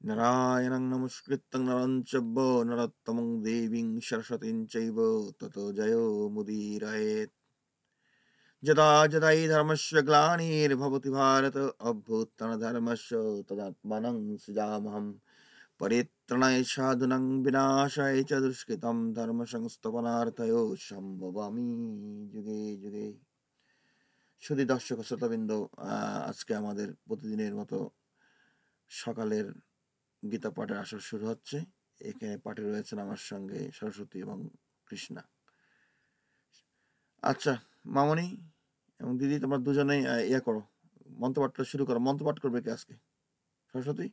नारायणं नमस्कृतं नरं चैव नरोत्तमं देवीं सरस्वतीं चैव ततो जयो मुदीरयेत्। यदा यदा हि धर्मस्य ग्लानिर्भवति भारत अभ्युत्थानधर्मस्य तदात्मानं सृजाम्यहम्। परित्राणाय साधूनां विनाशाय च दुष्कृतं धर्मसंस्थापनार्थाय সম্ভবামি যুগে যুগে। সুধী দর্শক ও শ্রোতাবৃন্দ, আজকে আমাদের প্রতিদিনের মতো সকালের গীতা পাঠের আসর শুরু হচ্ছে। এখানে পাঠে রয়েছেন আমার সঙ্গে সরস্বতী এবং কৃষ্ণা। আচ্ছা মামনি এবং দিদি, তোমরা দুজনেই ইয়ে করো, মন্ত্রপাঠটা শুরু করো। মন্ত্রপাঠ করবে কে আজকে? সরস্বতী?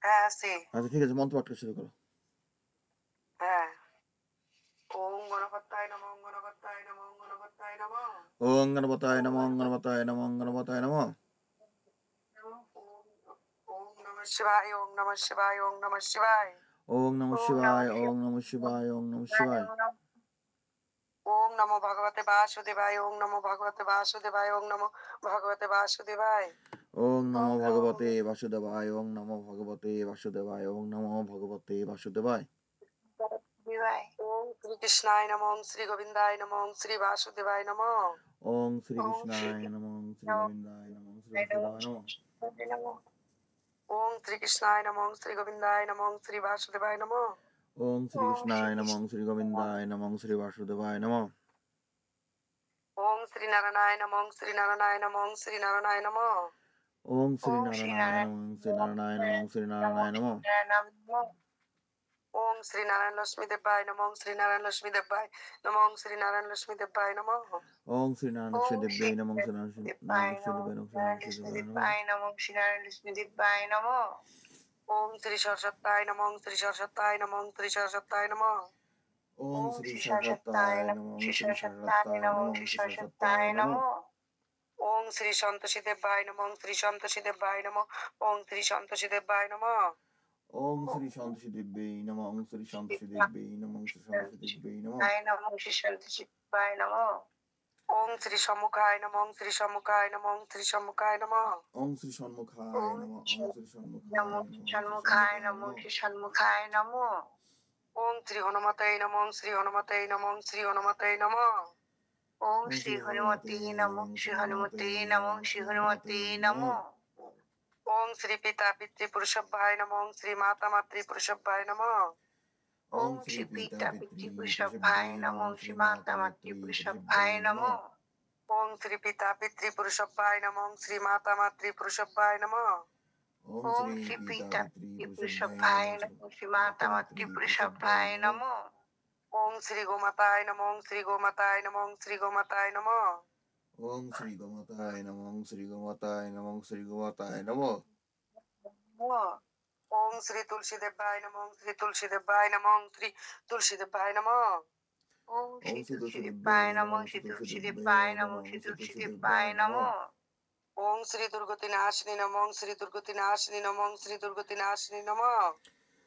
হ্যাঁ, আচ্ছা ঠিক আছে, মন্ত্রপাঠটা শুরু করো। হ্যাঁ। ওম গণপতায় নমঃ, ওম গণপতায় নমঃ, ওম গণপতায় নমঃ। ওং গণপতায় নমঃ, ওং গণপতায় নমঃ, ওং গণপতায় নমঃ। ওম নমঃ শিবায়, ওম নমঃ শিবায়, ওম নমঃ শিবায়। ওং নমঃ শিবায়, ওং নমঃ শিবায়, ওং নমঃ শিবায়। ওম নমো ভগবতে বাসুদেবায়, ওম নমো ভগবতে বাসুদেবায়, ওম নমো ভগবতে বাসুদেবায়। ওং নমো ভগবতে বাসুদেবায়, ওং নমো ভগবতে বাসুদেবায়, ওং নমো ভগবতে বাসুদেবায়। ওম শ্রীকৃষ্ণায় নমঃ, ওম শ্রী গোবিন্দায় নমঃ, ওম শ্রী বাসুদেবায় নমঃ। ওং শ্রীকৃষ্ণায় নমঃ, ওং শ্রী গোবিন্দায় নমঃ, ওং শ্রী বাসুদেবায় নমঃ। ওম শ্রীকৃষ্ণায় নমঃ, ওম শ্রী গোবিন্দায় নমঃ, ওম শ্রী বাসুদেবায় নমঃ। ওং শ্রীকৃষ্ণায় নমঃ, ওং শ্রী গোবিন্দায় নমঃ, ওং শ্রী বাসুদেবায় নমঃ। ওম শ্রী নারায়ণায় নমঃ, ওম শ্রী নারায়ণায় নমঃ, ওম শ্রী নারায়ণায় নমঃ। ওং শ্রী নারায়ণায় নমঃ, ওং শ্রী নারায়ণায় নমঃ, ওং শ্রী নারায়ণায় নমঃ। ওম শ্রী নারায়ণ লক্ষ্মী দেবায় নমঃ, ওম শ্রী নারায়ণ লক্ষ্মী দেবায় নমঃ, ওম শ্রী নারায়ণ লক্ষ্মী দেবায় নমঃ। ওং শ্রী নারায়ণ লক্ষ্মী দেব্যৈ নমঃ, ওং শ্রী নারায়ণ লক্ষ্মী দেব্যৈ নমঃ, ওং শ্রী নারায়ণ লক্ষ্মী দেব্যৈ নমঃ। ওম শ্রী সরস্বত্যায় নমঃ, ওম শ্রী সরস্বত্যায় নমঃ, ওম শ্রী সরস্বত্যায় নমঃ। ওং শ্রী সরস্বত্যায় নমঃ, ওং শ্রী সরস্বত্যায় নমঃ, ওং শ্রী সরস্বত্যায় নমঃ। ওং শ্রী সন্তোষী দেবায় নমঃ, ওং শ্রী সন্তোষী দেবায় নমঃ, ওং শ্রী সন্তোষী দেবায় নমঃ। ওং শ্রী সন্তোষী দেব্যৈ নমঃ, ওং শ্রী সন্তোষী দেব্যৈ নমঃ, ওং শ্রী সন্তোষী দেব্যৈ নমঃ। ওং শ্রী সন্তোষী দেবায় নমঃ। ওং শ্রী সম্মুখায় নমঃ, ওং শ্রী সম্মুখায় নমঃ, ওং শ্রী সম্মুখায় নমঃ। ওং শ্রী সন্মুখায় নমঃ, ওং শ্রী সন্মুখায় নমঃ, ওং শ্রী সম্মুখায় সন্মুখায় নমঃ, নমঃ। শ্রী সম্মুখায় নমঃ। ওং শ্রী হনুমতায় নমঃ, ওং শ্রী হনুমতায় নমঃ, ওং শ্রী হনুমতায় নমঃ। ওং শ্রী হনুমতে নমঃ, শ্রী হনুমতে নমঃ, শ্রী হনুমতে নমঃ। ওং শ্রী পিতা পিতৃপুরুষভ্যায় নমঃ, ওং শ্রী মাতা মাতৃপুরুষভ্যায় নমঃ। ওং শ্রী পিতা পিতৃপুরুষভ্যায় নমঃ, ওং শ্রী মাতা মাতৃপুরুষভ্যায় নমঃ। ওং শ্রী পিতা পিতৃপুরুষভ্যায় নমঃ, ওং শ্রী মাতা মাতৃপুরুষভ্যায় নমঃ। ওং শ্রী পিতা পিতৃপুরুষভ্যায় নমঃ, শ্রী মাতা মাতৃপুরুষভ্যায় নমঃ। ওং শ্রী গোমাতায় নমঃ, ওং শ্রী গোমাতায় নমঃ, ওং শ্রী গোমাতায় নমঃ। ওং শ্রী গোমাতায় নমঃ, ওং শ্রী গোমাতায় নমঃ, ওং শ্রী গোমাতায় নমঃ। ওং শ্রী তুলসী দেবায় নমঃ, ওং শ্রী তুলসী দেবায় নমঃ, ওং শ্রী তুলসী দেবায় নমঃ। ওং শ্রী তুলসী দেবায় নমঃ, শ্রী তুলসী দেবায় নমঃ, শ্রী তুলসী দেবায় নমঃ। ওং শ্রী দুর্গতি নাশিনী নমঃ, ওং শ্রী দুর্গতি নাশিনী নমঃ, ওং শ্রী দুর্গতি নাশিনী নমঃ।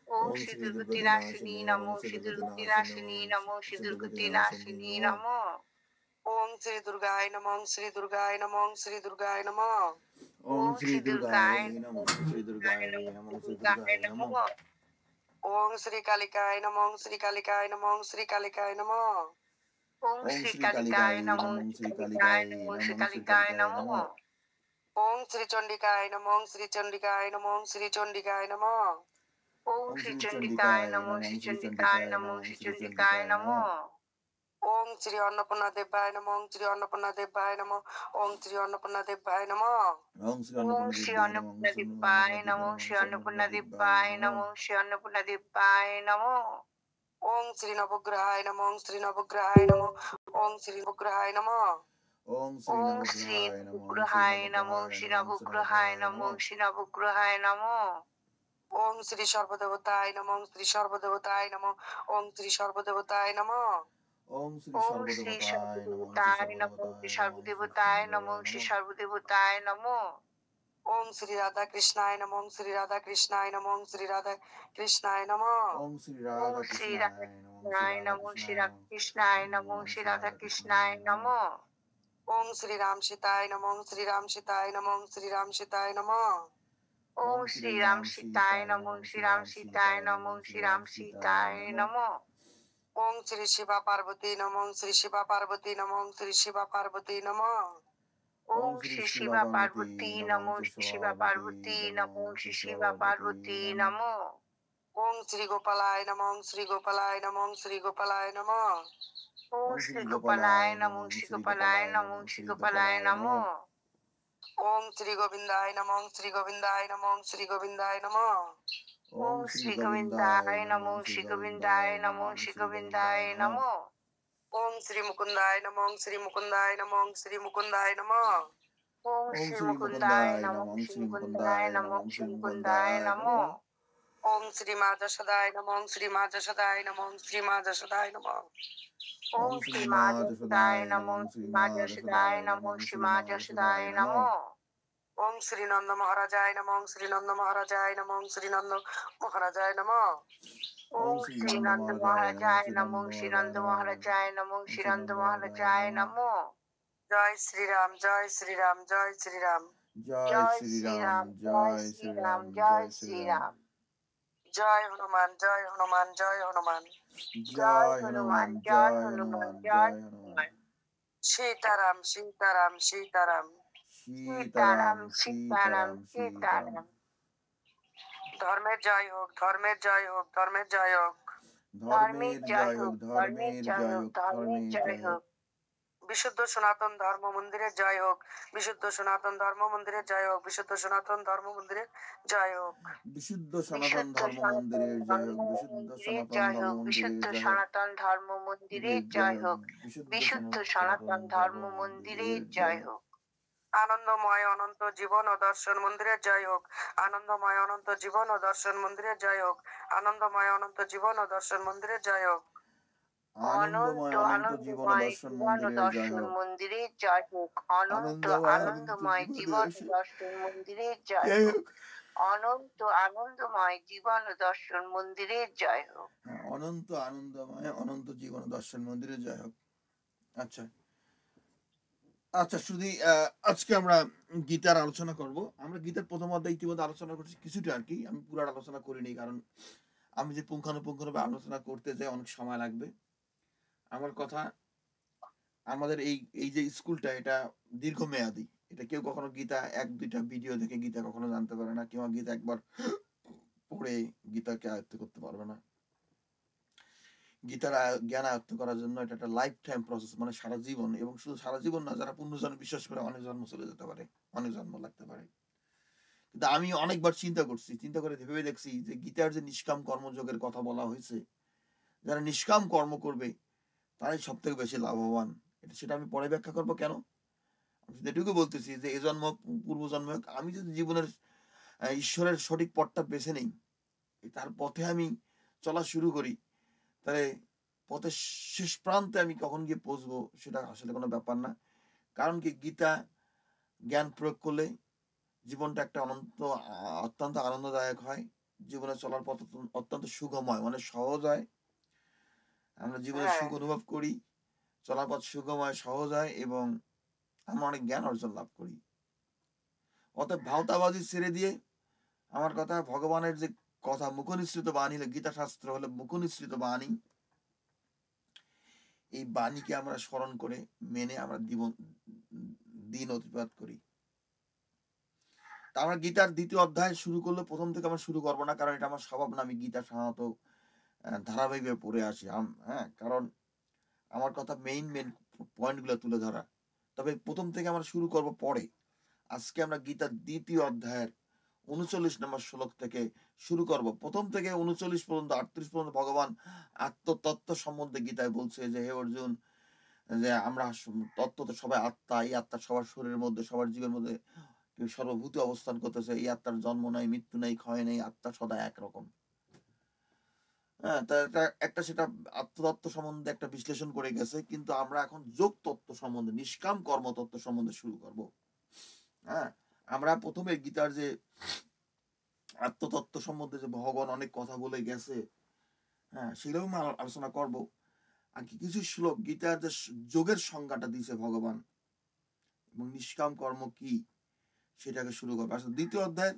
ওং শ্রী দুর্গতি নাশিনী নমঃ, শ্রী দুর্গতি নাশিনী নমঃ, শ্রী দুর্গতি নাশিনী নমঃ। ওং শ্রী দুর্গায় নমঃ, ওং শ্রী দুর্গায় নমঃ, ওং শ্রী দুর্গায় নমঃ। ওং শ্রী দুর্গায় নমঃ, শ্রী দুর্গায় নমঃ, শ্রী দুর্গায় নমঃ। ওং শ্রী কালিকায় নমঃ, ওং শ্রী কালিকায় নমঃ, ওং শ্রী কালিকায় নমঃ। ওং শ্রী কালিকায় নমঃ, শ্রী কালিকায় নমঃ, শ্রী কালিকায় নমঃ। ওং শ্রী চণ্ডিকায় নমঃ, ওং শ্রী চণ্ডিকায় নমঃ, ওং শ্রী চণ্ডিকায় নমঃ। ওং শ্রী চণ্ডিকায় নমঃ, শ্রী চণ্ডিকায় নমঃ, শ্রী চণ্ডিকায় নমঃ। ওং শ্রী অন্নপূর্ণা দেবায় নমঃ, ওং শ্রী অন্নপূর্ণা দেবায় নমঃ, ওং শ্রী অন্নপূর্ণা দেবায় নমঃ। ওং শ্রী ওং শ্রী অন্নপূর্ণা দেবায় নমঃ, শ্রী অন্নপূর্ণা দেবায় নমঃ, শ্রী অন্নপূর্ণা দেবায় নমঃ। ওং শ্রী নবগ্রহায় নমঃ, ওং শ্রী নবগ্রহায় নমঃ, ওং শ্রী নবগ্রহায় নমঃ। ওং শ্রী ওং শ্রী নবগ্রহায় নমঃ, নবগ্রহায় নমঃ, শ্রী নবগ্রহায় নমঃ, শ্রী নবগ্রহায় নমঃ। ওং শ্রী সর্বদেবতায় নমঃ, ওং শ্রী সর্বদেবতায় নমঃ, ওং শ্রী সর্বদেবতায় নমঃ। ওং শ্রী ওং শ্রী সর্বদেবতায় নমঃ, শ্রী সর্বদেবতায় নমঃ, শ্রী সর্বদেবতায় নমঃ। ওং শ্রী রাধা কৃষ্ণায় নমঃ, ওং শ্রী রাধা কৃষ্ণায় নমঃ, ওং শ্রী রাধা কৃষ্ণায় নমঃ। ওং শ্রী ওং রাধা শ্রী রাধা কৃষ্ণায় নমঃ, কৃষ্ণায় নমঃ, শ্রী রাধা কৃষ্ণায় নমঃ, শ্রী রাধা কৃষ্ণায় নমঃ। ওং শ্রী রাম সীতায় নমঃ, ওং শ্রী রাম সীতায় নমঃ, ওং শ্রী রাম সীতায় নমঃ। ওং শ্রী রাম সীতায় নমঃ, ওং শ্রী রাম সীতায় নমঃ, ওং শ্রী রাম সীতায় নমঃ। ওং শ্রী শিবা পার্বতী নমঃ, ওং শ্রী শিবা পার্বতী নমঃ, ওং শ্রী শিবা পার্বতী নমঃ। ওং শ্রী শিবা পার্বতী নমঃ, ওং শ্রী শিবা পার্বতী নমঃ, ওং শ্রী শিবা পার্বতী নমঃ। ওং শ্রী গোপালায় নমঃ, ওং শ্রী গোপালায় নমঃ, ওং শ্রী গোপালায় নমঃ। ওং শ্রী গোপালায় নমঃ, ওং শ্রী গোপালায় নমঃ, ওং শ্রী গোপালায় নমঃ। ওং শ্রী গোবিন্দায় নমঃ, ওং শ্রী গোবিন্দায় নমঃ, ওং শ্রী গোবিন্দায় নমঃ। ওং শ্রী গোবিন্দায় নমঃ, ওং শ্রী গোবিন্দায় নমঃ, ওং শ্রী গোবিন্দায় নমঃ। ওং শ্রী মুকুন্দায় নমঃ, ওং শ্রী মুকুন্দায় নমঃ, ওং শ্রী মুকুন্দায় নমঃ। ওং ওম শ্রী শ্রী মুকুন্দায় মুকুন্দায় নমঃ, নমঃ, ওং ওম শ্রী শ্রী মুকুন্দায় মুকুন্দায় নমঃ, নমঃ, ওং ওম শ্রী শ্রী মুকুন্দায় মুকুন্দায় নমঃ। নমঃ। ওং শ্রী মা যশোদায় নমঃ, ওং শ্রী মা যশোদায় নমঃ, ওং শ্রী মা যশোদায় নমঃ। ওং ওম শ্রী শ্রী মা মা যশোদায় যশোদায় নমঃ, নমঃ, ওং ওম শ্রী শ্রী মা মা যশোদায় যশোদায় নমঃ, নমঃ, ওং ওম শ্রী শ্রী মা মা যশোদায় যশোদায় নমঃ। নমঃ। ওং শ্রী নন্দ মহারাজায় নমঃ, ওং শ্রী নন্দ মহারাজায় নমঃ, ওং শ্রী নন্দ মহারাজায় নমঃ। ওম ওং শ্রী শ্রী নন্দ নন্দ মহারাজায় নমঃ, ওম মহারাজায় শ্রী নমঃ, নন্দ ওং শ্রী মহারাজায় নন্দ নমঃ, মহারাজায় নমঃ, ওং ওম শ্রী শ্রী নন্দ নন্দ মহারাজায় মহারাজায় নমঃ। নমঃ। জয় শ্রীরাম, জয় শ্রীরাম, জয় শ্রীরাম। জয় জয় শ্রীরাম, শ্রীরাম, জয় জয় শ্রীরাম, শ্রীরাম, জয় জয় শ্রীরাম। শ্রীরাম। জয় হনুমান, জয় হনুমান, জয় হনুমান। জয় জয় হনুমান, হনুমান, জয় জয় হনুমান, হনুমান, জয় জয় হনুমান। হনুমান। সীতারাম, সীতারাম, সীতারাম। সীতারাম, সীতারাম, সীতারাম, সীতারাম, সীতারাম। সীতারাম। ধর্মের জয় হোক, ধর্মের জয় হোক, ধর্মের জয় হোক। ধর্মের ধর্মের জয় জয় হোক, হোক, ধর্মের ধর্মের জয় জয় হোক, হোক, ধর্মের ধর্মের জয় জয় হোক। হোক। বিশুদ্ধ সনাতন ধর্ম মন্দিরের জয় হোক, বিশুদ্ধ সনাতন ধর্ম মন্দিরের জয় হোক, বিশুদ্ধ সনাতন ধর্ম মন্দিরের জয় হোক। বিশুদ্ধ সনাতন বিশুদ্ধ ধর্ম সনাতন মন্দিরের জয় ধর্ম হোক, বিশুদ্ধ মন্দিরের সনাতন জয় ধর্ম হোক, মন্দিরের বিশুদ্ধ জয় হোক, সনাতন ধর্ম মন্দিরের জয় জয় হোক, হোক, বিশুদ্ধ বিশুদ্ধ সনাতন সনাতন ধর্ম ধর্ম মন্দিরের মন্দিরের জয় জয় হোক। হোক। আনন্দময় অনন্ত জীবন ও দর্শন মন্দিরের জয় হোক, আনন্দময় অনন্ত জীবন ও দর্শন মন্দিরের জয় হোক, আনন্দময় অনন্ত জীবন ও দর্শন মন্দিরের জয় হোক। অনন্ত আনন্দময় অনন্ত জীবন ও আনন্দময় দর্শন জীবন ও মন্দিরের জয় দর্শন হোক। মন্দিরের জয় হোক, অনন্ত আনন্দময় অনন্ত আনন্দময় জীবন ও জীবন ও দর্শন দর্শন মন্দিরের জয় জয় হোক, হোক। অনন্ত আনন্দময় জীবন ও দর্শন মন্দিরের জয় হোক। হ্যাঁ, অনন্ত আনন্দময় অনন্ত জীবন ও দর্শন মন্দিরের জয় হোক। আচ্ছা আচ্ছা, শুধু আজকে আমরা গীতার আলোচনা করব। আমরা গীতার প্রথম অধ্যায় ইতিমধ্যে আলোচনা করছি কিছুটা আর কি, আমি পুরো আলোচনা করিনি, কারণ আমি যে পুঙ্খানুপুঙ্খভাবে আলোচনা করতে যাই অনেক সময় লাগবে। আমার কথা, আমাদের এই এই যে স্কুলটা, এটা দীর্ঘমেয়াদী। এটা কেউ কখনো গীতা এক দুইটা ভিডিও দেখে গীতা কখনো জানতে পারে না, কেউ গীতা একবার পড়ে গীতাকে আয়ত্ত করতে পারবে না। গীতার জ্ঞান আয়ত্ত করার জন্য এটা একটা লাইফ টাইম প্রসেস, মানে সারা জীবন, এবং শুধু সারা জীবন না, যারা পুণ্যজন্ম বিশ্বাস করে অনেক জন্ম চলে যেতে পারে, অনেক জন্ম লাগতে পারে। কিন্তু আমি অনেকবার চিন্তা করছি, চিন্তা করে ভেবে দেখছি যে গীতার যে নিষ্কাম কর্মযোগের কথা বলা হয়েছে, যারা নিষ্কাম কর্ম করবে তারাই সব থেকে বেশি লাভবান। এটা সেটা আমি পরে ব্যাখ্যা করবো কেন। আমি এটুকু বলতেছি যে এ জন্ম পূর্বজন্ম আমি যদি জীবনের ঈশ্বরের সঠিক পথটা বেছে নেই, তার পথে আমি চলা শুরু করি, তাহলে পথের শেষ প্রান্তে আমি কখন গিয়ে পৌঁছবো সেটা আসলে কোনো ব্যাপার না। কারণ কি, গীতা জ্ঞান প্রয়োগ করলে জীবনটা একটা অত্যন্ত আনন্দদায়ক হয়, জীবনে চলার পথ অত্যন্ত সুগময়, মানে সহজ হয়। আমরা জীবনে সুখ অনুভব করি, চলার পথ সুগময় সহজ হয়, এবং আমরা অনেক জ্ঞান অর্জন লাভ করি। অতএব ভাওতাবাজি ছেড়ে দিয়ে, আমার কথা, ভগবানের যে কথা মুখনিসৃত বাণী হলো, গীতা শাস্ত্র হলো মুখনিসৃত বাণী, এই বাণীকে আমরা স্মরণ করে মেনে আমরা দিন অতিবাহিত করি। তা আমরা গীতার দ্বিতীয় অধ্যায় শুরু করলে প্রথম থেকে আমরা শুরু করবো না, কারণ এটা আমার স্বভাব না, আমি গীতা সাধারণত ধারাবাহিকভাবে পড়ে আসি। হ্যাঁ, কারণ আমার কথা মেইন পয়েন্টগুলো তুলে ধরা। তবে প্রথম থেকে আমরা শুরু করব পরে। আজকে আমরা গীতার দ্বিতীয় অধ্যায়ের 39 নম্বর শ্লোক থেকে শুরু করব। প্রথম থেকে 39 পর্যন্ত 38 পর্যন্ত ভগবান আত্মতত্ত্ব সম্বন্ধে গীতায় বলছে যে, হে অর্জুন, যে আমরা তত্ত্ব তো সবাই আত্মা, এই আত্মা সবার শরীরের মধ্যে, সবার জীবের মধ্যে সর্বভূতে অবস্থান করতেছে, এই আত্মার জন্ম নাই, মৃত্যু নাই, ক্ষয় নেই, আত্মা সদা একরকম। হ্যাঁ, একটা সেটা আত্মতত্ত্ব সম্বন্ধে একটা বিশ্লেষণ করে গেছে, কিন্তু আমরা এখন যোগ তত্ত্ব সম্বন্ধে, নিষ্কাম কর্মতত্ত্ব সম্বন্ধে শুরু করব। হ্যাঁ, আমরা প্রথমে গীতার যে আত্মতত্ত্ব সম্বন্ধে যে ভগবান অনেক কথা বলে গেছে, হ্যাঁ, সেগুলো আলোচনা করব। আর কিছু শ্লোক গীতার যে যোগের সংজ্ঞাটা দিয়েছে ভগবান, এবং নিষ্কাম কর্ম কি সেটাকে শুরু করবো। আসলে দ্বিতীয় অধ্যায়ের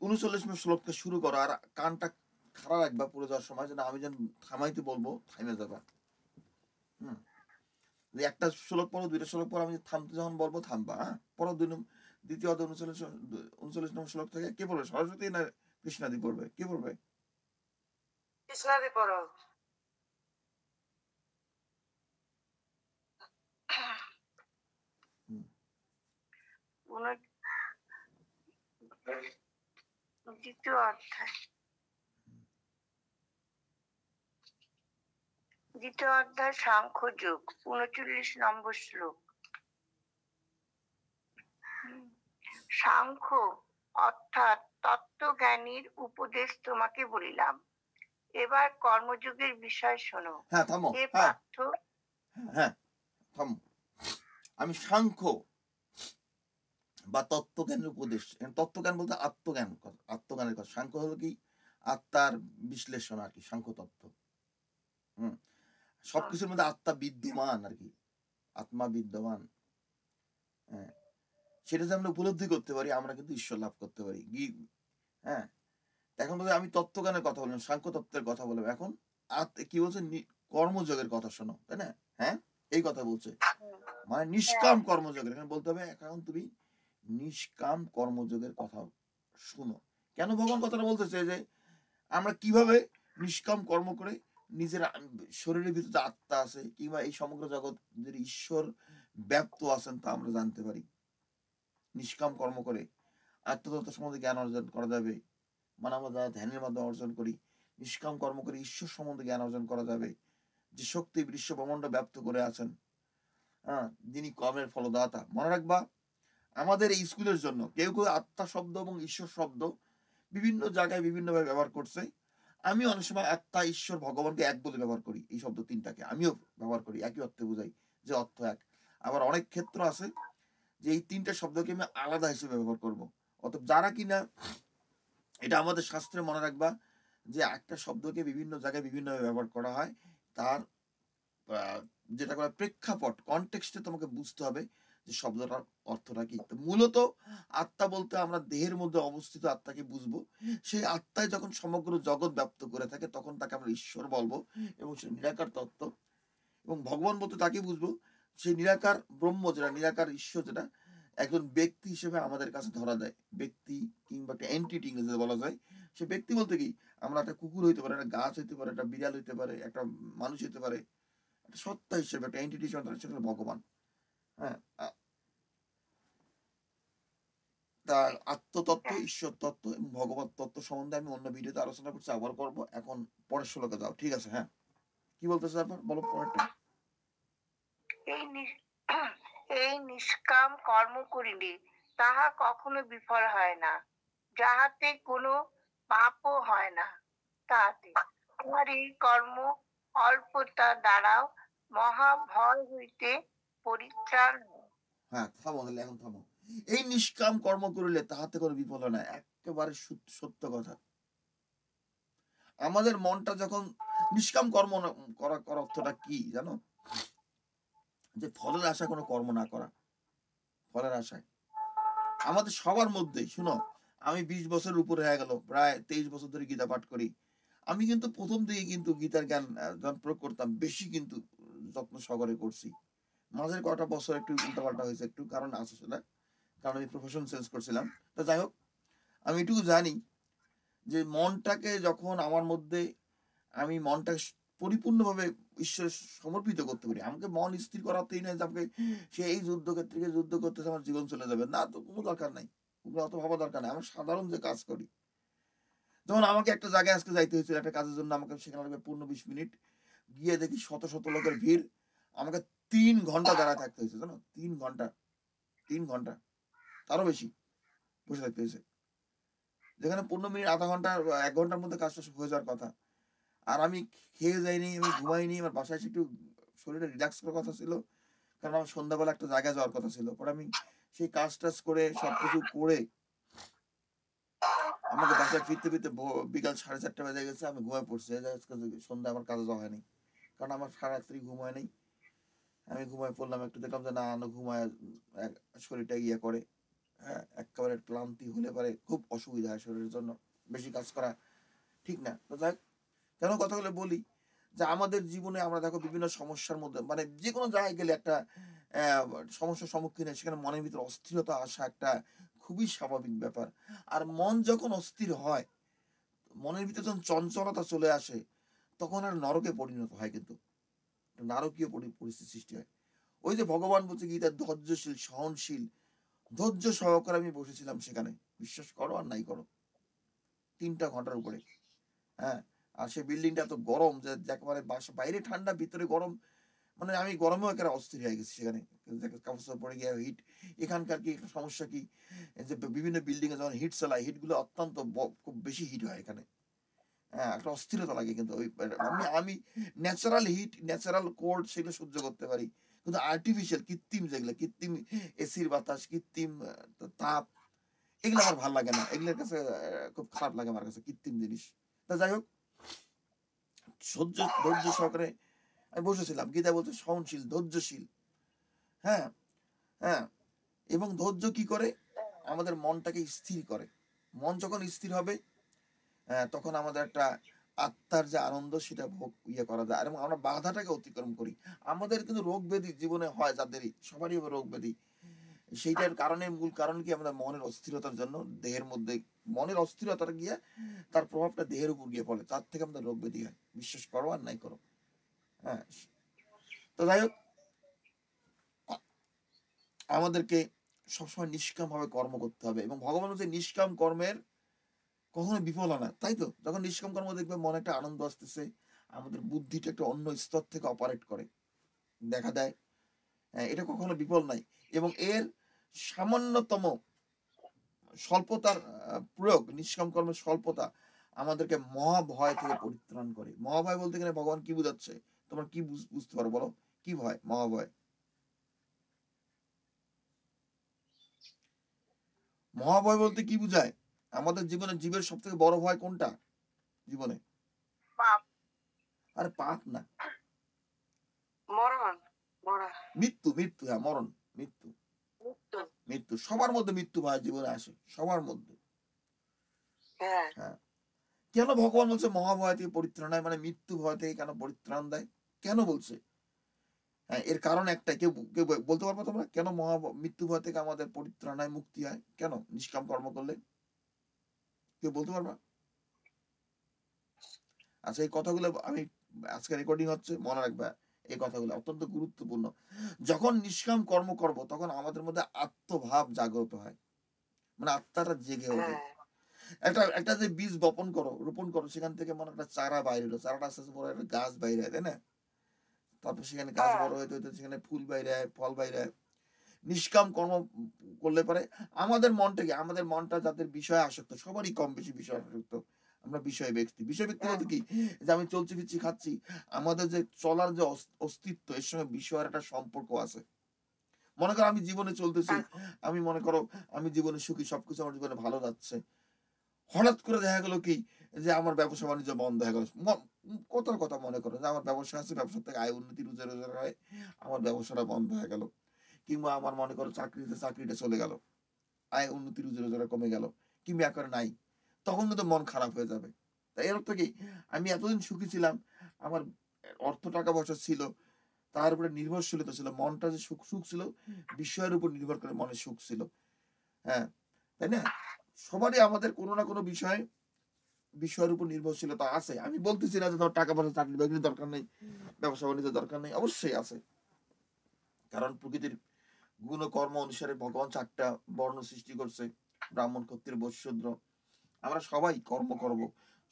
39 শ্লোকটা শুরু করো, আর কানটা খাড়া রাখবা পড়ে যাওয়ার সময়, যেন আমি যেন থামাইতে বলবো থামে যাবা। হুম, একটা শ্লোক পড়ো, দুইটা শ্লোক পর আমি থামতে যখন বলবো থামবা। হ্যাঁ, পড়ো দ্বিতীয় অধ্যায় 39 শ্লোক থেকে কে পড়বে? সরস্বতী না কৃষ্ণাদি পড়বে? কে পড়বে? কৃষ্ণাদি পড়ো। দ্বিতীয় অধ্যায়, সাংখ্য যোগ, 39 নম্বর শ্লোক। সাংখ্য অর্থাৎ তত্ত্বজ্ঞানীর উপদেশ তোমাকে বলিলাম, এবার কর্মযোগের বিষয় শোনো। হ্যাঁ থামো, হে হ্যাঁ পার্থ। হ্যাঁ থামো। আমি সাংখ্য বা তত্ত্বজ্ঞানের উপদেশ, তত্ত্বজ্ঞান বলতে আত্মজ্ঞান, আত্মজ্ঞানের কথা। সাংখ্য হলো কি আত্মার বিশ্লেষণ আর কি, সাংখ্য তত্ত্ব। সবকিছুর মধ্যে আত্মা বিদ্যমান আর কি, আত্মা বিদ্যমান। হ্যাঁ, সেটা যে আমরা উপলব্ধি করতে পারি, আমরা কিন্তু ঈশ্বর লাভ করতে পারি। হ্যাঁ, এখন বলতে আমি তত্ত্বজ্ঞানের কথা বললাম, সাংখ্য তত্ত্বের কথা বললাম। এখন কি বলছে? কর্মযোগের কথা শোনো, তাই না? হ্যাঁ, এই কথা বলছে, মানে নিষ্কাম কর্মযোগের। এখানে বলতে হবে এখন তুমি নিষ্কাম কর্মযোগের কথা শুনো। কেন ভগবান কথাটা বলতেছে যে আমরা কিভাবে নিষ্কাম কর্ম করে নিজের শরীরের ভিতরে আত্মা আছে কিংবা এই সমগ্র জগৎ যে ঈশ্বর ব্যাপ্ত আছেন তা আমরা জানতে পারি। নিষ্কাম কর্ম করে আত্মতত্ত্ব সম্বন্ধে জ্ঞান অর্জন করা যাবে। মানে আমরা যারা ধ্যানের মাধ্যমে অর্জন করি, নিষ্কাম কর্ম করে ঈশ্বর সম্বন্ধে জ্ঞান অর্জন করা যাবে, যে শক্তি বিশ্ব ব্রহ্মাণ্ড ব্যাপ্ত করে আছেন। হ্যাঁ, যিনি কর্মের ফলদাতা। মনে রাখবা, আমাদের এই স্কুলের জন্য কেউ কেউ আত্মা শব্দ এবং ঈশ্বর শব্দ বিভিন্ন জায়গায় বিভিন্নভাবে ব্যবহার করছে। আমি অনেক সময় আত্মা, ঈশ্বর, ভগবানকে এক বলে ব্যবহার করি। এই শব্দ তিনটাকে আমিও ব্যবহার করি, একই অর্থে বোঝাই যে অর্থ এক। আবার অনেক ক্ষেত্র আছে যে এই তিনটা শব্দকে আমি আলাদা হিসেবে ব্যবহার করব। অতএব যারা কিনা, এটা আমাদের শাস্ত্রে মনে রাখবা যে একটা শব্দকে বিভিন্ন জায়গায় বিভিন্নভাবে ব্যবহার করা হয়, তার যেটা করে প্রেক্ষাপট, কনটেক্সটে তোমাকে বুঝতে হবে যে শব্দটার অর্থটা কি। তো মূলত আত্মা বলতে আমরা দেহের মধ্যে অবস্থিত আত্মাকে বুঝবো। সেই আত্মায় যখন সমগ্র জগৎ ব্যাপ্ত করে থাকে তখন তাকে আমরা ঈশ্বর বলবো, এবং সে নিরাকার তত্ত্ব। এবং ভগবান বলতে তাকে বুঝবো সেই নিরাকার ব্রহ্ম, যেটা নিরাকার ঈশ্বর, যেটা একজন ব্যক্তি হিসেবে আমাদের কাছে ধরা দেয়। ব্যক্তি কিংবা একটা এন্টিটি ইংরেজিতে বলা যায়। সে ব্যক্তি বলতে কি, আমরা একটা কুকুর হইতে পারে, একটা গাছ হইতে পারে, একটা বিড়াল হইতে পারে, একটা মানুষ হইতে পারে, একটা সত্তা হিসেবে, একটা এন্টিটি হিসেবে, সেটা হলো ভগবান। হ্যাঁ, তা আত্মতত্ত্ব, ঈশ্বর তত্ত্ব এবং ভগবত তত্ত্ব সম্বন্ধে আমি অন্য ভিডিওতে আলোচনা করছি, আবার করবো। এখন পরের শ্লোকে যাও, ঠিক আছে? হ্যাঁ, কি বলতেছে তারপর বলো পরেরটা। এই নিষ্কাম কর্ম করিলে তাহা কখনো বিফল হয় না, যাহাতে কোনো পাপও হয় না। তাহাতে তোমার এই কর্ম অল্পতা দ্বারাও মহাভয় হইতে পরিত্রাণ। হ্যাঁ থামো, তাহলে এখন থামো। এই নিষ্কাম কর্ম করিলে তাহাতে কোনো বিফল হয় না, একেবারে সত্য কথা। আমাদের মনটা যখন নিষ্কাম কর্ম করা অর্থটা কি জানো? যে ফলের আশা কোনো কর্ম না করা, ফলের আশায়। আমাদের সবার মধ্যেই, শুনো, আমি 20 বছরের উপরে হয়ে গেল, প্রায় 23 বছর ধরে গীতা পাঠ করি। আমি কিন্তু প্রথম দিকে কিন্তু গীতার জ্ঞান যখন প্রয়োগ করতাম, বেশি কিন্তু যত্ন সহকারে করছি। মাঝের কটা বছর একটু উল্টাপাল্টা হয়েছে, একটু কারণ আছে সেটা, কারণ আমি প্রফেশন চেঞ্জ করছিলাম। তো যাই হোক, আমি এটুকু জানি যে মনটাকে যখন আমার মধ্যে, আমি মনটাকে পরিপূর্ণভাবে ঈশ্বরে সমর্পিত করতে পারি। আমাকে মন স্থির করাতেই নয় যে আমাকে সে এই যুদ্ধক্ষেত্রে গিয়ে যুদ্ধ করতেছে আমার জীবন চলে যাবে, না, তো কোনো দরকার নাই, ওগুলো অত ভাবা দরকার নাই। আমার সাধারণ যে কাজ করি, যেমন আমাকে একটা জায়গায় আজকে যাইতে হয়েছিল একটা কাজের জন্য, আমাকে সেখানে লাগবে 15-20 মিনিট, গিয়ে দেখি শত শত লোকের ভিড়, আমাকে 3 ঘন্টা দাঁড়ায় থাকতে হয়েছে, জানো? 3 ঘন্টা, তারও বেশি বসে থাকতে হয়েছে, যেখানে 15 মিনিট, আধা ঘন্টা, 1 ঘন্টার মধ্যে কাজটা হয়ে যাওয়ার কথা। আর আমি খেয়ে যাইনি, আমি ঘুমাইনি, আমার বাসায় এসে একটু শরীরে রিল্যাক্স করার কথা ছিল, কারণ আমার সন্ধ্যাবেলা একটা জায়গায় যাওয়ার কথা ছিল। পরে আমি সেই কাজ টাজ করে সবকিছু করে আমাকে বাসায় ফিরতে ফিরতে বিকাল 4:30 বেজে গেছে। আমি ঘুমায় পড়ছি, সন্ধ্যা আমার কাজে যাওয়া হয়নি, কারণ আমার সারারাত্রি ঘুম হয় নাই। আমি ঘুমায় পড়লাম, একটু দেখলাম যে না ঘুমায় শরীরটা ইয়ে করে, হ্যাঁ একেবারে ক্লান্তি হলে পারে খুব অসুবিধা হয় শরীরের জন্য, বেশি কাজ করা ঠিক না। তো যাই কেন কথাগুলো বলি, যে আমাদের জীবনে আমরা দেখো বিভিন্ন সমস্যার মধ্যে, মানে যে কোনো জায়গায় গেলে একটা সমস্যার সম্মুখীন হয়, সেখানে মনের ভিতরে অস্থিরতা আসা একটা খুবই স্বাভাবিক ব্যাপার। আর মন যখন অস্থির হয়, মনের ভিতরে যখন চঞ্চলতা চলে আসে, তখন আর নরকে পরিণত হয়, কিন্তু নারকীয় পরিস্থিতি সৃষ্টি হয়। ওই যে ভগবান বলছে গীতার ধৈর্যশীল সহনশীল, ধৈর্য সহকারে আমি বসেছিলাম সেখানে, বিশ্বাস করো আর নাই করো, 3টা ঘন্টার উপরে। হ্যাঁ, আর সেই বিল্ডিংটা এত গরম যে একেবারে বাইরে ঠান্ডা ভিতরে গরম, মানে আমি গরমেও একেবারে অস্থির হয়ে গেছি সেখানে, কাপড় পরে গিয়ে হিট। এখানকার কি একটা সমস্যা কি, এই যে বিভিন্ন বিল্ডিং এ যখন হিট চালায়, হিট গুলো অত্যন্ত খুব বেশি হিট হয় এখানে। হ্যাঁ, একটা অস্থিরতা লাগে, কিন্তু ওই আমি ন্যাচারাল হিট ন্যাচারাল কোল্ড সেগুলো সহ্য করতে পারি, কিন্তু আর্টিফিশিয়াল কৃত্রিম যেগুলো, কৃত্রিম এসির বাতাস, কৃত্রিম তাপ, এগুলো আমার ভালো লাগে না, এগুলোর কাছে খুব খারাপ লাগে আমার কাছে কৃত্রিম জিনিস। তা যাই হোক, ধৈর্য সহকারে আমি বসেছিলাম। গীতা বলছে সহনশীল ধৈর্যশীল। হ্যাঁ, হ্যাঁ, এবং ধৈর্য কি করে, আমাদের মনটাকে স্থির করে। মন যখন স্থির হবে, তখন আমাদের একটা আত্মার যে আনন্দ সেটা ভোগ করা যায়, এবং আমরা বাধাটাকে অতিক্রম করি। আমাদের কিন্তু রোগ ব্যাধি জীবনে হয়, যাদেরই সবারই রোগ ব্যাধি, সেইটার কারণে মূল কারণ কি, আমাদের মনের অস্থিরতার জন্য দেহের মধ্যে মনের অস্থিরতাটা গিয়ে তার প্রভাবটা দেহের উপর গিয়ে পড়ে, তার থেকে আমাদের রোগ ব্যাধি হয়, বিশ্বাস করো আর নাই করো। হ্যাঁ, তো যাই হোক, আমাদেরকে সবসময় নিষ্কাম ভাবে কর্ম করতে হবে, এবং ভগবান হচ্ছে নিষ্কাম কর্মের কখনো বিফল হয় না, তাই তো? যখন নিষ্কাম কর্ম দেখবে মনে একটা আনন্দ আসতেছে, আমাদের বুদ্ধিটা একটা অন্য স্তর থেকে অপারেট করে দেখা দেয়, এটা কখনো বিফল নাই। এবং এর সামান্যতম স্বল্পতার প্রয়োগ, নিষ্কাম কর্মের স্বল্পতা আমাদেরকে মহাভয় থেকে পরিত্রাণ করে। মহাভয় বলতে গেলে ভগবান কি বুঝাচ্ছে, তোমরা কি বুঝতে পারো বলো, কি ভয় মহাভয়? মহাভয় বলতে কি বুঝায়? আমাদের জীবনে জীবের সব থেকে বড় ভয় কোনটা জীবনে? পাপ, আরে পাপ না, মরণ, মরা, মৃত্যু। মৃত্যু, হ্যাঁ, মরণ, মৃত্যু। মৃত্যু। মৃত্যু সবার মধ্যে, মৃত্যু ভয় জীবনে আসে সবার মধ্যে। হ্যাঁ, হ্যাঁ, কেন ভগবান বলছে মহাভয় থেকে পরিত্রাণ হয়, মানে মৃত্যু ভয় থেকে কেন পরিত্রাণ দেয়, কেন বলছে? হ্যাঁ, এর কারণ একটা, কেউ কেউ বলতে পারবো তোমরা, কেন মৃত্যু ভয় থেকে আমাদের পরিত্রাণ হয়, মুক্তি হয়, কেন নিষ্কাম কর্ম করলে? কেউ বলতে পারবা? আচ্ছা, এই কথাগুলো আমি, আজকে রেকর্ডিং হচ্ছে, মনে রাখবা এই কথাগুলো অত্যন্ত গুরুত্বপূর্ণ। যখন নিষ্কাম কর্ম করব, তখন আমাদের মধ্যে আত্মভাব জাগ্রত হয়, মানে আত্মাটা জেগে ওঠে। হ্যাঁ, একটা একটা যে বীজ রোপণ করো, সেখান থেকে মনে একটা চারা বাইরে হলো, চারাটা আস্তে আস্তে বড় একটা গাছ বাইরে হয়, তাই না? তারপর সেখানে গাছ হ্যাঁ, বড় হইতে হইতে সেখানে ফুল বাইরে হয়, ফল বাইরে হয়। নিষ্কাম কর্ম করলে পারে আমাদের মনটা যাদের বিষয়ে আসক্ত, সবারই কম বেশি বিষয় আসক্ত, আমরা বিষয় ব্যক্তি হ্যাঁ, বলতে কি, যে আমি চলছি ফিরছি খাচ্ছি, আমাদের যে চলার যে অস্তিত্ব, এর সঙ্গে বিষয়ের একটা সম্পর্ক আছে। মনে করো আমি জীবনে চলতেছি, হ্যাঁ, আমি মনে করো আমি জীবনে সুখী, সবকিছু আমার জীবনে ভালো যাচ্ছে, হঠাৎ করে দেখা গেল কি, যে আমার ব্যবসা বাণিজ্য বন্ধ হয়ে গেল। কথার কথা মনে করো যে আমার ব্যবসা আছে, ব্যবসা থেকে আয় উন্নতি রোজগার হয়, আমার ব্যবসাটা বন্ধ হয়ে গেল। কিংবা আমার মনে করো চাকরিটা চলে গেল, আয় উন্নতি রোজগার কমে গেল, কিংবা একবারে নাই, তখন কিন্তু মন খারাপ হয়ে যাবে। তাই এর অর্থ কি, আমি এতদিন সুখী ছিলাম, আমার অর্থ টাকা পয়সা ছিল, তার উপরে নির্ভরশীলতা ছিল, মনটা যে সুখ সুখ ছিল, বিষয়ের উপর নির্ভর করে মনে সুখ ছিল। হ্যাঁ, তাই না? সবারই আমাদের কোনো না কোনো বিষয়ের উপর নির্ভরশীলতা আছে। আমি বলতেছি না যে তোমার টাকা পয়সা চাকরি বাকরির দরকার নেই, ব্যবসা বাণিজ্যের দরকার নেই, অবশ্যই আছে। কারণ প্রকৃতির গুণ কর্ম অনুসারে ভগবান 4টা বর্ণ সৃষ্টি করছে, ব্রাহ্মণ ক্ষত্রিয় বৈশ্য শূদ্র। আমরা সবাই কর্ম করব,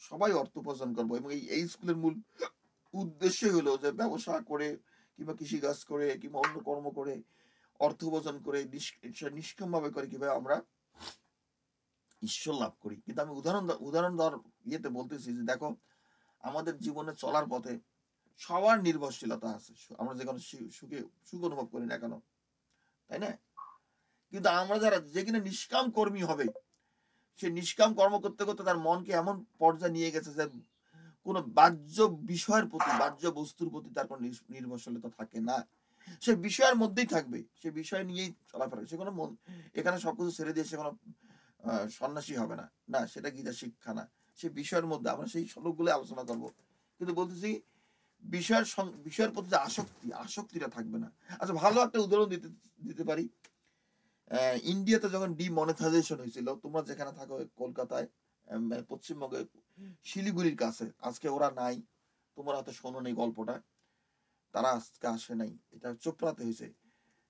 সবাই অর্থ উপার্জন করবো, এবং এই স্কুলের মূল উদ্দেশ্যই হলো যে ব্যবসা করে কিংবা কৃষিকাজ করে কিংবা অন্য কর্ম করে অর্থ উপার্জন করে নিষ্কাম ভাবে করে কিভাবে আমরা ঈশ্বর লাভ করি। কিন্তু আমি উদাহরণ দেওয়ার ইয়েতে বলতেছি যে দেখো, আমাদের জীবনে চলার পথে সবার নির্ভরশীলতা আছে, আমরা যে কোনো সুখ অনুভব করি না কেন, তাই না? কিন্তু আমরা যে কিনা নিষ্কাম কর্মী হবে, সে নিষ্কাম কর্ম করতে করতে তার মনকে এমন পর্যায়ে নিয়ে গেছে যে কোনো বাহ্য বিষয়ের প্রতি, বাহ্য বস্তুর প্রতি তার কোনো নির্ভরশীলতা থাকে না। সে বিষয়ের মধ্যেই থাকবে, সে বিষয় নিয়েই চলাফেরা, সে কোনো এখানে সবকিছু ছেড়ে দিয়ে সে কোনো সন্ন্যাসী হবে না, না সেটা গীতা শিক্ষা না। সে বিষয়ের মধ্যে আমরা সেই শ্লোকগুলো আলোচনা করব, কিন্তু বলতেছি বিষয়ের প্রতি যে আসক্তিটা থাকবে না। আচ্ছা, ভালো একটা উদাহরণ দিতে দিতে পারি। ইন্ডিয়াতে যখন ডিমনিটাইজেশন হয়েছিল, তোমরা যেখানে থাকো কলকাতায়, পশ্চিমবঙ্গে শিলিগুড়ির কাছে, আজকে ওরা নাই, তোমরা হয়তো শোনো নেই গল্পটা, তারা আজকে আসে নাই, এটা চোপড়াতে হয়েছে।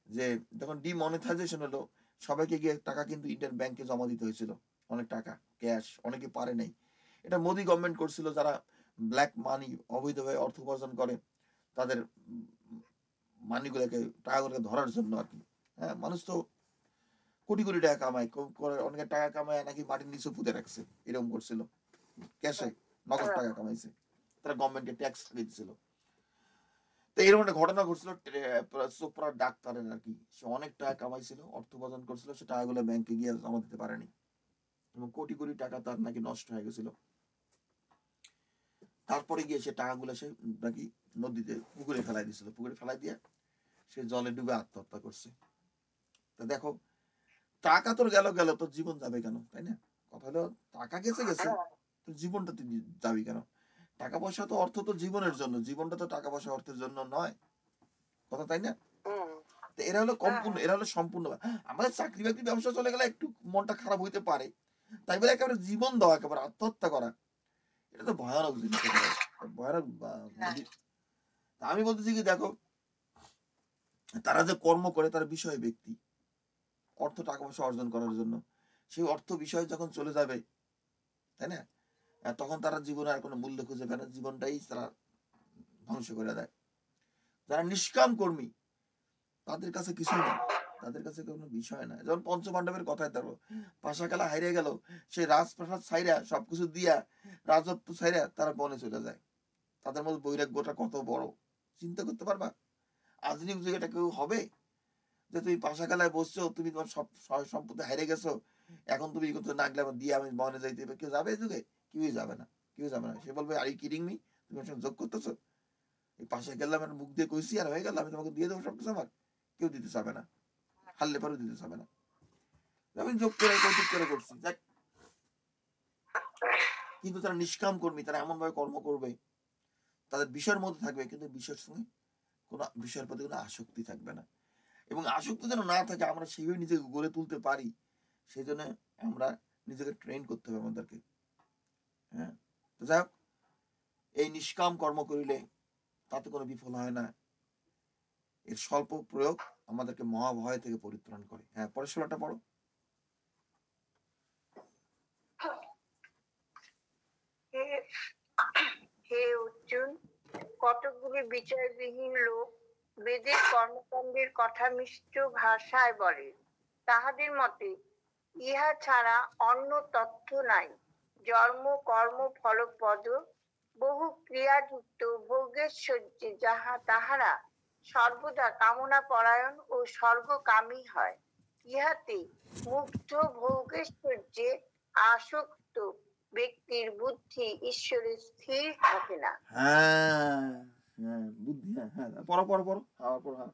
যে যখন ডিমনিটাইজেশন হলো, সবাইকে গিয়ে টাকা কিন্তু ইন্ডিয়ান ব্যাংকে জমা দিতে হয়েছিল, অনেক টাকা ক্যাশ, অনেকে পারে নাই। এটা মোদি গভর্নমেন্ট করছিল, যারা ব্ল্যাক মানি অবৈধভাবে অর্থ উপার্জন করে তাদের মানিগুলোকে, টাকাগুলোকে ধরার জন্য আর কি। হ্যাঁ, মানুষ তো কোটি কোটি টাকা কামায়, অনেকে টাকা কামায় নাকি মাটির নিচে পুঁতে রাখছে, এরকম করছিল, ক্যাশে নগদ টাকা কামাইছে, তারা গভর্নমেন্টকে ট্যাক্স দিচ্ছিল। তো এরকম একটা ঘটনা ঘটছিল চোপড়ার ডাক্তারের আর কি। সে অনেক টাকা কামাইছিল, অর্থ উপার্জন করছিল, সে টাকাগুলো ব্যাংকে গিয়ে জমা দিতে পারেনি এবং কোটি কোটি টাকা তার নাকি নষ্ট হয়ে গেছিল। তারপরে গিয়ে সে টাকাগুলো সে নাকি নদীতে, পুকুরে ফেলাই দিয়েছিল, পুকুরে ফেলাই দিয়ে সে জলে ডুবে আত্মহত্যা করছে। তা দেখো, টাকা তোর গেল গেল, তোর জীবন যাবে কেন, তাই না? কথা হলো, টাকা গেছে গেছে, তোর জীবনটা তুই যাবি কেন? টাকা পয়সা তো, অর্থ তো জীবনের জন্য, জীবনটা তো টাকা পয়সা অর্থের জন্য নয়, কথা তাই না? তো এরা হলো এরা হলো সম্পূর্ণ। আমাদের চাকরি বাকরি ব্যবসা চলে গেলে একটু মনটা খারাপ হইতে পারে, তাই বলে একেবারে জীবন দেওয়া, একেবারে আত্মহত্যা করা, এটা তো ভয়ানক জিনিস, ভয়ানক। আমি বলতেছি কি, দেখো, তারা যে কর্ম করে তার বিষয় ব্যক্তি, অর্থ টাকা পয়সা অর্জন করার জন্য, সেই অর্থ বিষয় যখন চলে যাবে, তাই না, তখন তারা জীবনে আর কোনো মূল্য খুঁজে পায় না, জীবনটাই তারা ধ্বংস করে দেয়। যারা নিষ্কাম কর্মী, তাদের কাছে কিছুই না, তাদের কাছে কোনো বিষয় না। যেমন পঞ্চপাণ্ডবের কথায় দেখো, পাশা খেলা হাইরে গেল, সে রাজপ্রাসাদ ছাইরা, সবকিছু দিয়া, রাজত্ব ছাইরা তারা বনে চলে যায়। তাদের মধ্যে বৈরাগ্যটা কত বড়, চিন্তা করতে পারবা? আধুনিক যুগে এটা কেউ হবে যে তুমি পাশা খেলায় বসছো, তুমি তোমার সব সম্পত্তি হারিয়ে গেছো, এখন তুমি ই করতে না গেলে আমার দিয়ে আমি বনে যাইতে হবে, কেউ যাবে এই যুগে? কেউই যাবে না, কেউ যাবে না। সে বলবে, আর কিডিং মি, তুমি আমার সঙ্গে যোগ করতেছো? এই পাশে গেলাম, আমার মুখ দিয়ে কইছি আর হয়ে গেল, আমি তোমাকে দিয়ে দেবো সবকিছু আমার? কেউ দিতে চাবে না, হারলে পারেও দিতে চাবে না। আমি যোগ করে কৌতুক করে করছি, যাক। কিন্তু তারা নিষ্কাম কর্মী, তারা এমন ভাবে কর্ম করবে, তাদের বিষয়ের মধ্যে থাকবে, কিন্তু বিষয়ের সঙ্গে কোনো বিষয়ের প্রতি কোনো আসক্তি থাকবে না। এবং আসক্তি যেন না থাকে, আমরা সেইভাবে নিজেকে গড়ে তুলতে পারি, সেই জন্য আমরা নিজেকে ট্রেন করতে হবে আমাদেরকে। হ্যাঁ, তো যাই হোক, এই নিষ্কাম কর্ম করিলে তাতে কোনো বিফল হয় না, এর স্বল্প প্রয়োগ আমাদেরকে মহাভয় থেকে পরিত্রাণ করে। হ্যাঁ, পরের ষোলোটা পড়ো। হে অর্জুন, কতকগুলি বিচারবিহীন লোক বেদের কর্মকাণ্ডের কথা মিষ্ট ভাষায় বলে, তাহাদের মতে ইহা ছাড়া অন্য তথ্য নাই। জন্ম কর্ম ফলপদ বহু ক্রিয়াযুক্ত ভোগেশ্বর্যে তাহারা সর্বদা কামনা পরায়ণ ও স্বর্গকামী হয়। ইহাতে মুগ্ধ ভোগেশ্বর্যে আসক্ত ব্যক্তির বুদ্ধি ঈশ্বরে স্থির থাকে না। হ্যাঁ, হ্যাঁ, বুদ্ধি, হ্যাঁ, হ্যাঁ, পড়ো পড়ো পড়ো,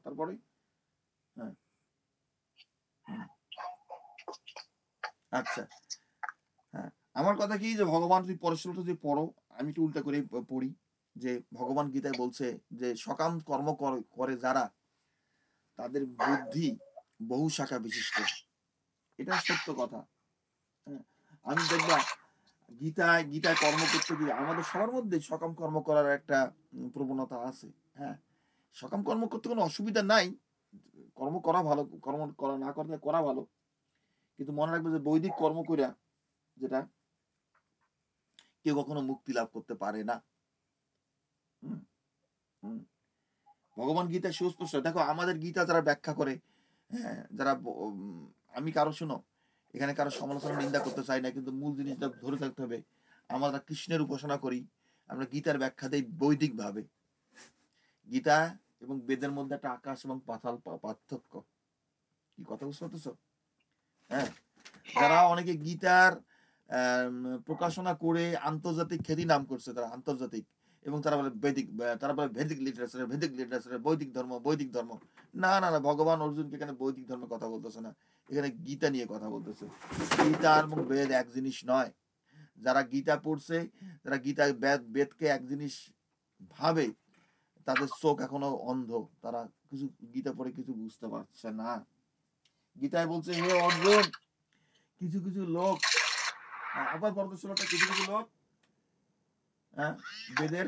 তারপরে। হ্যাঁ, আচ্ছা, হ্যাঁ, আমার কথা কি, যে ভগবান, তুই পরের শ্লোকটা যদি পড়ো, আমি একটু উল্টা করে পড়ি, যে ভগবান গীতায় বলছে যে সকাম কর্ম করে যারা, তাদের বুদ্ধি বহু শাখা বিশিষ্ট। এটা সত্য কথা। হ্যাঁ, আমি দেখবা গীতায় কর্ম করতে গিয়ে আমাদের সবার মধ্যে সকাম কর্ম করার একটা প্রবণতা আছে। হ্যাঁ, সকাম কর্ম করতে কোনো অসুবিধা নাই, কর্ম করা ভালো, কর্ম করা না করলে করা ভালো, কিন্তু মনে রাখবে যে বৈদিক কর্ম কইরা যেটা, কেউ কখনো মুক্তি লাভ করতে পারে না। হুম, হুম। ভগবান গীতা সুস্পষ্ট। দেখো, আমাদের গীতা যারা ব্যাখ্যা করে, হ্যাঁ, যারা আমি কারো, শোনো, এখানে কারো সমালোচনা নিন্দা করতে চাই না, কিন্তু মূল জিনিসটা ধরে থাকতে হবে। আমরা কৃষ্ণের উপাসনা করি, আমরা গীতার ব্যাখ্যা দেই বৈদিক ভাবে। গীতা এবং বেদের মধ্যে একটা আকাশ এবং পাতাল পার্থক্য। কি কথা বুঝতে পারতেছো? হ্যাঁ, যারা অনেকে গীতার প্রকাশনা করে আন্তর্জাতিক খ্যাতি নাম করছে, তারা আন্তর্জাতিক, এবং তারা বলে ভেদিক লিটারেচার, বৈদিক ধর্ম। না, না, না, ভগবান অর্জুনকে এখানে বৈদিক ধর্মের কথা বলতেছে না। এখানে গীতা নিয়ে কথা বলতেছে। গীতা এবং বেদ এক জিনিস নয়। যারা গীতা পড়ছে, যারা বেদকে এক জিনিস ভাবে, তাদের চোখ এখনো অন্ধ। তারা কিছু গীতা পড়ে কিছু বুঝতে পারছে না। গীতায় বলছে, হে অর্জুন, কিছু কিছু লোক, আবার পরবর্তী শ্লোকটা, কিছু কিছু লোক বেদের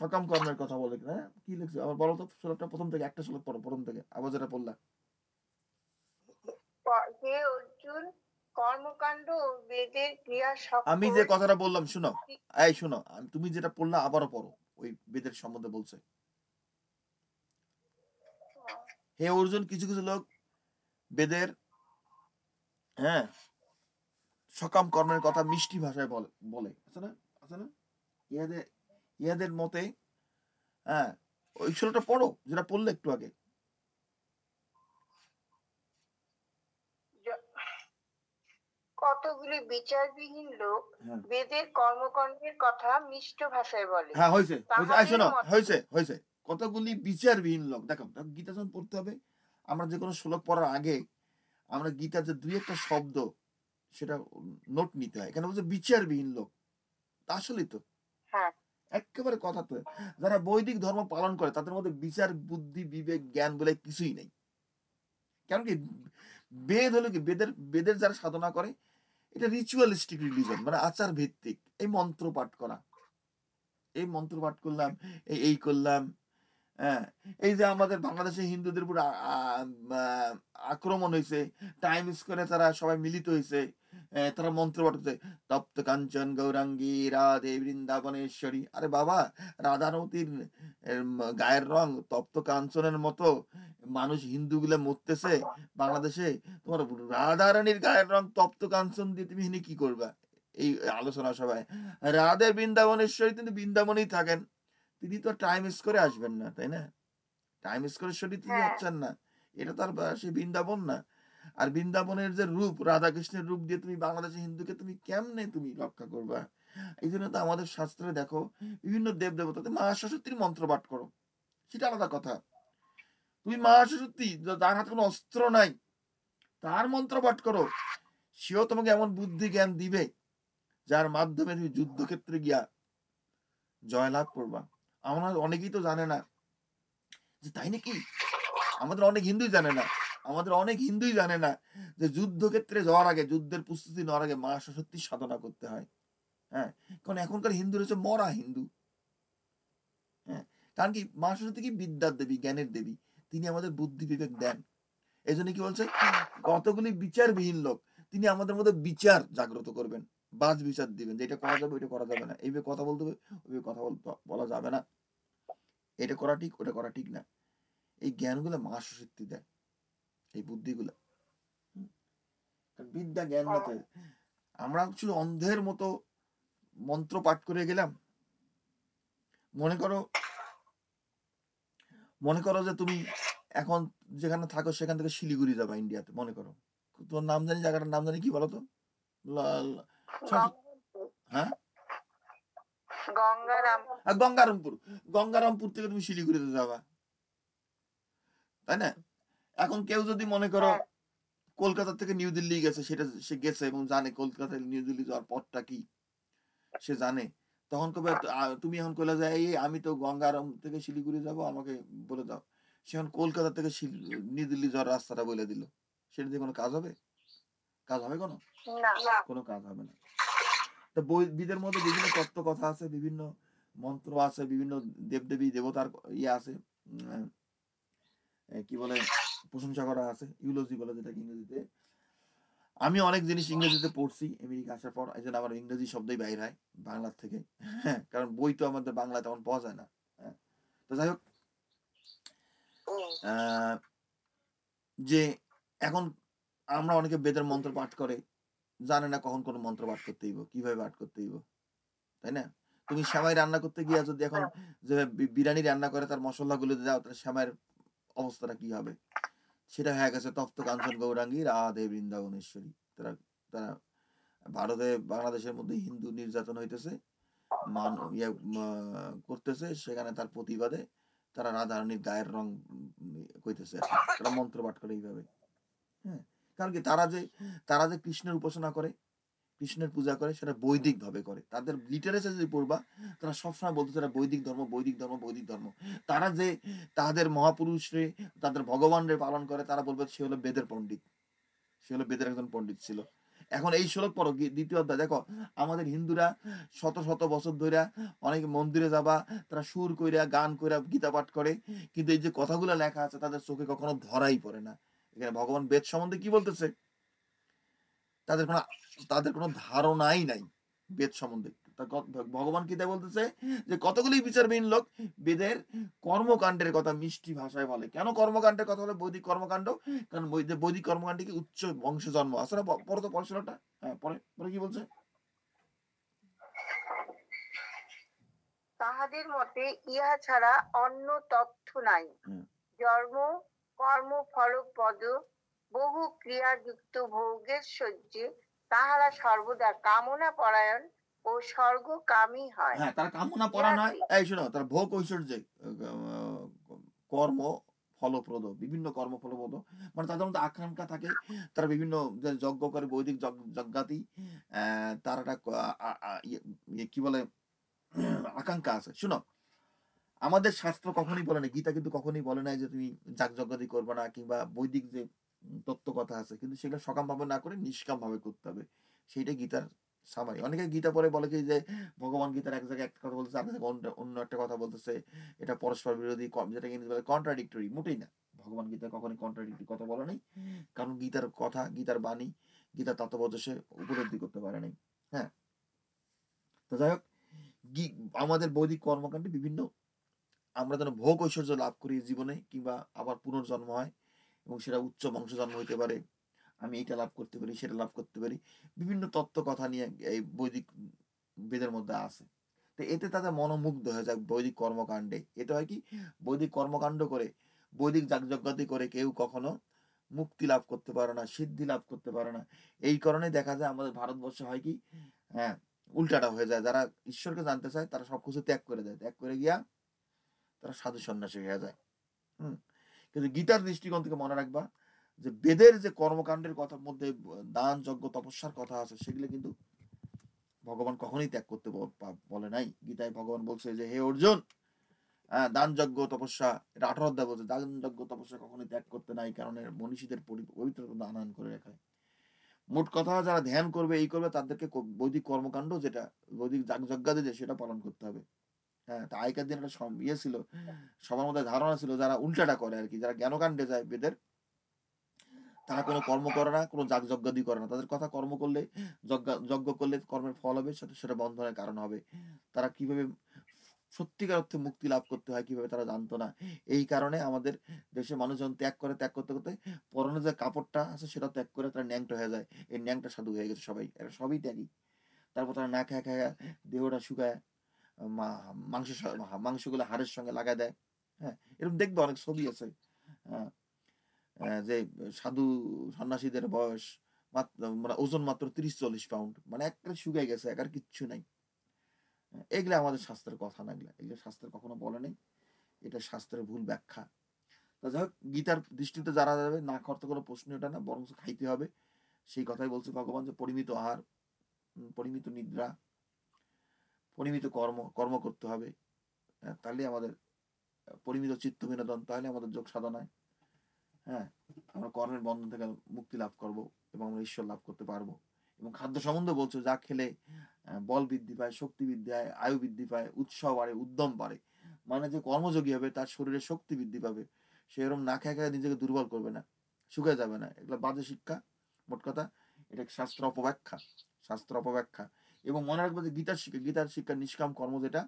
সকাম কর্মের কথা বলে। কি লিখছে আবার বলো তো, শ্লোকটা প্রথম থেকে, একটা শ্লোক পড়ো প্রথম থেকে, আবার যেটা পড়লা। হে অর্জুন, কর্মকাণ্ড ও বেদের ক্রিয়া আমি যে কথাটা বললাম শুনো, শুনো, তুমি যেটা পড়লা আবারও পড়ো, ওই বেদের সম্বন্ধে বলছে। হে অর্জুন, কিছু কিছু লোক বেদের সকাম কর্মের কথা মিষ্টি ভাষায় বলে, আছে না, আছে না? ইহাদের মতে ওই শ্লোকটা পড়ো যেটা পড়লে একটু আগে। কতগুলি বিচারবিহীন লোক বেদের কর্মকাণ্ডের কথা মিষ্ট ভাষায় বলে। হ্যাঁ, হয়েছে, শোনো, হয়েছে। কতগুলি বিচারবিহীন লোক, দেখো গীতা যখন পড়তে হবে, আমরা যে কোনো শ্লোক পড়ার আগে আমরা গীতার যে দুই একটা শব্দ সেটা নোট নিতে হয়। এখানে বলছে বিচারবিহীন লোক, আসলেই তো একেবারে কথা তো। যারা বৈদিক ধর্ম পালন করে তাদের মধ্যে বিচার, বুদ্ধি, বিবেক, জ্ঞান বলে কিছুই নেই। কেন কি, বেদ হলো কি, বেদের যারা সাধনা করে, এটা রিচুয়ালিস্টিক রিলিজন, মানে আচার ভিত্তিক। এই মন্ত্র পাঠ করা, এই মন্ত্র পাঠ করলাম, এই করলাম। এই যে আমাদের বাংলাদেশে হিন্দুদের উপর আক্রমণ হয়েছে, টাইম স্কোয়ারে তারা সবাই মিলিত হয়েছে, তারা মন্ত্র পাঠ করছে, তপ্ত কাঞ্চন গৌরাঙ্গী রাধে বৃন্দাবনেশ্বরী। আরে বাবা, রাধারমতির গায়ের রং তপ্ত কাঞ্চনের মতো মানুষ হিন্দুগুলো মরতেছে বাংলাদেশে, তোমার রাধারানীর গায়ের রং তপ্ত কাঞ্চন দিয়ে তুমি এনে কি করবা? এই আলোচনা সভায় রাধে বৃন্দাবনেশ্বরী, কিন্তু বৃন্দাবনেই থাকেন, তিনি তো টাইম স্কোরে আসবেন না, তাই না? টাইম স্কোরের শরীর তিনি হচ্ছেন না, এটা তার সে বৃন্দাবন না। আর বৃন্দাবনের যে রূপ, রাধাকৃষ্ণের রূপ দিয়ে তুমি বাংলাদেশের হিন্দুকে তুমি কেমনে তুমি রক্ষা করবা? এই জন্য তো আমাদের শাস্ত্রে দেখো, বিভিন্ন দেব দেবতাতে মা সরস্বতীর মন্ত্র পাঠ করো, সেটা আলাদা কথা। তুমি মা সরস্বতী, যার হাতে কোনো অস্ত্র নাই, তার মন্ত্র পাঠ করো, সেও তোমাকে এমন বুদ্ধি জ্ঞান দিবে যার মাধ্যমে তুমি যুদ্ধক্ষেত্রে গিয়া জয়লাভ করবা। আমরা অনেকেই তো জানে না যে, তাই নাকি, আমাদের অনেক হিন্দুই জানে না যে যুদ্ধক্ষেত্রে যাওয়ার আগে, যুদ্ধের প্রস্তুতি নেওয়ার আগে মা সরস্বতী সাধনা করতে হয়। কারণ এখনকার হিন্দু রয়েছে মরা হিন্দু। কারণ কি, মা সরস্বতী কি বিদ্যার দেবী, জ্ঞানের দেবী, তিনি আমাদের বুদ্ধি বিবেক দেন। এই জন্য কি বলছে, কতগুলি বিচারবিহীন লোক, তিনি আমাদের মধ্যে বিচার জাগ্রত করবেন, বাজ বিচার দিবেন, যে এটা করা যাবে, ওইটা করা যাবে না, এইভাবে কথা বলতে হবে, ওইভাবে কথা বলা যাবে না, এটা করা ঠিক, ওটা করা ঠিক না। এই জ্ঞানগুলো মা সরস্বতী দেয়, এই বুদ্ধিগুলো, বিদ্যা জ্ঞান না। আমরা শুধু অন্ধের মতো মন্ত্র পাঠ করে গেলাম। মনে করো যে তুমি এখন যেখানে থাকো সেখান থেকে শিলিগুড়ি যাবা ইন্ডিয়াতে, মনে করো, তোমার নাম জানি, জায়গাটার নাম জানি কি বলো তো? হ্যাঁ, গঙ্গারামপুর থেকে তুমি শিলিগুড়িতে যাবা, তাই না? এখন কেউ যদি মনে করো কলকাতা থেকে নিউ দিল্লি গেছে, সেটা সে গেছে এবং জানে কলকাতা নিউ দিল্লি যাওয়ার পথটা কি, সে জানে, তখন কবে তুমি এখন কইলা যে এই আমি তো গঙ্গারাম থেকে শিলিগুড়ি যাব, আমাকে বলে দাও। সে এখন কলকাতা থেকে নিউ দিল্লি যাওয়ার রাস্তাটা বলে দিল, সেটা দিয়ে কোনো কাজ হবে? কাজ হবে কোনো কাজ হবে না। তো বইদের মধ্যে বিভিন্ন তত্ত্ব কথা আছে, বিভিন্ন মন্ত্র আছে, বিভিন্ন দেবদেবী দেবতার ইয়ে আছে, কি বলে, প্রশংসা করা আছে, ইউলজি বলে যেটা ইংরেজিতে। আমি অনেক জিনিস ইংরেজিতে পড়ছি আমেরিকা আসার পর, এই জন্য আমার ইংরেজি শব্দই বাইর হয় বাংলার থেকে, কারণ বই তো আমাদের বাংলা তেমন পাওয়া যায় না। তো যাই হোক, যে এখন আমরা অনেকে বেদের মন্ত্র পাঠ করে, জানে না কখন কোন মন্ত্র পাঠ করতে হইব, কিভাবে পাঠ করতে হইব, তাই না? তুমি সেমাই রান্না করতে গিয়া যদি এখন যে বিরিয়ানি রান্না করে তার মশলাগুলো দাও, তাহলে সেমাইয়ের অবস্থাটা কি হবে? সেটা হয়ে গেছে তপ্ত কাঞ্চন গৌরাঙ্গী রাধে বৃন্দাবনেশ্বরী। তারা ভারতে, বাংলাদেশের মধ্যে হিন্দু নির্যাতন হইতেছে, মান ইয়ে করতেছে, সেখানে তার প্রতিবাদে তারা রাধারানীর গায়ের রং কইতেছে আর কি। তারা মন্ত্র পাঠ করে এইভাবে। হ্যাঁ, কারণ কি তারা যে কৃষ্ণের উপাসনা করে, কৃষ্ণের পূজা করে, সেটা বৈদিক ভাবে করে। তাদের লিটারেচার যদি পড়বা, তারা সবসময় বলতেছে এটা বৈদিক ধর্ম, বৈদিক ধর্ম, বৈদিক ধর্ম। তারা যে তাদের মহাপুরুষরে, তাদের ভগবানরে পালন করে, তারা বলবে সে হলো বেদের পণ্ডিত, সে হলো বেদের একজন পণ্ডিত ছিল। এখন এই শ্লোক পড়ো, দ্বিতীয় অধ্যায় দেখো, আমাদের হিন্দুরা শত শত বছর ধরে অনেক মন্দিরে যাবা, তারা সুর কইরা গান কইরা গীতা পাঠ করে, কিন্তু এই যে কথাগুলো লেখা আছে তাদের চোখে কখনো ধরাই পড়ে না। এখানে ভগবান বেদ সম্বন্ধে কি বলতেছে, তাদের কোনো তাদের কোনো ধারণাই নাই বেদ সম্বন্ধে। ভগবান কি তাই বলতেছে যে কতগুলি বিচারবিহীন লোক বেদের কর্মকাণ্ডের কথা মিষ্টি ভাষায় বলে। কেন কর্মকাণ্ডের কথা বলে? বৈদিক কর্মকাণ্ড, কারণ বৈদিক কর্মকাণ্ডে কি উচ্চ বংশ জন্ম আছে না? পরে তো পড়াশোনাটা, হ্যাঁ পরে পরে কি বলছে, তাহাদের মতে ইহা ছাড়া অন্য তথ্য নাই। জন্ম কর্ম ফলপদ বহু ক্রিয়াযুক্ত ভোগের সহ্যে তাহারা সর্বদা কামনা পরায়ণ ও স্বর্গকামী হয়। হ্যাঁ তারা কামনা পরায়ণ হয়। এই শোনো, তারা ভোগ ঐশ্বর্যে কর্ম ফলপ্রদ, বিভিন্ন কর্ম ফলপ্রদ, মানে তাদের মধ্যে আকাঙ্ক্ষা থাকে। তারা বিভিন্ন যজ্ঞ করে, বৈদিক যজ্ঞাতি, তার একটা কি বলে আকাঙ্ক্ষা আছে। শুনো, আমাদের শাস্ত্র কখনই বলে না, গীতা কিন্তু কখনই বলে নাই যে তুমি যাগযজ্ঞাদি করবে না, কিংবা বৈদিক যে তত্ত্ব কথা আছে, কিন্তু সেগুলো সকাম ভাবে না করে নিষ্কাম ভাবে করতে হবে। সেইটাই গীতার সামারি। অনেকে গীতা পরে বলে কি যে ভগবান গীতার এক জায়গায় একটা কথা বলতেছে, আর এক জায়গায় অন্য একটা কথা বলতেছে, এটা পরস্পর বিরোধী, যেটা ইংরেজি বলে কন্ট্রাডিক্টরি। মোটেই না, ভগবান গীতা কখনই কন্ট্রাডিক্টরি কথা বলে নাই, কারণ গীতার কথা, গীতার বাণী, গীতার তাৎপর্য সে উপলব্ধি করতে পারে নাই। হ্যাঁ, তো যাই হোক, আমাদের বৈদিক কর্মকাণ্ডে বিভিন্ন আমরা যেন ভোগ ঐশ্বর্য লাভ করি জীবনে, কিংবা আবার পুনর্জন্ম হয়, এবং সেটা উচ্চ বংশ জন্ম হইতে পারে, আমি এটা লাভ করতে পারি, সেটা লাভ করতে পারি, বিভিন্ন তত্ত্ব কথা নিয়ে এই বৈদিক বেদের মধ্যে আছে। তো এতে তাদের মনোমুগ্ধ হয়ে যায় বৈদিক কর্মকাণ্ডে। এতে হয় কি, বৈদিক কর্মকাণ্ড করে, বৈদিক যাগযজ্ঞাতি করে কেউ কখনো মুক্তি লাভ করতে পারে না, সিদ্ধি লাভ করতে পারে না। এই কারণে দেখা যায় আমাদের ভারতবর্ষে হয় কি, হ্যাঁ উল্টাটা হয়ে যায়। যারা ঈশ্বরকে জানতে চায় তারা সবকিছু ত্যাগ করে দেয়, ত্যাগ করে গিয়া তারা সাধু সন্ন্যাসী হয়ে যায়। কিন্তু গীতার দৃষ্টিকোণ থেকে মনে রাখবা যে বেদের যে কর্মকাণ্ডের কথার মধ্যে দান যজ্ঞ তপস্যার কথা আছে, সেগুলো কিন্তু ভগবান কখনোই ত্যাগ করতে বলে নাই। গীতায় ভগবান বলছে যে হে অর্জুন, দান যজ্ঞ তপস্যা, এটা 18 অধ্যায় বলছে, দান যজ্ঞ তপস্যা কখনোই ত্যাগ করতে নাই, কারণ মনীষীদের পবিত্রতা আনয়ন করে রাখায়। মোট কথা, যারা ধ্যান করবে, এই করবে, তাদেরকে বৈদিক কর্মকাণ্ড যেটা বৈদিক যাগযজ্ঞাদি সেটা পালন করতে হবে। হ্যাঁ, তা আগেকার দিন একটা ইয়ে ছিল, সবার মধ্যে ধারণা ছিল যারা উল্টাটা করে আর কি, যারা জ্ঞানকাণ্ডে যায় বেদের, তারা কোনো কর্ম করে না, কোনো যাগযজ্ঞাদি করে না। তাদের কথা, কর্ম করলে, যজ্ঞ করলে কর্মের ফল হবে, সেটা বন্ধনের কারণ হবে। তারা কিভাবে সত্যিকার অর্থে মুক্তি লাভ করতে হয় কিভাবে তারা জানতো না। এই কারণে আমাদের দেশে মানুষজন ত্যাগ করে, ত্যাগ করতে করতে পরনে যে কাপড়টা আছে সেটা ত্যাগ করে তারা ন্যাংটা হয়ে যায়। এই ন্যাংটা সাধু হয়ে গেছে সবাই, এরা সবই ত্যাগী। তারপর তারা না খেয়ে খেয়ে দেহটা শুকায়, মাংসগুলো হাড়ের সঙ্গে লাগায় দেয়। হ্যাঁ, এরকম দেখবে অনেক ছবি আছে। হ্যাঁ, যে সাধু সন্ন্যাসীদের বয়স মাত্র, মানে ওজন মাত্র 30-40 পাউন্ড, মানে একটা শুকায় গেছে, একার কিচ্ছু নাই। এগুলো আমাদের শাস্ত্রের কথা না, এগুলো শাস্ত্রের কখনো বলে নেই, এটা শাস্ত্রের ভুল ব্যাখ্যা। তো যাই হোক, গীতার দৃষ্টিতে যারা যাবে, না করতে কোনো প্রশ্ন এটা না, বরং খাইতে হবে। সেই কথাই বলছে ভগবান যে পরিমিত আহার, পরিমিত নিদ্রা, পরিমিত কর্ম করতে হবে। তাহলে আমাদের পরিমিত চিত্ত বিনোদন, তাহলে আমাদের যোগ সাধনায়, হ্যাঁ, আমরা কর্মের বন্ধন থেকে মুক্তি লাভ করব এবং আমরা ঈশ্বর লাভ করতে পারবো। এবং খাদ্য সম্বন্ধে বলছো, যা খেলে বল বৃদ্ধি পায়, শক্তি বৃদ্ধি পায়, আয়ু বৃদ্ধি পায়, উৎসাহ বাড়ে, উদ্যম বাড়ে, মানে যে কর্মযোগী হবে তার শরীরে শক্তি বৃদ্ধি পাবে, সে এরকম না খেয়ে খেয়ে নিজেকে দুর্বল করবে না, শুকিয়ে যাবে না। এগুলো বাজে শিক্ষা, মোট কথা এটা শাস্ত্র অপব্যাখ্যা, শাস্ত্র অপব্যাখ্যা। এবং মনে রাখবে যে গীতার শিক্ষা নিষ্কাম কর্ম যেটা,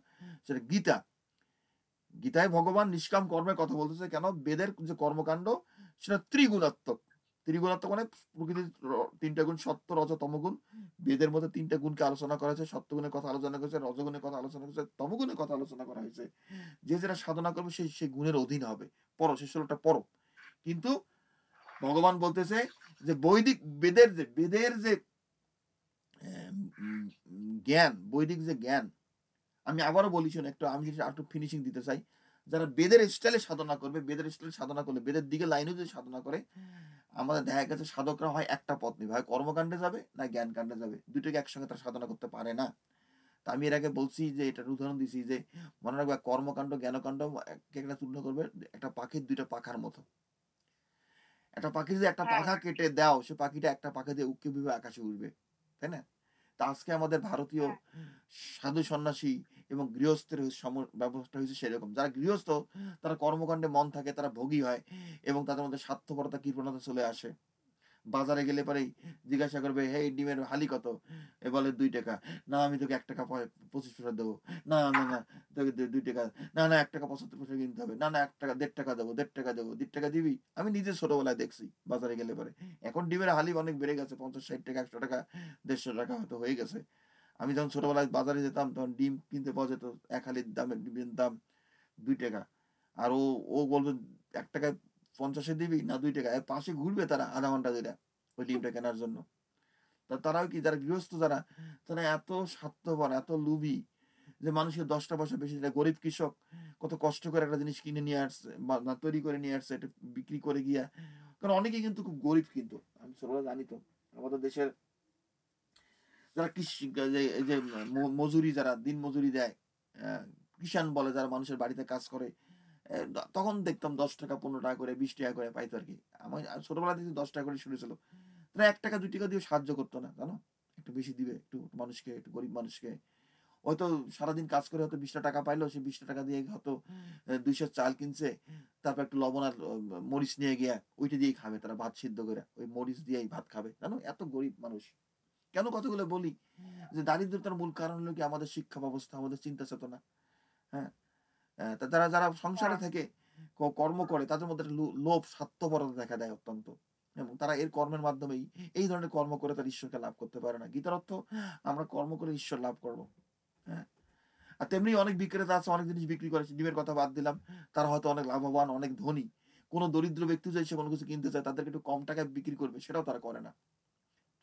সেটা গীতায় ভগবান নিষ্কাম কর্মের কথা বলতেছে। কেন? বেদের যে কর্মকাণ্ড সেটা ত্রিগুণাত্মক মানে প্রকৃতির 3টা গুণ, সত্য রজ তমগুণ। বেদের মধ্যে 3টা গুণকে আলোচনা করা হয়েছে, সত্যগুণের কথা আলোচনা করেছে, রজগুণের কথা আলোচনা করেছে, তমগুণের কথা আলোচনা করা হয়েছে। যে যেটা সাধনা করবে সেই গুণের অধীন হবে, পর সে 16টা পর। কিন্তু ভগবান বলতেছে যে বেদের যে জ্ঞান, বৈদিক যে জ্ঞান, আমি আবারও বলি, শোনো একটু, আমি যদি একটু ফিনিশিং দিতে চাই, যারা বেদের স্টাইলে সাধনা করবে, বেদের স্টাইলে সাধনা করলে, বেদের দিকে লাইনে যদি সাধনা করে, আমাদের দেখা গেছে সাধকরা হয় একটা পথ নেবে, হয় কর্মকাণ্ডে যাবে না জ্ঞান কাণ্ডে যাবে, দুটোকে একসঙ্গে তারা সাধনা করতে পারে না। তা আমি এর আগে বলছি যে এটার উদাহরণ দিছি যে মনে রাখবে কর্মকাণ্ড জ্ঞানকাণ্ড একটা তুলনা করবে একটা পাখির দুইটা পাখার মতো। একটা পাখি যদি একটা হ্যাঁ পাখা কেটে দাও, সে পাখিটা একটা পাখা দিয়ে কিভাবে আকাশে উড়বে, তাই না? তা আজকে আমাদের ভারতীয় হ্যাঁ সাধু সন্ন্যাসী এবং গৃহস্থের ব্যবস্থা হয়েছে সেরকম। যারা গৃহস্থ তারা কর্মকাণ্ডে মন থাকে, তারা ভোগী হয় এবং তাদের মধ্যে স্বার্থপরতা কৃপণতা চলে আসে। বাজারে গেলে পরেই জিজ্ঞাসা করবে, হে ডিমের হালি কত? এ বলে 2 টাকা। না আমি তোকে 1 টাকা 25 পয়সা দেবো। না না না তোকে 2 টাকা। না না 1 টাকা 75 পয়সা কিনতে হবে। না না 1 টাকা 1.5 টাকা দেবো, 1.5 টাকা দেবো, 1.5 টাকা দিবি? আমি নিজে ছোটবেলায় দেখছি বাজারে গেলে পরে। এখন ডিমের হালি অনেক বেড়ে গেছে, 50 60 টাকা 100 টাকা 150 টাকা হয়তো হয়ে গেছে। আমি যখন ছোটবেলায় বাজারে যেতাম তখন ডিম কিনতে পাওয়া যেত, এক হালির দামে ডিমের দাম 2 টাকা। আর ও ও বলবে 1 টাকায় 50 এ দিবি না 2 টাকা? এর পাশে ঘুরবে তারা আধা ঘন্টা ধইরা ওই ডিমটা কেনার জন্য। তারাও কি, যারা গৃহস্থ যারা, তারা এত স্বার্থপর, এত লোভী যে মানুষকে 10 টা পয়সা বেশি দেয়। গরিব কৃষক কত কষ্ট করে একটা জিনিস কিনে নিয়ে আসছে বা তৈরি করে নিয়ে আসছে, এটা বিক্রি করে গিয়া, কারণ অনেকেই কিন্তু খুব গরিব, কিন্তু আমি ছোটবেলায় জানি তো আমাদের দেশের যারা কৃষি এই যে মজুরি, যারা দিন মজুরি দেয়, কিষান বলে, যারা মানুষের বাড়িতে কাজ করে, তখন দেখতাম 10 টাকা 15 টাকা করে 20 টাকা করে পাইতো আর কি। আমার ছোটবেলা থেকে 10 টাকা করে শুরু ছিল। তারা 1 টাকা 2 টাকা দিয়ে সাহায্য করতো না, জানো? একটু বেশি দিবে একটু মানুষকে, একটু গরিব মানুষকে। হয়তো সারাদিন কাজ করে হয়তো 20 টা টাকা পাইলো, সে 20 টা টাকা দিয়ে হয়তো 200 চাল কিনছে, তারপর একটু লবণ আর মরিচ নিয়ে গিয়া ওইটা দিয়েই খাবে তারা, ভাত সিদ্ধ করে ওই মরিচ দিয়েই ভাত খাবে, জানো? এত গরিব মানুষ। কেন কথাগুলো বলি? যে দারিদ্রতার মূল কারণ হলো কি আমাদের শিক্ষা ব্যবস্থা, আমাদের চিন্তা চেতনা। হ্যাঁ, যারা যারা সংসারে হ্যাঁ থেকে কর্ম করে, তাদের মধ্যে একটা লোভ স্বার্থপরতা দেখা দেয় অত্যন্ত, এবং তারা এর কর্মের মাধ্যমেই এই ধরনের কর্ম করে তারা ঈশ্বরকে লাভ করতে পারে না। গীতার অর্থ আমরা কর্ম করে ঈশ্বর লাভ করব। হ্যাঁ, আর তেমনি অনেক বিক্রেতা আছে, অনেক জিনিস বিক্রি করে, ডিমের কথা বাদ দিলাম, তারা হয়তো অনেক লাভবান, অনেক ধনী। কোন দরিদ্র ব্যক্তি যদি এসে কোনো কিছু কিনতে চায়, তাদেরকে একটু কম টাকায় বিক্রি করবে, সেটাও তারা করে না।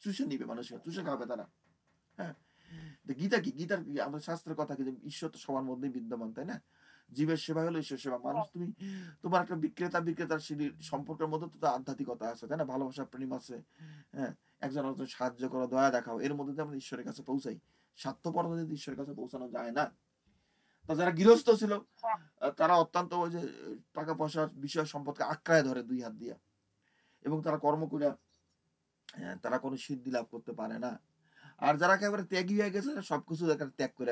চুষে নিবে, মানুষের চুষে খাবে তারা। হ্যাঁ, তো গীতা কি, গীতার কি, আমাদের শাস্ত্রের কথা কি যে ঈশ্বর তো সবার মধ্যেই বিদ্যমান, তাই না? জীবের সেবা হলো ঈশ্বর সেবা। মানুষ, তুমি তোমার একটা বিক্রেতা বিক্রেতার সম্পর্কের মধ্যে তো আধ্যাত্মিকতা আছে, তাই না? ভালোবাসা প্রেম আছে। হ্যাঁ, একজন আরেকজন সাহায্য করো, দয়া দেখাও, এর মধ্যে দিয়ে আমরা ঈশ্বরের কাছে পৌঁছাই। স্বার্থপরতা দিয়ে ঈশ্বরের কাছে পৌঁছানো যায় না। তা যারা গৃহস্থ ছিল, হ্যাঁ তারা অত্যন্ত ওই যে টাকা পয়সার বিষয় সম্পদকে আঁকড়ায় ধরে 2 হাত দিয়া, এবং তারা কর্ম করে তারা কোনো সিদ্ধি লাভ করতে পারে না। আর যারা একেবারে ত্যাগী হয়ে গেছে, সবকিছু ত্যাগ করে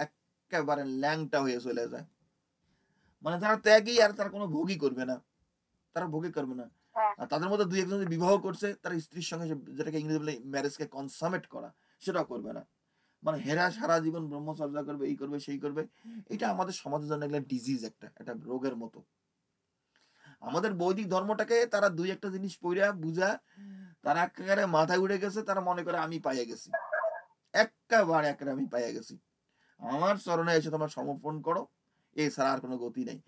একেবারে ল্যাংটা হয়ে চলে যায়। মানে যারা ত্যাগী আর তারা কোনো ভোগই করবে না, তারা ভোগই করবে না। হ্যাঁ আর তাদের মধ্যে 2 একজন যদি বিবাহ করছে, তারা স্ত্রীর সঙ্গে যেটাকে ইংরেজি বলে ম্যারেজকে কনসামেট করা, সেটাও করবে না। মানে হেরা সারা জীবন ব্রহ্মচর্যা করবে, এই করবে সেই করবে। এটা আমাদের সমাজের জন্য একটা ডিজিজ, একটা রোগের মতো। আমাদের বৈদিক ধর্মটাকে তারা 2 একটা জিনিস পইরা বুঝা, তারা একেবারে মাথায় উঠে গেছে, তারা মনে করে আমি পাইয়া গেছি, একেবারে আমি পাইয়া গেছি। আমার চরণে এসে তোমরা সমর্পণ করো, এছাড়া আর কোনো গতি নাই।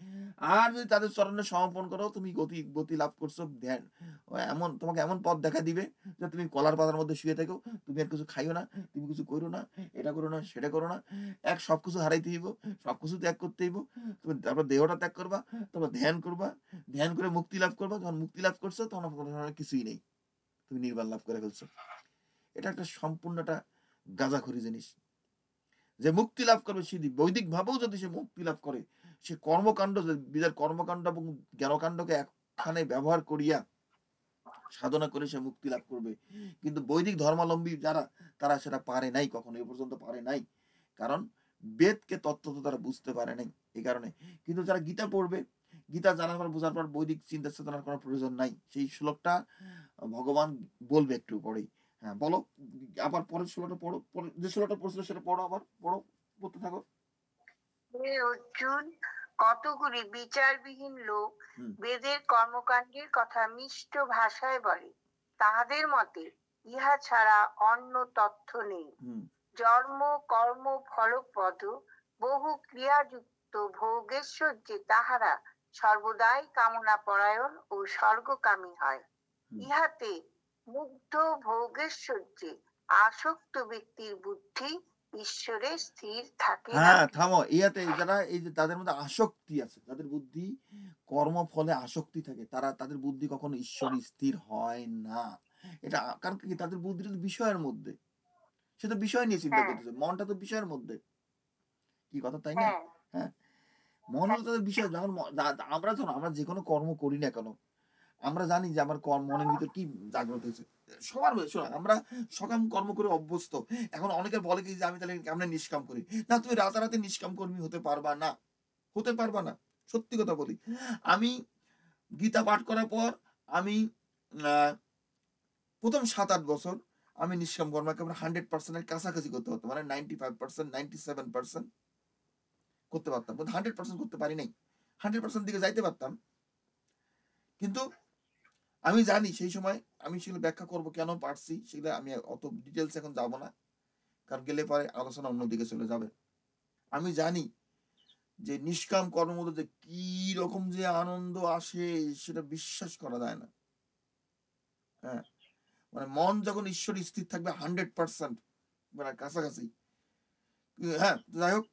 আর যদি তাদের চরণে সমর্পণ করো, তুমি গতি গতি লাভ করছো। ধ্যান এমন তোমাকে এমন পথ দেখা দিবে যে তুমি কলার পাতার মধ্যে শুয়ে থাকো, তুমি আর কিছু খাইও না, তুমি কিছু করো না, এটা করো না, সেটা করো না, সবকিছু হারাইতে হইব, সবকিছু ত্যাগ করতে হইব। তুমি তারপর দেহটা ত্যাগ করবা, তারপর ধ্যান করবা, ধ্যান করে মুক্তি লাভ করবা। যখন মুক্তি লাভ করছো, তখন আপনার কিছুই নেই, তুমি নির্বাণ লাভ করে ফেলছো। এটা একটা সম্পূর্ণ একটা গাঁজাখড়ি জিনিস। যে মুক্তি লাভ করবে, সে বৈদিক ভাবেও যদি সে মুক্তি লাভ করে, সে কর্মকাণ্ড, বিদার কর্মকাণ্ড এবং জ্ঞানকাণ্ডকে একখানে ব্যবহার করিয়া সাধনা করে সে মুক্তি লাভ করবে। কিন্তু বৈদিক ধর্মাবলম্বী যারা, তারা সেটা পারে নাই, কখনো এ পর্যন্ত পারে নাই। কারণ বেদকে তত্ত্ব তো তারা বুঝতে পারে নাই, এই কারণে। কিন্তু যারা গীতা পড়বে, গীতা জানার পর, বোঝার পর, বৈদিক চিন্তা চেতনার কোনো প্রয়োজন নাই। সেই শ্লোকটা ভগবান বলবে একটু পরেই। হ্যাঁ, বলো আবার পরের শ্লোকটা পড়ো, যে শ্লোকটা পড়ছিল সেটা পড়ো, আবার পড়ো, পড়তে থাকো। হে অর্জুন, কতগুলি বিচারবিহীন লোক হুম বেদের কর্মকাণ্ডের কথা মিষ্ট ভাষায় বলে, তাহাদের মতে ইহা ছাড়া অন্য তথ্য নেই। হুম জন্ম কর্ম ফলপ্রদ বহু ক্রিয়াযুক্ত ভোগেশ্বর্যে তাহারা সর্বদাই কামনা পরায়ণ ও স্বর্গকামী হয়। হুম ইহাতে মুগ্ধ ভোগেশ্বর্যে আসক্ত ব্যক্তির বুদ্ধি ঈশ্বরে স্থির থাকে না। হ্যাঁ, থামো। ইয়াতে যারা এই যে তাদের মধ্যে আসক্তি আছে, যাদের বুদ্ধি কর্মফলে আসক্তি থাকে, তাদের বুদ্ধি কখনো ঈশ্বরে স্থির হয় না। এটা কারণ কি তাদের বুদ্ধিটা তো বিষয়ের মধ্যে। সে তো বিষয় নিয়ে চিন্তা হ্যাঁ, করতেছে। মনটা তো বিষয়ের মধ্যে। কি কথা তাই না? হ্যাঁ, হ্যাঁ। মন হ্যাঁ, হলো তাদের বিষয়। যখন আমরা শোনো আমরা যেকোনো কর্ম করি না কেন, আমরা জানি যে আমার মনের ভিতর কি জাগ্রত হয়েছে। সবার মধ্যে শোনো আমরা সকাম কর্ম করে অভ্যস্ত। এখন অনেকে বলে কি যে আমি তাহলে কেমনে নিষ্কাম করি? না তুমি রাতারাতি নিষ্কাম কর্মী হতে পারবা না। হতে পারবা না। সত্যি কথা বলি। আমি গীতা পাঠ করার পর আমি আ ১ম ৭-৮ বছর আমি নিষ্কাম কর্ম একেবারে 100% এর কাছাকাছি করতে পারতাম। মানে 95% 97% করতে পারতাম। কিন্তু 100% করতে পারি নাই। 100% দিকে যাইতে পারতাম। কিন্তু আমি জানি সেই সময় আমি সেগুলো ব্যাখ্যা করব কেন পারছি সেগুলো আমি অত ডিটেইলস এখন যাব না। কারণ গেলে পরে আলোচনা অন্যদিকে চলে যাবে। আমি জানি যে নিষ্কাম কর্মের মধ্যে যে কি রকম যে আনন্দ আসে সেটা বিশ্বাস করা যায় না। হ্যাঁ? মানে মন যখন ঈশ্বরে স্থির থাকবে 100% মানে কাছাকাছি। হ্যাঁ, যাই হোক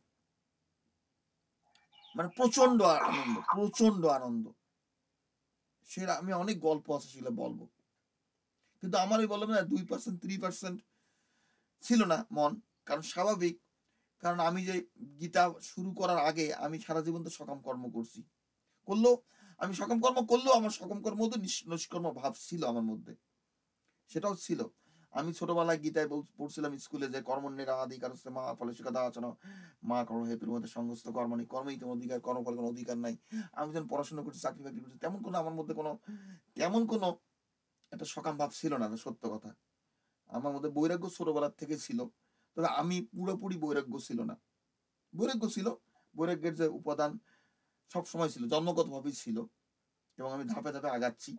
মানে প্রচন্ড আনন্দ, প্রচন্ড আনন্দ। সেটা আমি অনেক গল্প আছে সেগুলো বলব। কিন্তু আমার ওই বললাম না 2% 3% ছিল না মন। কারণ স্বাভাবিক। কারণ আমি যে গীতা শুরু করার আগে আমি সারা জীবন তো সকাম কর্ম করছি। করলেও আমি সকাম কর্ম করলেও আমার সকাম কর্ম মধ্যে নিষ্কর্ম ভাব ছিল আমার মধ্যে। সেটাও ছিল। আমি ছোটবেলায় গীতায় পড়ছিলাম স্কুলে যে কর্মণ্যেবাধিকারস্তে মা ফলস্য মা কর্মহেতুর মধ্যে সংঘস্ত কর্মণি কর্মেই তোমার অধিকার কর্মফলের কোনো অধিকার নাই। আমি যখন পড়াশোনা করছি চাকরি বাকরি করছি তেমন কোনো আমার মধ্যে কোনো তেমন কোনো একটা সকাম ভাব ছিল না সত্য কথা। আমার মধ্যে বৈরাগ্য ছোটবেলার থেকে ছিল। তবে আমি পুরোপুরি বৈরাগ্য ছিল না। বৈরাগ্য ছিল। বৈরাগ্যের যে উপাদান সবসময় ছিল। জন্মগতভাবেই ছিল। এবং আমি ধাপে, ধাপে আগাচ্ছি।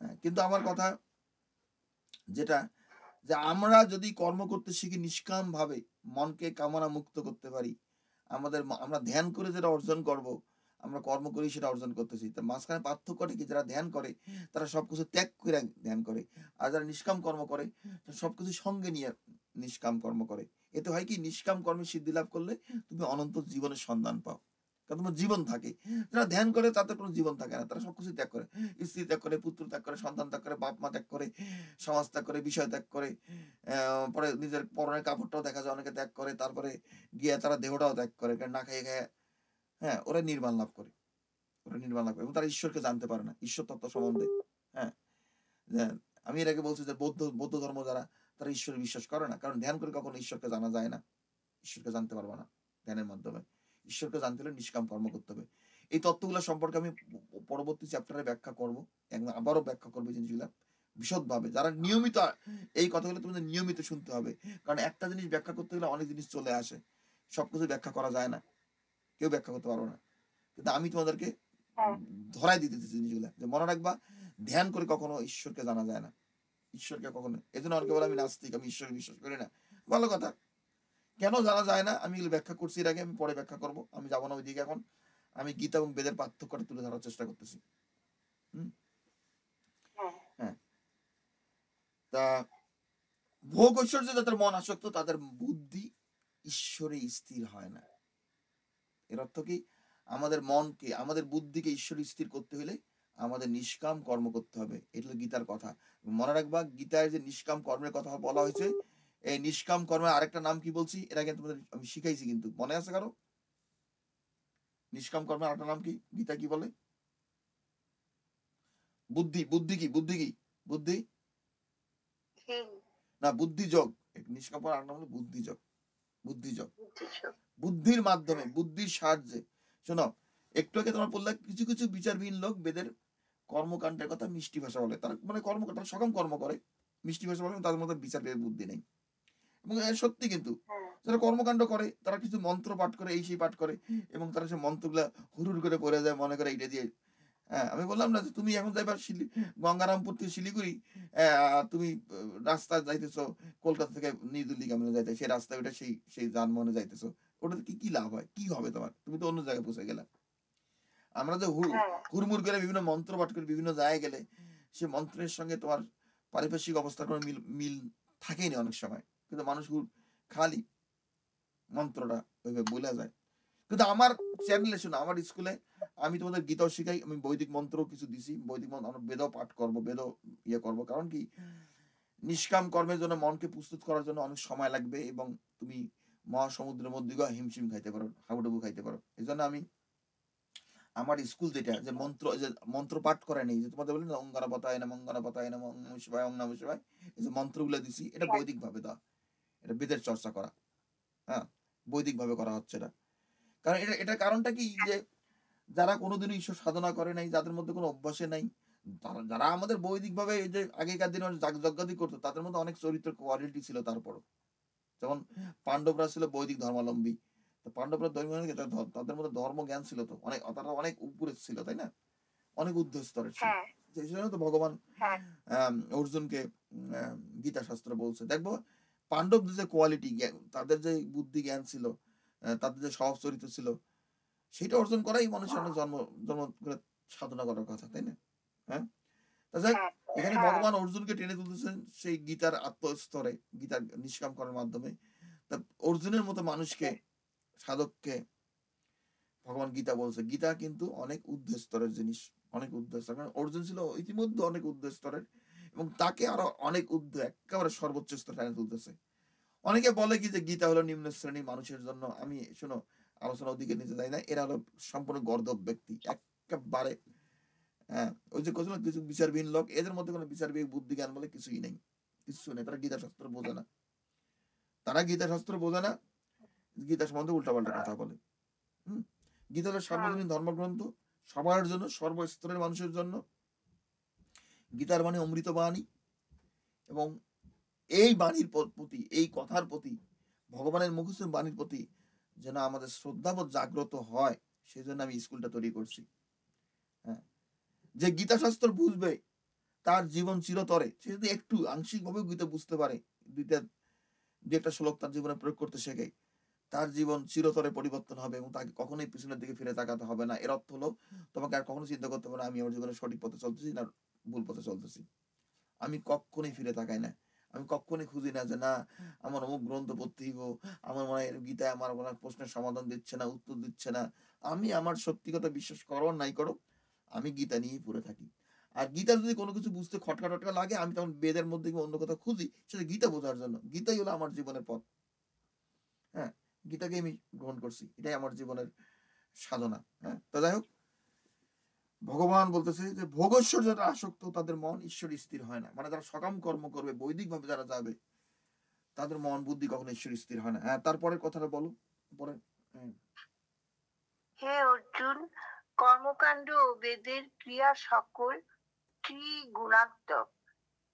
হ্যাঁ, কিন্তু আমার কথা যেটা যে আমরা যদি কর্ম করতে শিখি নিষ্কামভাবে মনকে কামনা মুক্ত করতে পারি। আমরা ধ্যান করে যেটা অর্জন করব, আমরা কর্ম করেই সেটা অর্জন করতেছি। তার মাঝখানে পার্থক্যটা কি? যারা ধ্যান করে তারা সবকিছু ত্যাগ কইরা ধ্যান করে। আর যারা নিষ্কাম কর্ম করে তারা সবকিছু সঙ্গে নিয়ে নিষ্কাম কর্ম করে। এতে হয় কি? নিষ্কাম কর্মে সিদ্ধি লাভ করলে তুমি অনন্ত জীবনের সন্ধান পাও। কারণ তোমার জীবন থাকে। যারা ধ্যান করে তাদের কোনো জীবন থাকে না। তারা সবকিছু ত্যাগ করে। স্ত্রী ত্যাগ করে, পুত্র ত্যাগ করে, সন্তান ত্যাগ করে, বাপ-মা ত্যাগ করে, সমাজ ত্যাগ করে, বিষয় ত্যাগ করে। পরে নিজের পরনের কাপড়টাও দেখা যায় অনেকে ত্যাগ করে। তারপরে গিয়ে তারা দেহটাও ত্যাগ করে। কারণ না খেয়ে, খেয়ে হ্যাঁ, ওরা নির্বাণ লাভ করে। ওরা নির্বাণ লাভ করে এবং তারা ঈশ্বরকে জানতে পারে না। ঈশ্বর তত্ত্ব সম্বন্ধে। হ্যাঁ? যে আমি এর আগে বলছি যে বৌদ্ধ ধর্ম যারা তারা ঈশ্বরে বিশ্বাস করে না। কারণ ধ্যান করে কখনো ঈশ্বরকে জানা যায় না। ঈশ্বরকে জানতে পারবা না ধ্যানের মাধ্যমে। ঈশ্বরকে জানতে হলে নিষ্কাম কর্ম করতে হবে। এই তত্ত্বগুলা সম্পর্কে আমি পরবর্তী চ্যাপ্টারে ব্যাখ্যা করব। এবং আবারও ব্যাখ্যা করব এই জিনিসগুলা বিশদভাবে। যারা নিয়মিত এই কথাগুলো তোমাদের নিয়মিত শুনতে হবে। কারণ একটা জিনিস ব্যাখ্যা করতে গেলে অনেক জিনিস চলে আসে। সবকিছু ব্যাখ্যা করা যায় না। কেউ ব্যাখ্যা করতে পারবে না। কিন্তু আমি তোমাদেরকে হ্যাঁ, ধরাই দিতেছি জিনিসগুলা। যে মনে রাখবা ধ্যান করে কখনো ঈশ্বরকে জানা যায় না। ঈশ্বরকে কখনো এজন্য অনেকে বলে আমি নাস্তিক, আমি ঈশ্বরে বিশ্বাস করি না। ভালো কথা। কেন জানা যায় না আমি এগুলো ব্যাখ্যা করছি এর আগে আমি পরে ব্যাখ্যা করব। আমি যাব না ওইদিকে এখন। আমি গীতা এবং বেদের পার্থক্যটা তুলে ধরার চেষ্টা করতেছি। হুম? হ্যাঁ, হ্যাঁ। তা ভোগ ঐশ্বর্যে যাদের মন আসক্ত তাদের বুদ্ধি ঈশ্বরে স্থির হয় না। এর অর্থ কি? আমাদের মনকে আমাদের বুদ্ধিকে ঈশ্বরে স্থির করতে হলে আমাদের নিষ্কাম কর্ম করতে হবে। এটা হলো গীতার কথা। মনে রাখবা গীতায় যে নিষ্কাম কর্মের কথা বলা হয়েছে এই নিষ্কাম কর্মের আরেকটা নাম কি বলছি? এর আগে তোমাদের আমি শিখাইছি কিন্তু। মনে আছে কারো? নিষ্কাম কর্মের আরেকটা নাম কি? গীতা কি বলে? বুদ্ধি, বুদ্ধি কি? বুদ্ধি কি? বুদ্ধি? হীন, না বুদ্ধিযোগ। নিষ্কাম করার আরেকটা নাম হলো বুদ্ধিযোগ। বুদ্ধিযোগ। বুদ্ধিযোগ। বুদ্ধির মাধ্যমে, হ্যাঁ, বুদ্ধির সাহায্যে। শোনো, একটু আগে তোমার বললাম কিছু, কিছু বিচারবিহীন লোক বেদের কর্মকাণ্ডের কথা মিষ্টি ভাষা বলে। তারা মানে তারা সকাম কর্ম করে। মিষ্টি ভাষা বলে তাদের মধ্যে বিচার বিবেক বুদ্ধি নেই। এবং সত্যি কিন্তু হ্যাঁ, যারা কর্মকাণ্ড করে তারা কিছু মন্ত্র পাঠ করে, এই সেই পাঠ করে এবং তারা সেই মন্ত্রগুলা হুড়হুড় করে পড়ে যায় মনে করে এইটা দিয়ে হ্যাঁ, আমি বললাম না যে তুমি এখন যাইবা গঙ্গারামপুর থেকে শিলিগুড়ি তুমি রাস্তায় যাইতেছো কলকাতা থেকে নিউ দিল্লি কেমনে যাইতে সেই রাস্তায় ওটা সেই সেই যানবাহনে যাইতেছো ওটাতে কি কি লাভ হয় কি হবে তোমার তুমি তো অন্য জায়গায় পৌঁছে গেলা আমরা যে হ্যাঁ, হুড়মুড় করে বিভিন্ন মন্ত্র পাঠ করে বিভিন্ন জায়গায় গেলে সে মন্ত্রের সঙ্গে তোমার পারিপার্শ্বিক অবস্থার কোনো মিল মিল থাকেই না অনেক সময় কিন্তু মানুষ খালি মন্ত্রটা ওইভাবে বলা যায়। কিন্তু আমার চ্যানেলে শোনো, আমার স্কুলে আমি তোমাদের গীতাও শিখাই, আমি বৈদিক মন্ত্র কিছু দিছি, বৈদিক মন্ত্র আমরা বেদও পাঠ করবো, বেদও ইয়ে করবো। কারণ কি, নিষ্কাম কর্মের জন্য মনকে প্রস্তুত করার জন্য অনেক সময় লাগবে, এবং তুমি মহাসমুদ্রের মধ্যে গিয়ে হিমশিম খাইতে পারো, হাবুডুবু খাইতে পারো। এই জন্য আমি আমার স্কুল যেটা, যে মন্ত্র, যে মন্ত্র পাঠ করে নেই, যে তোমাদের বললেন অঙ্গনাপতায় নমঃ অঙ্গনাপতায় নমঃ ওং নমঃ শিবায় ওং নমঃ শিবায়, এই যে মন্ত্রগুলো দিছি, এটা হ্যাঁ, বৈদিক ভাবে দেওয়া, এটা বেদের চর্চা করা। হ্যাঁ, বৈদিক ভাবে করা হচ্ছে এটা। কারণ এটার কারণটা কি, যে যারা কোনোদিনও ঈশ্বর সাধনা করে নাই, যাদের মধ্যে কোনো অভ্যাসে নাই, যারা আমাদের বৈদিক ভাবে এই যে আগেকার দিনে যজ্ঞাদি করতো, তাদের মধ্যে অনেক চরিত্র কোয়ালিটি ছিল। তারপরও যেমন পাণ্ডবরা ছিল বৈদিক ধর্মাবলম্বী, তো পাণ্ডবরা তাদের মধ্যে ধর্ম জ্ঞান ছিল, তো অনেক, তারা অনেক উপরে ছিল, তাই না, অনেক ঊর্ধ্ব স্তরের ছিল। হ্যাঁ, সেই জন্য তো ভগবান হ্যাঁ, অর্জুনকে গীতা শাস্ত্র বলছে, দেখবো পাণ্ডবদের যে কোয়ালিটি, তাদের যে বুদ্ধি জ্ঞান ছিল, তাদের যে স্বভাব চরিত্র ছিল, সেটা অর্জন করাই মানুষের অনেক জন্ম জন্ম করে সাধনা করার কথা, তাই না? হ্যাঁ, তাছাড়া হ্যাঁ, এখানে হ্যাঁ, ভগবান অর্জুনকে টেনে তুলতেছেন সেই গীতার আত্মস্তরে, গীতার নিষ্কাম করার মাধ্যমে। তা অর্জুনের মতো মানুষকে, সাধককে ভগবান গীতা বলছে। গীতা কিন্তু অনেক ঊর্ধ্ব স্তরের জিনিস, অনেক ঊর্ধ্ব স্তর। কারণ অর্জুন ছিল ইতিমধ্যে অনেক ঊর্ধ্ব স্তরের, এবং তাকে আরো অনেক ঊর্ধ্ব, একেবারে সর্বোচ্চ স্তরে টেনে তুলতেছে। অনেকে বলে কি যে গীতা হলো নিম্ন শ্রেণী মানুষের জন্য। আমি শোনো, আলোচনা ওদিকে নিতে যাই না, এরা হলো সম্পূর্ণ গর্দভ ব্যক্তি, একেবারে। হ্যাঁ, ওই যে কোথাও কিছু বিচারবিহীন লোক, এদের মধ্যে কোনো বিচারবিহীন বুদ্ধি জ্ঞান বলে কিছুই নেই, কিছু নেই। তারা গীতা শাস্ত্র বোঝে না, তারা গীতা শাস্ত্র বোঝে না, গীতা সম্বন্ধে উল্টাপাল্টা কথা বলে। হম, গীতা হলো হুম, সার্বজনীন ধর্মগ্রন্থ, সবার জন্য, সর্বস্তরের মানুষের জন্য। গীতার বাণী অমৃত বাণী, এবং এই বাণীর প্রতি, এই কথার প্রতি, ভগবানের মুখস্থ বাণীর প্রতি যেন আমাদের শ্রদ্ধাবোধ জাগ্রত হয়, সেই জন্য আমি স্কুলটা তৈরি করছি। হ্যাঁ, যে গীতা শাস্ত্র বুঝবে, তার জীবন চিরতরে, সে যদি একটু আংশিক ভাবে গীতা বুঝতে পারে, দুইটা দু একটা শ্লোক তার জীবনে প্রয়োগ করতে শেখে, তার জীবন চিরতরে পরিবর্তন হবে, এবং তাকে কখনোই পিছনের দিকে ফিরে তাকাতে হবে না। এর অর্থ হলো, তোমাকে আর কখনো চিন্তা করতে হবে না আমি আমার জীবনে সঠিক পথে চলতেছি না ভুল পথে চলতেছি। আমি কখনোই ফিরে তাকাই না, আমি কখনোই খুঁজি না যে না আমার অমুক গ্রন্থ পড়তে হইব, আমার মনে হয় গীতায় আমার মনে হয় প্রশ্নের সমাধান দিচ্ছে না, উত্তর দিচ্ছে না। আমি আমার সত্যি কথা বিশ্বাস করো আর নাই করো, আমি গীতা নিয়েই পড়ে থাকি। আর গীতা যদি কোনো কিছু বুঝতে খটকা টটকা লাগে, আমি তখন বেদের মধ্যে গিয়ে অন্য কথা খুঁজি, সেটা গীতা বোঝার জন্য। গীতাই হলো আমার জীবনের পথ। হ্যাঁ, গীতাকে আমি গ্রহণ করছি, এটাই আমার জীবনের সাধনা। হ্যাঁ, তো যাই হোক, ভগবান বলতেছে যে ভোগেশ্বর যারা আসক্ত, তাদের মন ঈশ্বর স্থির হয় না। মানে যারা সকাম কর্ম করবে, বৈদিক ভাবে যারা যাবে, তাদের মন বুদ্ধি কখনো ঈশ্বর স্থির হয় না। হ্যাঁ, তারপরের কথাটা বলো পরে। হ্যাঁ, হে অর্জুন, কর্মকাণ্ড ও বেদের ক্রিয়া সকল ত্রিগুণাত্মক।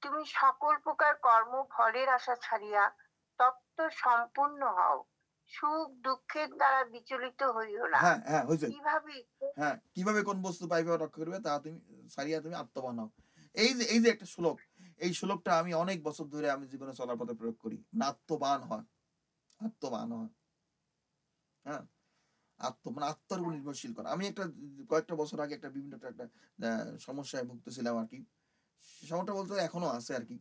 তুমি সকল প্রকার কর্ম ফলের আশা ছাড়িয়া তত্ত্ব সম্পূর্ণ হও। সুখ দুঃখের দ্বারা বিচলিত হইও না। হ্যাঁ, হ্যাঁ, হয়েছে। কিভাবে? হ্যাঁ, কিভাবে কোন বস্তু পাইবে ও রক্ষা করবে, তা তুমি সারিয়া তুমি আত্মবান হও। এই যে একটা শ্লোক, এই শ্লোকটা আমি অনেক বছর ধরে আমি জীবনে চলার পথে প্রয়োগ করি। আত্মবান হয়, আত্মবান হয়। হ্যাঁ, মানে আত্মার উপর নির্ভরশীল করা। আমি একটা কয়েকটা বছর আগে একটা বিভিন্ন একটা সমস্যায় ভুগতেছিলাম আর কি। সে সমস্যাটা বলতে এখনো আছে আর কি।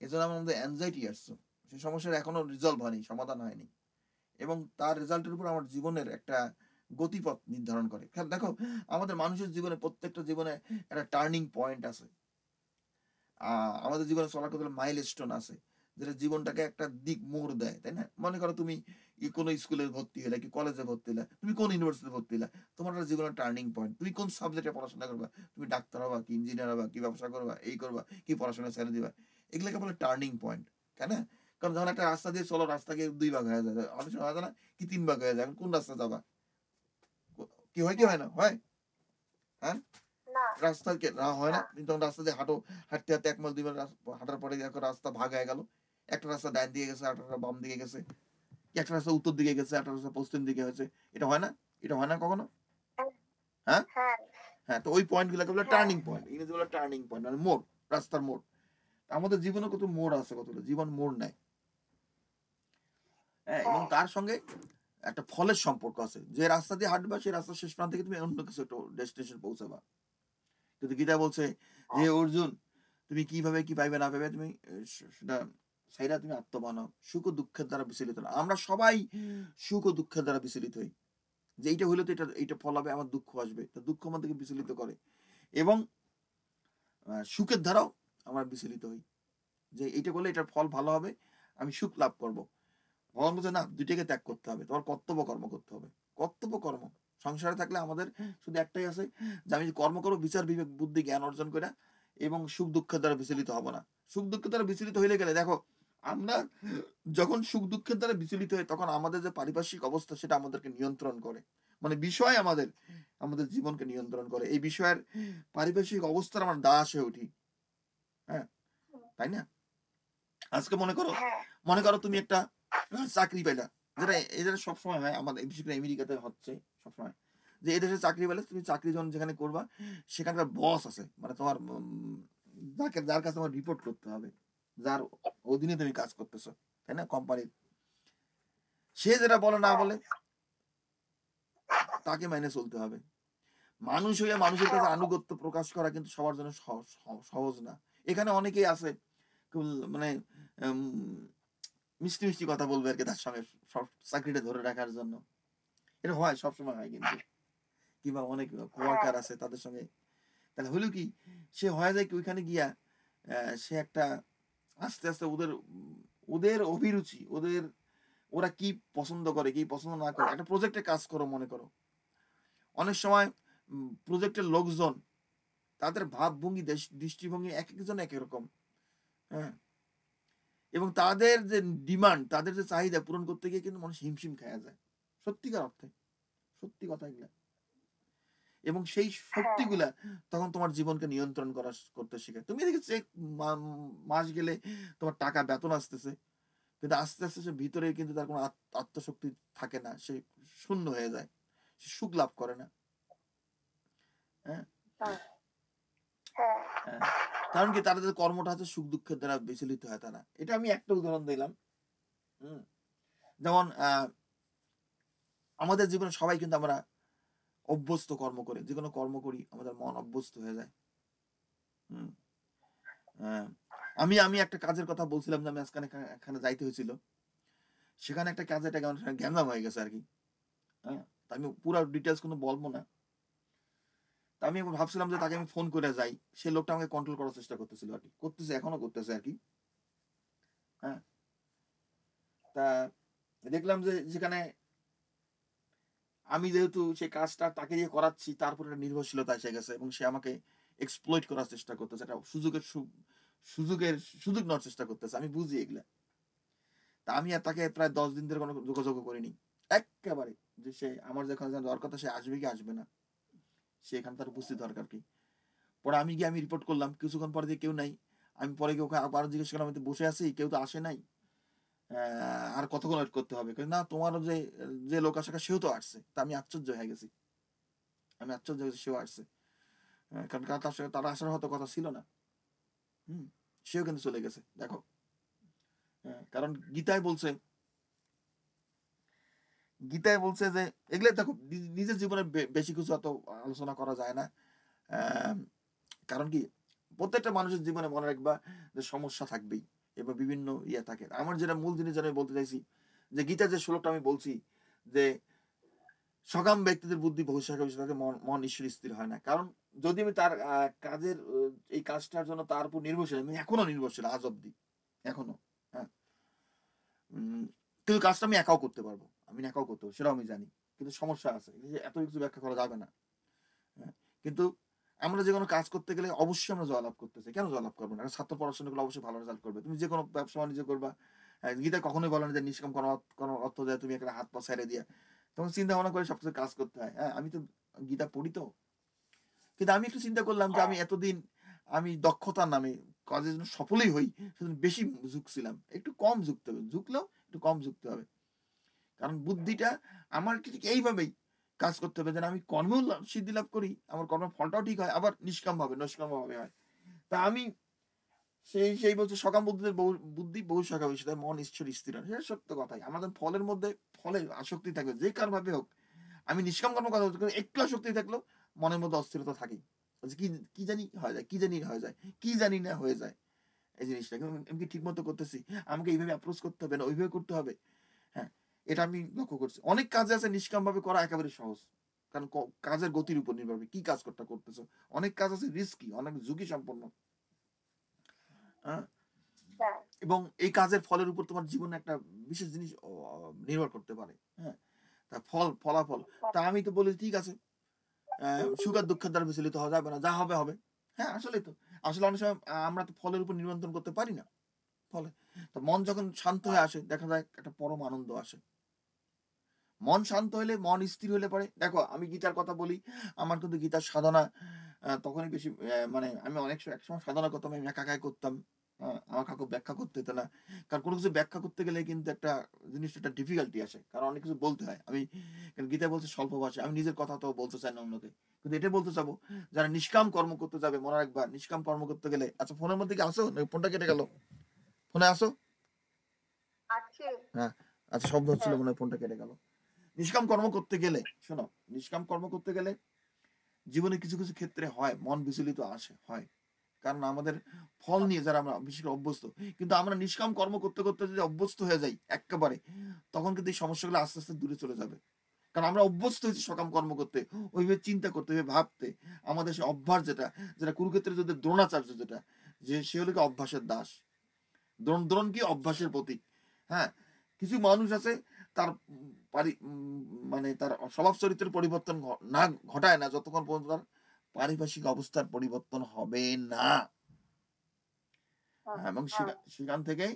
এজন্য আমার মধ্যে অ্যাংজাইটি আসছে। সেই সমস্যার এখনো রিজলভ হয়নি, সমাধান হয়নি, এবং তার রেজাল্টের উপর আমার জীবনের একটা গতিপথ নির্ধারণ করে। কারণ দেখো, আমাদের মানুষের জীবনে, প্রত্যেকটা জীবনে একটা টার্নিং পয়েন্ট আছে। আমাদের জীবনে চলার কথা মাইলস্টোন আছে, যেটা জীবনটাকে একটা দিক মোড় দেয়, তাই না? মনে করো তুমি কোনো স্কুলে ভর্তি হলে, কি কলেজে ভর্তি হলে, তুমি কোন ইউনিভার্সিটি ভর্তি হলে, তোমার একটা জীবনের টার্নিং পয়েন্ট। তুমি কোন সাবজেক্টে পড়াশোনা করবা, তুমি ডাক্তার হবা কি ইঞ্জিনিয়ার হবা কি ব্যবসা করবা, এই করবা কি পড়াশোনা ছেড়ে দিবা, এগুলোকে বলে টার্নিং পয়েন্ট, তাই না? কারণ যখন একটা রাস্তা দিয়ে চলো, রাস্তাকে দুই ভাগ হয়ে যায়, অনেক সময় হয় না কি তিন ভাগ হয়ে যায়, এখন কোন রাস্তা যাবা, কি হয় কি হয় না হয়? হ্যাঁ, না, রাস্তা না হয় না, না, তুমি তখন রাস্তা দিয়ে হাঁটো, হাঁটতে হাঁটতে এক মাইল দুই মাইল হাঁটার পরে দেখো রাস্তা ভাগ হয়ে গেল। একটা রাস্তা ডান দিকে গেছে, একটা রাস্তা বাম দিকে গেছে, একটা রাস্তা উত্তর দিকে গেছে, একটা রাস্তা পশ্চিম দিকে হয়েছে। এটা হয় না? এটা হয় না কখনো? হ্যাঁ, হ্যাঁ, হ্যাঁ, হ্যাঁ, তো ওই পয়েন্ট গুলোকে বলে হ্যাঁ, টার্নিং পয়েন্ট, ইংরেজি বলে টার্নিং পয়েন্ট, মানে মোড়, রাস্তার মোড়। আমাদের জীবনে কত মোড় আছে, কতগুলো জীবন মোড় নেয়। হ্যাঁ, এবং হ্যাঁ, তার সঙ্গে একটা ফলের সম্পর্ক আছে। যে রাস্তা দিয়ে হাঁটবা, সেই রাস্তার শেষ প্রান্ত থেকে তুমি অন্য কিছু একটা ডেস্টিনেশন পৌঁছাবা। কিন্তু গীতা বলছে যে অর্জুন, তুমি কিভাবে কি পাইবে না পাইবে, তুমি সেটা সেইটা তুমি আত্মবান হও, সুখ ও দুঃখের দ্বারা বিচলিত না। আমরা সবাই সুখ ও দুঃখের দ্বারা বিচলিত হই, যে এইটা হইলে তো এইটা ফল হবে, আমার দুঃখ আসবে, তো দুঃখ আমাদেরকে বিচলিত করে। এবং সুখের দ্বারাও আমরা বিচলিত হই, যে এইটা করলে এটার ফল ভালো হবে, আমি সুখ লাভ করব। ভগবান বলছে না, দুইটাকে ত্যাগ করতে হবে, তোমার কর্তব্য কর্ম করতে হবে। কর্তব্য কর্ম সংসারে থাকলে আমাদের শুধু একটাই আছে, যে আমি কর্ম করবো বিচার বিবেক বুদ্ধি জ্ঞান অর্জন করে, এবং সুখ দুঃখের দ্বারা বিচলিত হব না। সুখ দুঃখের দ্বারা বিচলিত হইলে গেলে দেখো, আমরা যখন সুখ দুঃখের দ্বারা বিচলিত হই, তখন আমাদের যে পারিপার্শ্বিক অবস্থা সেটা আমাদেরকে নিয়ন্ত্রণ করে, মানে বিষয় আমাদের আমাদের জীবনকে নিয়ন্ত্রণ করে। এই বিষয়ের পারিপার্শ্বিক অবস্থার আমরা দাস হয়ে উঠি। হ্যাঁ, তাই না? আজকে মনে করো হ্যাঁ তুমি একটা চাকরি পাইলা, যেটা এদের সবসময় হয়, আমাদের বিশেষ করে আমেরিকাতে হচ্ছে সবসময়, যে এদেশে চাকরি পেলে তুমি চাকরি যখন যেখানে করবা, সেখানকার বস আছে, মানে তোমার যার কাছে তোমার রিপোর্ট করতে হবে, যার অধীনে তুমি কাজ করতেছো, তাই না, কোম্পানির, সে যেটা বলে না বলে তাকে মাইনে চলতে হবে। মানুষ হইয়া মানুষের কাছে আনুগত্য প্রকাশ করা কিন্তু সবার জন্য সহজ না। এখানে অনেকেই আছে মানে মিষ্টি মিষ্টি কথা বলবে আর কি, তার সঙ্গে সব চাকরিটা ধরে রাখার জন্য। এটা হয়, সবসময় হয় কিন্তু। কিংবা অনেক কোয়ার্কার আছে তাদের সঙ্গে, তাহলে হলো কি, সে হয়ে যায় কি ওইখানে গিয়া সে একটা আস্তে আস্তে ওদের ওদের অভিরুচি, ওরা কি পছন্দ করে কি পছন্দ না করে, একটা প্রজেক্টে কাজ করো মনে করো, অনেক সময় প্রজেক্টের লোকজন, তাদের ভাবভঙ্গি দৃষ্টিভঙ্গি এক একজন এক রকম। হ্যাঁ, এবং তাদের যে ডিমান্ড, তাদের যে চাহিদা পূরণ করতে গিয়ে কিন্তু মানুষ হিমশিম খাওয়া যায়, সত্যিকার অর্থে, সত্যি কথা এগুলা। এবং সেই শক্তিগুলা তখন তোমার জীবনকে নিয়ন্ত্রণ করতে শেখে। তুমি দেখেছো মাস গেলে তোমার টাকা বেতন আসতেছে, কিন্তু আস্তে আস্তে সে ভিতরে কিন্তু তার কোনো আত্মশক্তি থাকে না, সে শূন্য হয়ে যায়, সে সুখ লাভ করে না। হ্যাঁ, হ্যাঁ, কারণ কি, তাদের কর্মটা হচ্ছে সুখ দুঃখের দ্বারা বিচলিত হয় তারা। এটা আমি একটা উদাহরণ দিলাম। যেমন আমাদের জীবনে সবাই কিন্তু আমরা অভ্যস্ত কর্ম করে, যে কোনো কর্ম করি আমাদের মন অভ্যস্ত হয়ে যায়। আমি একটা কাজের কথা বলছিলাম যে আমি আজকে এখানে যাইতে হয়েছিল, সেখানে একটা কাজে একটা গ্যাঞ্জাম হয়ে গেছে আর কি। হ্যাঁ, আমি পুরো ডিটেলস কোনো বলবো না। তা আমি ভাবছিলাম যে তাকে আমি ফোন করে যাই, সে লোকটা আমাকে কন্ট্রোল করার চেষ্টা করতেছিল আর কি, করতেছে, এখনো করতেছে আর কি। হ্যাঁ, তা দেখলাম যে যেখানে আমি যেহেতু সেই কাজটা তাকে দিয়ে করাচ্ছি, তারপর একটা নির্ভরশীলতা এসে গেছে, এবং সে আমাকে এক্সপ্লয়েট করার চেষ্টা করতেছে, একটা সুযোগ নেওয়ার চেষ্টা করতেছে। আমি বুঝি এগুলা। তা আমি আর তাকে প্রায় 10 দিন ধরে কোনো যোগাযোগ করিনি একেবারে, যে সে আমার যেখানে দরকার সে আসবে কি আসবে না, সে এখানে তার উপস্থিত দরকার কি। পরে আমি গিয়ে আমি রিপোর্ট করলাম, কিছুক্ষণ পরে দিয়ে কেউ নাই। আমি পরে গিয়ে ওকে আবার জিজ্ঞেস করলাম, আমি তো বসে আছি, কেউ তো আসে নাই, আর কতক্ষণ ওয়েট করতে হবে? না, তোমারও যে যে লোক আসে সেও তো আসছে। তা আমি আশ্চর্য হয়ে গেছি, সেও আসছে। কারণ তার সঙ্গে তারা আসার হয়তো কথা ছিল না। সেও কিন্তু চলে গেছে, দেখো। কারণ গীতায় বলছে যে এগুলো দেখো, নিজের জীবনে বেশি কিছু অত আলোচনা করা যায় না। কারণ কি, প্রত্যেকটা মানুষের জীবনে মনে রাখবা যে সমস্যা থাকবেই, এবং বিভিন্ন ইয়ে থাকে। আমার যেটা মূল জিনিস আমি বলতে চাইছি, যে গীতার যে শ্লোকটা আমি বলছি, যে সকাম ব্যক্তিদের বুদ্ধি ভবিষ্যৎ মন ঈশ্বর স্থির হয় না। কারণ যদি আমি তার কাজের এই কাজটার জন্য তার উপর নির্ভরশীল, আমি এখনো নির্ভরশীল আজ অব্দি, এখনো। হ্যাঁ, কিন্তু কাজটা আমি একাও করতে পারবো, সেটাও আমি জানি, কিন্তু সমস্যা আছে, এত কিছু ব্যাখ্যা করা যাবে না। কিন্তু আমরা যে কোনো কাজ করতে গেলে অবশ্যই আমরা জয়লাভ করতেছি, কেন জয়লাভ করবো না? ছাত্র পড়াশোনা করলে অবশ্যই ভালো রেজাল্ট করবে। তুমি যে কোনো ব্যবসা বাণিজ্য করবা, গীতা কখনোই বলে না যে নিষ্কাম কোনো অর্থ দেয় তুমি একটা হাত পা ছেড়ে দিয়ে তখন চিন্তা ভাবনা করে সবকিছু কাজ করতে হয়। হ্যাঁ, আমি তো গীতা পড়ি তো, কিন্তু আমি একটু চিন্তা করলাম যে আমি এতদিন আমি দক্ষতার নামে কাজের জন্য সফলই হই, সেজন্য বেশি ঝুঁকছিলাম, একটু কম ঝুঁকতে হবে, ঝুঁকলেও একটু কম ঝুঁকতে হবে। কারণ বুদ্ধিটা আমার ঠিক এইভাবেই কাজ করতে হবে, যেন আমি কর্মেও সিদ্ধি লাভ করি, আমার কর্মের ফলটাও ঠিক হয়, আবার নিষ্কাম ভাবে হয়। তা আমি সেই বলছে সকাম বুদ্ধি বহু শাখা বিশিষ্ট, মন ঈশ্বর স্থির হয়। সেটা সত্য কথাই, আমাদের ফলের মধ্যে ফলে আসক্তি থাকবে যে কার ভাবে হোক। আমি নিষ্কাম কর্ম কথা বলছি, কিন্তু একটু আসক্তি থাকলেও মনের মধ্যে অস্থিরতা থাকেই, কি কি জানি হয়ে যায়, কি জানি না হয়ে যায়। এই জিনিসটা আমি কি ঠিক মতো করতেছি, আমাকে এইভাবে অ্যাপ্রোচ করতে হবে না ওইভাবে করতে হবে। হ্যাঁ, এটা আমি লক্ষ্য করছি। অনেক কাজ আছে নিষ্কামভাবে করা একেবারে সহজ। কারণ কাজের গতির উপর নির্ভর করে কি কাজটা করতেছো। অনেক কাজ আছে রিস্কি, অনেক ঝুঁকি সম্পন্ন। হ্যাঁ? হ্যাঁ, এবং এই কাজের ফলের উপর তোমার জীবনে একটা বিশেষ জিনিস নির্ভর করতে পারে। হ্যাঁ? তা ফলাফল। তা আমি তো বলি ঠিক আছে। সুখ আর দুঃখের দ্বারা বিচলিত হওয়া যাবে না। যা হবে, হবে। হ্যাঁ, আসলেই তো। আসলে অনেক সময় আমরা তো ফলের উপর নিয়ন্ত্রণ করতে পারি না। ফলে তো মন যখন শান্ত হয়ে আসে দেখা যায় একটা পরম আনন্দ আসে। মন শান্ত হইলে, মন স্থির হইলে পরে দেখো আমি গীতার কথা বলি, আমার কিন্তু গীতার সাধনা তখনই বেশি মানে আমি একসময় সাধনা করতাম, আমি একা একাই করতাম। আমার কাউকে ব্যাখ্যা করতে হতো না। কারণ কোনো কিছু ব্যাখ্যা করতে গেলে কিন্তু একটা জিনিসটা একটা ডিফিকাল্টি আসে। কারণ অনেক কিছু বলতে হয়। কারণ গীতা বলছে স্বল্প ভাষায়। আমি নিজের কথা তো বলতে চাই না অন্যকে। কিন্তু এটা বলতে চাবো, যারা নিষ্কাম কর্ম করতে যাবে মনে রাখবা, নিষ্কাম কর্ম করতে গেলে আচ্ছা ফোনের মধ্যে কি আসো? নাকি ফোনটা কেটে গেল? ফোনে আসো? আছে। হ্যাঁ, আচ্ছা শব্দ হচ্ছিল হ্যাঁ, মনে হয় ফোনটা কেটে গেল। নিষ্কাম কর্ম করতে গেলে শোনো, নিষ্কাম কর্ম করতে গেলে জীবনে কিছু কিছু ক্ষেত্রে হয় মন বিচলিত হয়। কারণ আমাদের ফল নিয়ে যারা আমরা বিশেষ করে অভ্যস্ত, কিন্তু আমরা নিষ্কাম কর্ম করতে করতে যদি অভ্যস্ত হয়ে যাই একেবারে, তখন কিন্তু এই সমস্যাগুলো আস্তে আস্তে দূরে চলে যাবে। কারণ আমরা অভ্যস্ত হয়েছি সকাম কর্ম করতে, ওইভাবে চিন্তা করতে, ওইভাবে ভাবতে। আমাদের সে অভ্যাস যেটা, যেটা কুরুক্ষেত্রে যদি দ্রোণাচার্য যেটা, যে সে হলো কি অভ্যাসের দাস। দ্রোণ কি অভ্যাসের প্রতীক। হ্যাঁ, কিছু মানুষ আছে তার মানে তার স্বভাব চরিত্রের পরিবর্তন না ঘটায় না যতক্ষণ পর্যন্ত তার পারিপার্শ্বিক অবস্থার পরিবর্তন হবে না। হ্যাঁ, এবং হ্যাঁ, সেখান থেকে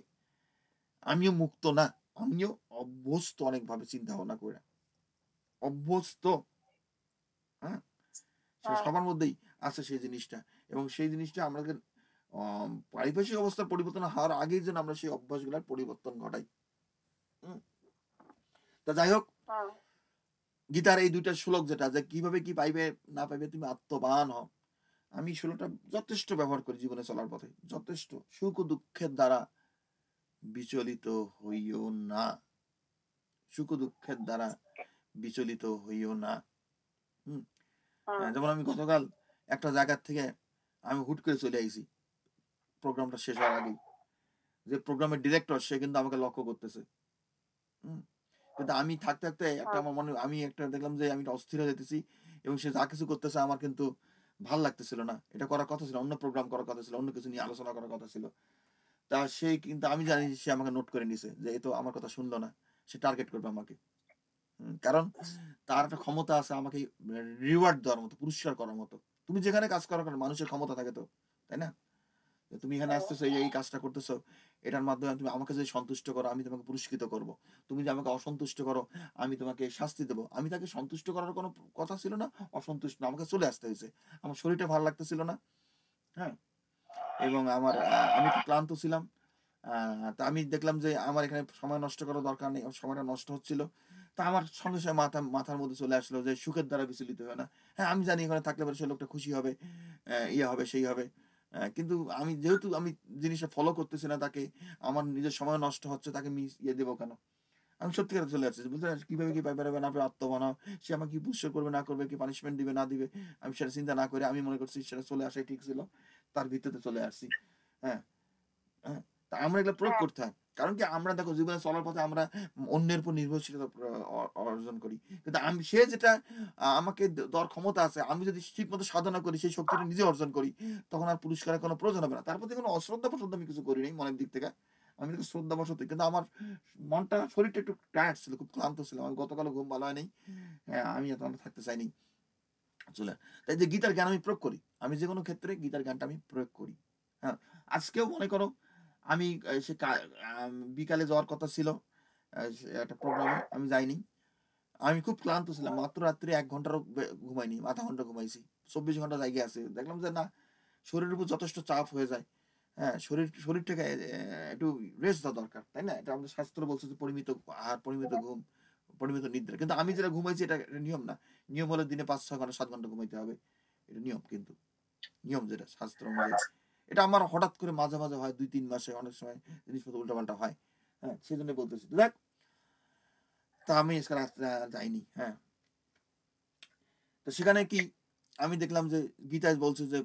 আমিও মুক্ত না, আমিও অভ্যস্ত অনেকভাবে চিন্তা ভাবনা করে অভ্যস্ত। হ্যাঁ, সেটা হ্যাঁ, সবার মধ্যেই আছে সেই জিনিসটা। এবং সেই জিনিসটা আমাদের পারিপার্শ্বিক অবস্থার পরিবর্তন হওয়ার আগেই যেন আমরা সেই অভ্যাসগুলোর পরিবর্তন ঘটাই। হুম, তা যাই হোক, হ্যাঁ, গীতার এই দুইটা শ্লোক যেটা যে কিভাবে কি পাইবে না পাইবে তুমি আত্মবান হও, আমি শ্লোকটা যথেষ্ট ব্যবহার করি জীবনে চলার পথে। যথেষ্ট সুখ ও দুঃখের দ্বারা বিচলিত হইও না। সুখ ও দুঃখের দ্বারা বিচলিত হইও না। হুম, হ্যাঁ, যেমন আমি গতকাল একটা জায়গার থেকে আমি হুট করে চলে আইছি প্রোগ্রামটা শেষ হওয়ার আগেই। যে প্রোগ্রামের ডিরেক্টর সে কিন্তু আমাকে লক্ষ্য করতেছে। হুম, কিন্তু আমি থাকতে থাকতে একটা হ্যাঁ, আমার মনে আমি একটা দেখলাম যে আমি অস্থির হয়ে যেতেছি এবং সে যা কিছু করতেছে আমার কিন্তু ভাল লাগতেছিল না। এটা করার কথা ছিল, অন্য প্রোগ্রাম করার কথা ছিল, অন্য কিছু নিয়ে আলোচনা করার কথা ছিল। তা সে কিন্তু আমি জানি সে আমাকে নোট করে নিছে যে এ তো আমার কথা শুনলো না, সে টার্গেট করবে আমাকে। কারণ তার একটা ক্ষমতা আছে আমাকে রিওয়ার্ড দেওয়ার মতো, পুরস্কার করার মতো। তুমি যেখানে কাজ করো কেন মানুষের ক্ষমতা থাকে তো, তাই না? যে তুমি এখানে হ্যাঁ, আসতেছো এই কাজটা করতেছো, এটার মাধ্যমে তুমি আমাকে যদি সন্তুষ্ট করো আমি তোমাকে পুরস্কৃত করব। তুমি যদি আমাকে অসন্তুষ্ট করো আমি তোমাকে শাস্তি দেবো। আমি তাকে সন্তুষ্ট করার কোনো কথা ছিল না, অসন্তুষ্ট না, আমাকে চলে আসতে হয়েছে। আমার শরীরটা ভালো লাগতেছিল না। হ্যাঁ, এবং আমি একটু ক্লান্ত ছিলাম। তা আমি দেখলাম যে আমার এখানে সময় নষ্ট করার দরকার নেই, আমার সময়টা নষ্ট হচ্ছিল। তা আমার সঙ্গে সঙ্গে মাথার মধ্যে চলে আসলো যে সুখের দ্বারা বিচলিত হয় না। হ্যাঁ, আমি জানি এখানে থাকলে পরে সে লোকটা খুশি হবে, ইয়ে হবে সেই হবে। কিন্তু আমি যেহেতু আমি জিনিসটা ফলো করতেছি না তাকে, আমার নিজের সময় নষ্ট হচ্ছে, তাকে ইয়ে দেবো কেন? আমি সত্যিকারে চলে যাচ্ছি। বুঝতে পারছি কিভাবে কি পারবে না আত্মবানাও। সে আমাকে কি পুরস্কার করবে না করবে, কি পানিশমেন্ট দিবে না দিবে। আমি সেটা চিন্তা না করে আমি মনে করছি সেটা চলে আসাই ঠিক ছিল। তার ভিত্তিতে চলে আসছি। হ্যাঁ, হ্যাঁ। তা আমরা এগুলো প্রয়োগ হ্যাঁ, করতে হয়। কারণ কি আমরা দেখো জীবনে চলার পথে আমরা অন্যের উপর নির্ভরশীলতা অর্জন করি। কিন্তু সে যেটা আমাকে দেওয়ার ক্ষমতা আছে, আমি যদি ঠিকমতো সাধনা করি, সেই শক্তিটা নিজে অর্জন করি, তখন আর পুরস্কারের কোনো প্রয়োজন হবে না। তার প্রতি কোনো অশ্রদ্ধা-ফশ্রদ্ধা আমি কিছু করি নাই মনের দিক থেকে। আমি তাকে শ্রদ্ধাবশতই। কিন্তু আমার শরীরটা একটু টায়ার্ড ছিল, খুব ক্লান্ত ছিলাম। আমি গতকালও ঘুম ভালো হয় নাই। আমি এত থাকতে চাইনি। আসলে তাই যে গীতার জ্ঞান আমি প্রয়োগ করি। আমি যেকোনো ক্ষেত্রে গীতার জ্ঞানটা আমি প্রয়োগ করি। হ্যাঁ? আজকেও মনে করো আমি সে বিকালে যাওয়ার কথা ছিল। একটা প্রোগ্রামে আমি যাইনি। আমি খুব ক্লান্ত ছিলাম। মাত্র রাত্রি ১ ঘন্টারও ঘুমাইনি। ০.৫ ঘন্টা ঘুমাইছি। ২৪ ঘন্টা জায়গায় আছি। দেখলাম যে না, শরীরের উপর যথেষ্ট চাপ হয়ে যায়। হ্যাঁ? শরীরটাকে একটু রেস্ট দেওয়া দরকার। তাই না? এটা আমাদের শাস্ত্র বলছে যে পরিমিত আহার, পরিমিত ঘুম, পরিমিত নিদ্রা। কিন্তু আমি যেটা ঘুমাইছি এটা নিয়ম না। নিয়ম হলো দিনে ৫-৬ ঘন্টা ৭ ঘন্টা ঘুমাইতে হবে। এটা নিয়ম কিন্তু। নিয়ম যেটা শাস্ত্র অনুযায়ী। এটা আমার হঠাৎ করে মাঝে, মাঝে হয় ২-৩ মাসে অনেক সময় জিনিসপত্র উল্টাপাল্টা হয়। হ্যাঁ? সেজন্য বলতেছি। দেখ, তা আমি আজকে রাত্রে যাইনি। হ্যাঁ? তো সেখানে কি আমি দেখলাম যে গীতায় বলছে যে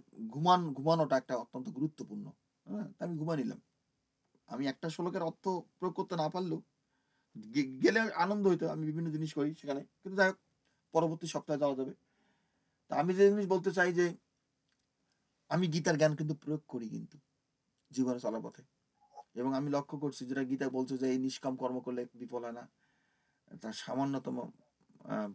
ঘুমানোটা একটা অত্যন্ত গুরুত্বপূর্ণ। হ্যাঁ, তা আমি ঘুমায় নিলাম। আমি একটা শ্লোকের অর্থ প্রয়োগ করতে না পারলেও গেলে আনন্দ হইতো। আমি বিভিন্ন জিনিস করি সেখানে। কিন্তু যাই হোক, পরবর্তী সপ্তাহে যাওয়া যাবে। তা আমি যে জিনিস বলতে চাই যে আমি গীতার জ্ঞান কিন্তু প্রয়োগ করি কিন্তু জীবনে চলার পথে। এবং আমি লক্ষ্য করছি যেটা গীতা বলছে যে এই নিষ্কাম কর্ম করলে বিফল হয় না। তার সামান্যতম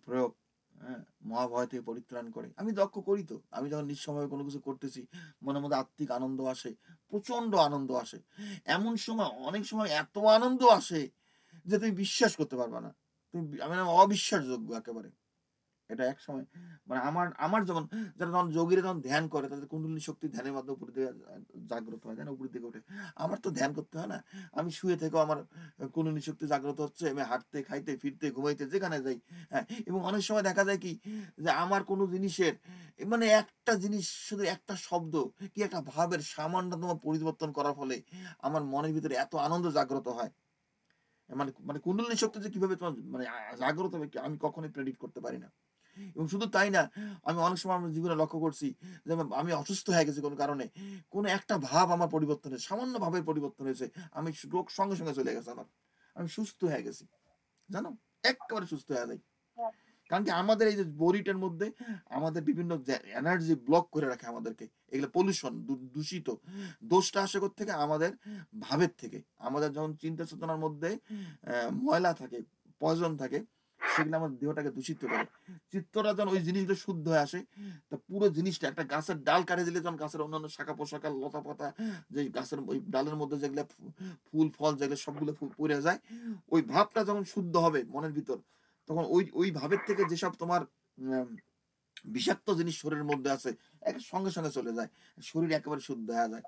প্রয়োগ, হ্যাঁ, মহাভয় থেকে পরিত্রাণ করে। আমি লক্ষ্য করি তো। আমি যখন নিঃসময়ে কোনো কিছু করতেছি, মনের মধ্যে আত্মিক আনন্দ আসে, প্রচন্ড আনন্দ আসে। এমন সময়, অনেক সময় এত আনন্দ আসে যে তুমি বিশ্বাস করতে পারবা না। আমি অবিশ্বাসযোগ্য একেবারে। এটা একসময় মানে আমার যখন যারা যখন যোগীরা যখন ধ্যান করে তাদের কুণ্ডলিনী শক্তি ধ্যানের মাধ্যমে উপরের দিকে জাগ্রত হয়, তাই না? উপরের দিকে ওঠে। আমার তো ধ্যান করতে হয় না। আমি শুয়ে থেকেও আমার কুণ্ডলিনী শক্তি জাগ্রত হচ্ছে। আমি হাঁটতে, খাইতে, ফিরতে, ঘুমাইতে যেখানে যাই, হ্যাঁ, এবং অনেক সময় দেখা যায় কি যে আমার কোনো জিনিসের মানে একটা জিনিস, শুধু একটা শব্দ কি একটা ভাবের সামান্যতম পরিবর্তন করার ফলে আমার মনের ভিতরে এত আনন্দ জাগ্রত হয়। মানে মানে কুণ্ডলিনী শক্তি যে কিভাবে তোমার মানে জাগ্রত হবে আমি কখনোই প্রেডিক্ট করতে পারি না। এবং শুধু তাই না, আমি অনেক সময় আমার জীবনে লক্ষ্য করছি যে আমি অসুস্থ হয়ে গেছি কোনো কারণে। কোনো একটা ভাব আমার পরিবর্তন হয়েছে, সামান্য ভাবের পরিবর্তন হয়েছে। আমি রোগ সঙ্গে, সঙ্গে চলে গেছে আমার। আমি সুস্থ হয়ে গেছি। জানো? এক্কেবারে সুস্থ হয়ে যাই। হ্যাঁ, কারণ কি আমাদের এই যে বডিটার মধ্যে আমাদের বিভিন্ন যে এনার্জি ব্লক করে রাখে আমাদেরকে। এগুলো পলিউশন, দূষিত। দোষটা আসে কোত্থেকে? আমাদের ভাবের থেকে। আমাদের যখন চিন্তা চেতনার মধ্যে ময়লা থাকে, পয়জন থাকে, সেগুলো আমার দেহটাকে দূষিত করে। চিত্তটা যখন ওই জিনিসগুলো শুদ্ধ হয়ে আসে, তা পুরো জিনিসটা একটা গাছের ডাল কাটে দিলে যখন গাছের অন্যান্য শাখা-প্রশাখা, লতা-পাতা, যে গাছের ওই ডালের মধ্যে যেগুলা ফুল, ফল যেগুলো সবগুলো পইড়া যায়, ওই ভাবটা যখন শুদ্ধ হবে মনের ভিতর, তখন ওই ভাবের থেকে যেসব তোমার উম বিষাক্ত জিনিস শরীরের মধ্যে আছে, সঙ্গে, সঙ্গে চলে যায়। শরীর একেবারে শুদ্ধ হয়ে যায়।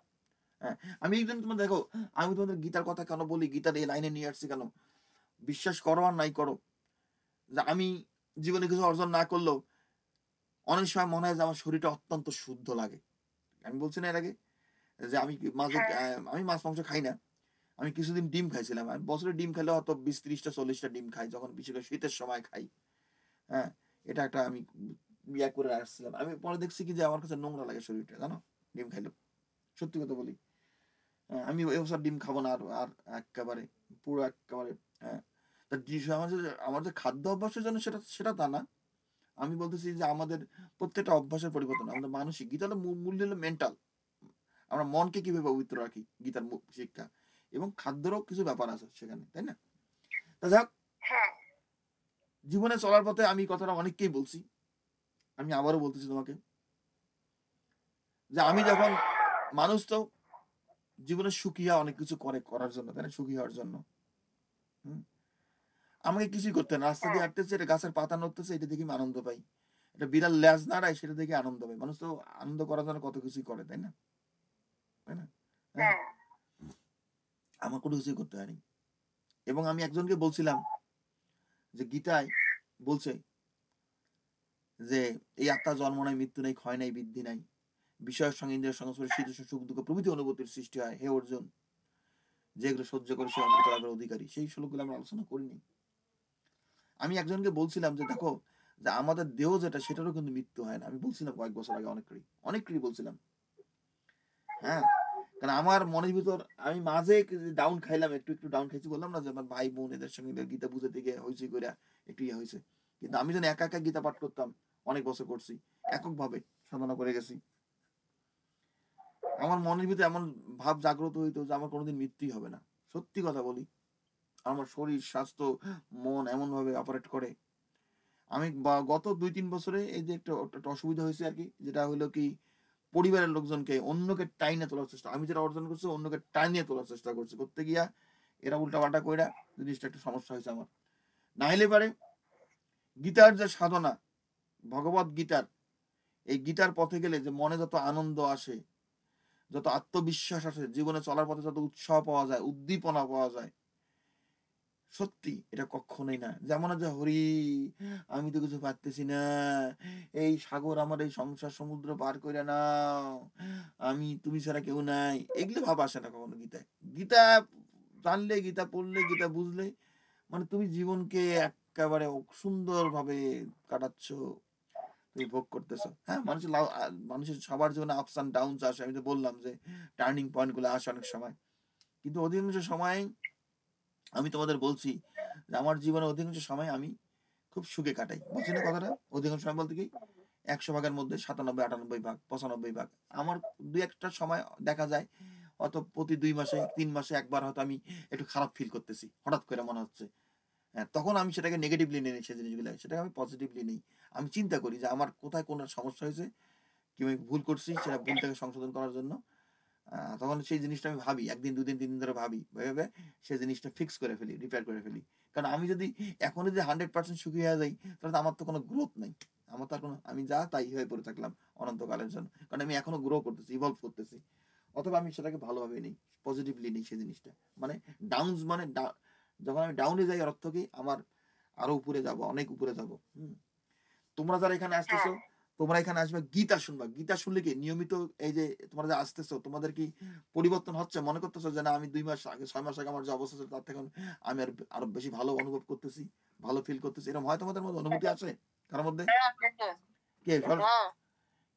হ্যাঁ? আমি এই জন্য তোমরা দেখো, আমি তোমাদের গীতার কথা কেন বলি, গীতার এই লাইনে নিয়ে আসছি কেন? বিশ্বাস করো আর নাই করো, যে আমি জীবনে কিছু অর্জন না করলেও অনেক সময় মনে হয় যে আমার শরীরটা অত্যন্ত শুদ্ধ লাগে। আমি বলছি না এর আগে যে আমি মাঝে হ্যাঁ, আমি মাছ মাংস খাই না। আমি কিছুদিন ডিম খাইছিলাম। আমি বছরে ডিম খেলে হয়তো ২০-৩০টা ৪০টা ডিম খাই। যখন বিশেষ করে শীতের সময় খাই। হ্যাঁ? এটা একটা আমি ইয়া করে আসছিলাম। আমি পরে দেখছি কি যে আমার কাছে নোংরা লাগে শরীরটা, জানো? ডিম খাইলেও। সত্যি কথা বলি। আমি এ বছর ডিম খাবো না আর আর এক্কেবারে পুরো এক্কেবারে, হ্যাঁ। তা আমার যে খাদ্য অভ্যাসের জন্য সেটা সেটা তা না। আমি বলতেছি যে আমাদের প্রত্যেকটা অভ্যাসের পরিবর্তন। আমাদের মানসিক, গীতার মূল হলো মেন্টাল। আমরা মনকে কিভাবে পবিত্র রাখি, গীতার শিক্ষা। এবং খাদ্যেরও কিছু ব্যাপার আছে সেখানে, তাই না? তা যাক, হ্যাঁ, জীবনে চলার পথে আমি কথাটা অনেককেই বলছি। আমি আবারও বলতেছি তোমাকে যে আমি যখন, মানুষ তো জীবনে সুখী হওয়া অনেক কিছু করে করার জন্য, তাই না? সুখী হওয়ার জন্য। হুম? আমাকে কিছুই করতে হয় না। রাস্তা দিয়ে হ্যাঁ, হাঁটতেছে, এটা গাছের পাতা নড়তেছে, এটা দেখে আমি আনন্দ পাই। এটা বিড়াল ল্যাজ নাড়ায়, সেটা দেখে আনন্দ পাই। মানুষ তো আনন্দ করার জন্য কত কিছুই করে, তাই না? তাই না? হ্যাঁ, হ্যাঁ, আমার কোনো কিছুই করতে হয়নি। এবং আমি একজনকে বলছিলাম যে গীতায় বলছে যে এই আত্মা জন্ম নাই, মৃত্যু নাই, ক্ষয় নাই, বৃদ্ধি নাই, বিষয়ের সঙ্গে ইন্দ্রিয়ের সংস্পর্শে শীতোষ্ণ সুখ দুঃখ প্রভৃতি অনুভূতির সৃষ্টি হয়। হে অর্জুন, যেগুলো সহ্য করে সে অমৃত লাভের অধিকারী। সেই শ্লোকগুলো আমরা আলোচনা করিনি। আমি একজনকে বলছিলাম যে দেখো, যে আমাদের দেহ যেটা, সেটারও কিন্তু মৃত্যু হয় না। আমি বলছিলাম কয়েক বছর আগে অনেককেই বলছিলাম। হ্যাঁ, কারণ আমার মনের ভিতর আমি মাঝে ডাউন খাইলাম, একটু ডাউন খাইছি, বললাম না যে আমার ভাই বোন এদের সঙ্গে গীতা বুঝাতে গিয়ে হয়েছে করে একটু ইয়ে হয়েছে। কিন্তু আমি যখন একা একা গীতা পাঠ করতাম, অনেক বছর করছি, এককভাবে সাধনা করে গেছি, আমার মনের ভিতরে এমন ভাব জাগ্রত হইতো যে আমার কোনোদিন মৃত্যুই হবে না। সত্যি কথা বলি, আমার শরীর স্বাস্থ্য মন এমন ভাবে অপারেট করে। আমি গত ২-৩ বছরে এই যে একটা অসুবিধা হয়েছে আর কি, যেটা হলো কি পরিবারের লোকজনকে অন্যকে টাইনে তোলার চেষ্টা, আমি যেটা অর্জন করছি অন্যকে টাইনিয়ে তোলার চেষ্টা করছি, করতে গিয়া এরা উল্টাপাল্টা কইরা জিনিসটা একটা সমস্যা হয়েছে আমার। না হলে পারে গীতার যে সাধনা, ভগবত গীতার, এই গীতার পথে গেলে যে মনে যত আনন্দ আসে, যত আত্মবিশ্বাস আসে, জীবনে চলার পথে যত উৎসাহ পাওয়া যায়, উদ্দীপনা পাওয়া যায়, সত্যি এটা কখনোই না। যেমন যে হরি, আমি তো কিছু পারতেছি না, এই সাগর আমার এই সংসার সমুদ্র পার করে নাও, আমি তুমি ছাড়া কেউ নাই, এগুলো ভাব আসে না কখনো গীতায়। গীতা জানলে, গীতা পড়লে, গীতা বুঝলে মানে তুমি জীবনকে একেবারে সুন্দর ভাবে কাটাচ্ছ, তুমি ভোগ করতেছো। হ্যাঁ, মানুষের সবার জীবনে আপস অ্যান্ড ডাউনস আসে। আমি তো বললাম যে টার্নিং পয়েন্ট গুলো আসে অনেক সময়। কিন্তু অধিকাংশ সময় আমি তোমাদের বলছি যে আমার জীবনে অধিকাংশ সময় আমি খুব সুখে কাটাই। বলছি না কথাটা? অধিকাংশ সময় বলতে কি ১০০ ভাগের মধ্যে ৯৭, ৯৮ ভাগ, ৯৫ ভাগ। আমার ২-১ টা সময় দেখা যায় হয়তো প্রতি ২ মাসে ৩ মাসে একবার হয়তো আমি একটু খারাপ ফিল করতেছি। হঠাৎ করে মনে হচ্ছে। হ্যাঁ, তখন আমি সেটাকে নেগেটিভলি নিই না সেই জিনিসগুলা। সেটাকে আমি পজিটিভলি নেই। আমি চিন্তা করি যে আমার কোথায় কোন সমস্যা হয়েছে, কি আমি ভুল করছি সেটা ভুলটাকে সংশোধন করার জন্য তখন সেই জিনিসটা আমি ভাবি। ১ দিন ২ দিন ৩ দিন ধরে ভাবি। ভেবে সেই জিনিসটা ফিক্স করে ফেলি, রিপেয়ার করে ফেলি। কারণ আমি যদি এখনই যে 100% সুখী হয়ে যাই তাহলে তো আমার তো কোনো গ্রোথ নাই। আমার তো আর কোনো আমি যা তাই হয়ে পড়ে থাকলাম অনন্তকালের জন্য। কারণ আমি এখনো গ্রো করতেছি, ইভলভ করতেছি। অথবা আমি সেটাকে ভালোভাবে নিই, পজিটিভলি নিই সেই জিনিসটা। মানে ডাউনস মানে যখন আমি ডাউনে যাই অর্থ কি আমার আরো উপরে যাব, অনেক উপরে যাব। তোমরা যারা এখানে আসতেছো, হ্যাঁ তোমরা এখানে আসবে গীতা শুনবা। গীতা শুনলে কি নিয়মিত এই যে তোমরা যে আসতেছো তোমাদের কি পরিবর্তন হচ্ছে? মনে করতেছো যে না আমি ২ মাস আগে ৬ মাস আগে আমার যে অবস্থা ছিল তার থেকে আমি আরো বেশি ভালো অনুভব করতেছি, ভালো ফিল করতেছি। এরকম হয় তোমাদের মধ্যে অনুভূতি আছে কারোর মধ্যে? হ্যাঁ হ্যাঁ কে হ্যাঁ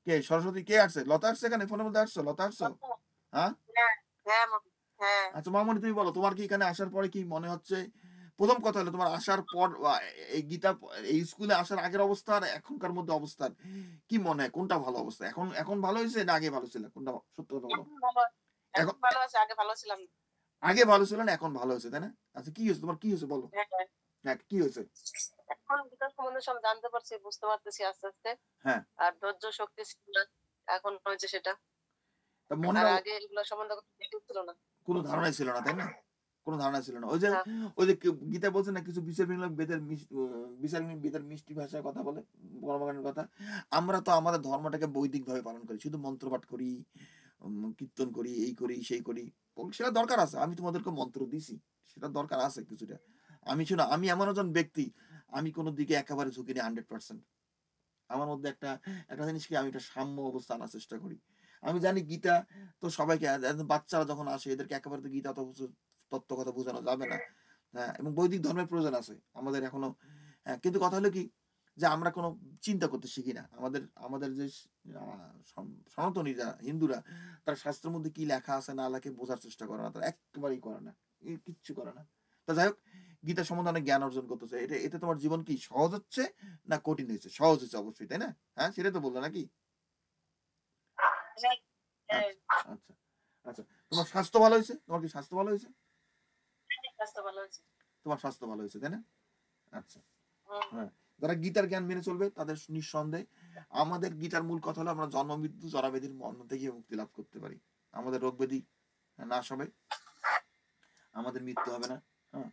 কে সরস্বতী কে আসছে? লতা আসছে এখানে ফোনের মধ্যে আসছো? লতা আসছো? হ্যাঁ? হ্যাঁ হ্যাঁ হ্যাঁ আচ্ছা মামনি তুমি বলো তোমার কি এখানে আসার পরে কি মনে হচ্ছে? প্রথম কথা হলো তোমার আসার পর এই গীতা এই স্কুলে আসার আগের অবস্থা আর এখনকার মধ্যে অবস্থান কি মনে হয় কোনটা ভালো অবস্থা? এখন এখন ভালো হয়েছে না আগে ভালো ছিল? কোনটা সত্য কথা বলো? এখন ভালো এখন এখন ভালো আছে, আগে ভালো ছিলাম না। আগে ভালো ছিল না এখন ভালো হয়েছে তাই না? আচ্ছা কি হয়েছে তোমার কি হয়েছে বলো? হ্যাঁ হ্যাঁ। হ্যাঁ কি হয়েছে? এখন বিকাশ সম্বন্ধে সব জানতে পারছি, বুঝতে পারতেছি আস্তে আস্তে। হ্যাঁ আর ধৈর্য শক্তি ছিল না, এখন হয়েছে সেটা। তা আর মনের আগে এগুলো সম্বন্ধে কোনো জ্ঞান ছিল না। কোনো ধারণাই ছিল না তাই না? কোনো ধারণা ছিল না। হ্যাঁ ওই যে গীতা বলছে না কিছু বিচারহীন লোক বিচারহীন বেদের মিষ্টি ভাষায় কথা বলে কর্মকাণ্ডের কথা। আমরা তো আমাদের ধর্মটাকে বৈদিকভাবে পালন করি। শুধু মন্ত্রপাঠ করি, কীর্তন করি, এই করি, সেই করি। সেটা দরকার আছে। আমি তোমাদেরকে মন্ত্র দিছি। সেটা দরকার আছে কিছুটা। শোনো আমি এমন একজন ব্যক্তি আমি কোনো দিকে একেবারে ঝুঁকি নেই 100%। আমার মধ্যে একটা একটা জিনিস কি আমি একটা সাম্য অবস্থা আনার চেষ্টা করি। আমি জানি গীতা তো সবাইকে একদম বাচ্চারা যখন আসে এদেরকে একেবারে তো গীতা তত্ত্ব কথা বোঝানো যাবে না। হ্যাঁ, এবং বৈদিক ধর্মের প্রয়োজন আছে। আমাদের এখনো হ্যাঁ, কিন্তু কথা হলো কি যে আমরা কোনো চিন্তা করতে শিখি না। আমাদের আমাদের যে সনাতনী যারা হিন্দুরা তারা শাস্ত্রের মধ্যে কি লেখা আছে না লেখে বোঝার চেষ্টা করে না। তারা একেবারেই করে না। কিচ্ছু করে না। তো যাই হোক গীতা সম্বন্ধে অনেক জ্ঞান অর্জন করতেছে। এতে তোমার জীবন কি সহজ হচ্ছে না কঠিন হয়েছে? সহজ হয়েছে অবশ্যই, তাই না? হ্যাঁ, সেটাই তো বললো নাকি? হ্যাঁ হ্যাঁ। আচ্ছা, আচ্ছা, আচ্ছা। তোমার স্বাস্থ্য ভালো হয়েছে? তোমার কি স্বাস্থ্য ভালো হয়েছে? স্বাস্থ্য ভালো আছে। তোমার স্বাস্থ্য ভালো হয়েছে, তাই না? আচ্ছা, হুম। হ্যাঁ। যারা গীতার জ্ঞান মেনে চলবে তাদের নিঃসন্দেহে আমাদের গীতার মূল কথা হলো আমরা জন্ম মৃত্যু জরাব্যাধির বন্ধন থেকে মুক্তি লাভ করতে পারি। আমাদের রোগ ব্যাধি নাশ হবে, আমাদের মৃত্যু হবে না। হ্যাঁ।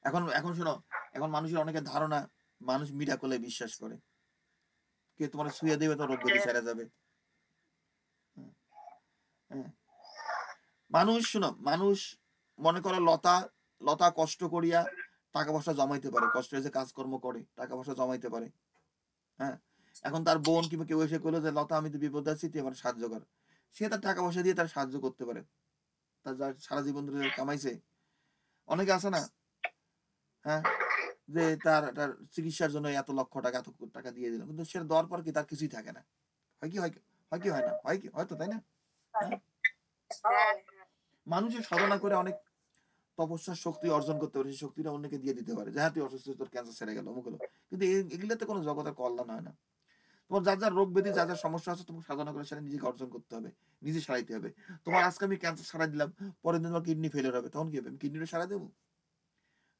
এখন এখন শোনো, এখন মানুষের অনেকের ধারণা মানুষ মিরাকলে বিশ্বাস করে। কে তোমার শুয়ে দেবে তো রোগ ব্যাধি হ্যাঁ সেরে যাবে। হ্যাঁ, হ্যাঁ। মানুষ শোনো মানুষ মনে করো লতা লতা কষ্ট করিয়া টাকা পয়সা জমাইতে পারে, কষ্ট হয়েছে কাজকর্ম করে টাকা পয়সা জমাইতে পারে। হ্যাঁ, এখন তার বোন কিংবা কেউ এসে করলো যে লতা আমি তো বিপদে আছি তুই আমার সাহায্য কর, সে তার টাকা পয়সা দিয়ে তার সাহায্য করতে পারে। তার যার সারা জীবন ধরে কামাইছে অনেকে আছে না। হ্যাঁ, যে তার চিকিৎসার জন্য এত লক্ষ টাকা এত টাকা দিয়ে দিল কিন্তু সেটা দেওয়ার পর কি তার কিছুই থাকে না। হয় কি হয় কি হয় কি হয় না হয় কি হয়তো তাই না? হ্যাঁ, হ্যাঁ মানুষের সাধনা করে অনেক তপস্যার শক্তি অর্জন করতে পারে, সেই শক্তিটা অন্যকে দিয়ে দিতে পারে যে হ্যাঁ তুই অসুস্থ তোর ক্যান্সার সেরে গেল অমুক হলো। কিন্তু এগুলোতে কোনো জগতের কল্যাণ হয় না। তোমার যার যার রোগ ব্যাধি যার যার সমস্যা আছে তোমাকে সাধনা করে সেটা নিজেকে অর্জন করতে হবে, নিজে সারাইতে হবে। তোমার আজকে আমি ক্যান্সার সারাই দিলাম, পরের দিন তোমার কিডনি ফেলিয়ার হবে, তখন কি হবে? আমি কিডনিটা সারাই দেবো?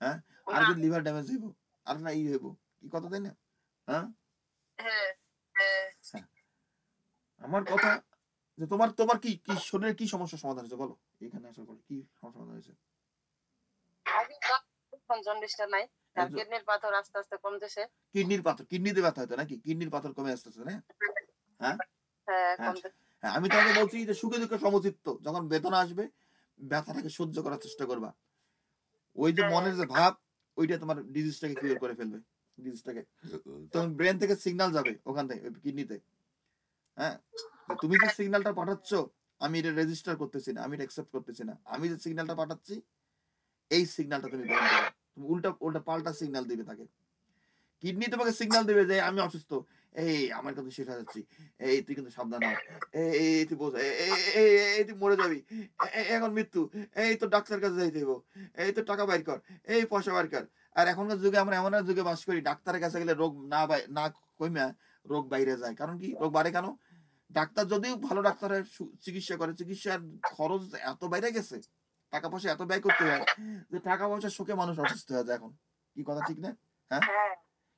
হ্যাঁ, না আরেকদিন লিভার ড্যামেজ হইব, আর না ই হইব, কি কথা তাই না? হ্যাঁ, হ্যাঁ হ্যাঁ। হ্যাঁ। আমার কথা যে তোমার তোমার কি কি শরীরের কি সমস্যার সমাধান হয়েছে বলো? এখানে আসার পরে কি সমস্যার সমাধান হয়েছে? আগে এখন জন্ডিসটা নাই, আর কিডনির পাথর আস্তে আস্তে কমতেছে। কিডনির পাথর, কিডনিতে ব্যথা হতো নাকি? কিডনির পাথর কমে আসতেছে না? হ্যাঁ, হ্যাঁ হ্যাঁ, কমতেছে। হ্যাঁ। আমি তোমাকে বলছি যে সুখে দুঃখে সমচিত্ত, যখন বেদনা আসবে ব্যথাটাকে সহ্য করার চেষ্টা করবা। ওই যে হ্যাঁ মনের যে ভাব ওইটা তোমার ডিজিজটাকে কিউর করে ফেলবে। ডিজিজটাকে তখন ব্রেন থেকে সিগন্যাল যাবে ওখান থেকে কিডনিতে। হ্যাঁ, যে তুমি যে সিগন্যালটা পাঠাচ্ছ আমি এটা রেজিস্টার করতেছি না, আমি এটা অ্যাকসেপ্ট করতেছি না। আমি যে সিগন্যালটা পাঠাচ্ছি এই সিগন্যালটা তুমি গ্রহণ করো। তুমি উল্টা উল্টা পাল্টা সিগন্যাল দিবে তাকে। কিডনি তোমাকে সিগন্যাল দেবে যে আমি অসুস্থ। এই আমার কিন্তু শেষ হয়ে যাচ্ছি। এই তুই কিন্তু সাবধান হ। এই তুই বোঝ। এই তুই মরে যাবি। এখন মৃত্যু। এই তোর ডাক্তারের কাছে যাইতে হইব। এই তোর টাকা বাইর কর। এই পয়সা বাইর কর। আর এখনকার যুগে আমরা এমন একটা যুগে বাস করি, ডাক্তারের কাছে গেলে রোগ না কইমা রোগ বাইরে যায়। কারণ কি? রোগ বাড়ে কেন? ডাক্তার যদিও ভালো ডাক্তারের চিকিৎসা করে, চিকিৎসার খরচ এত বাইরে গেছে, টাকা পয়সা এত ব্যয় করতে হয় যে টাকা পয়সার শোকে মানুষ অসুস্থ হয়ে যায় এখন। কি কথা ঠিক না? হ্যাঁ? হ্যাঁ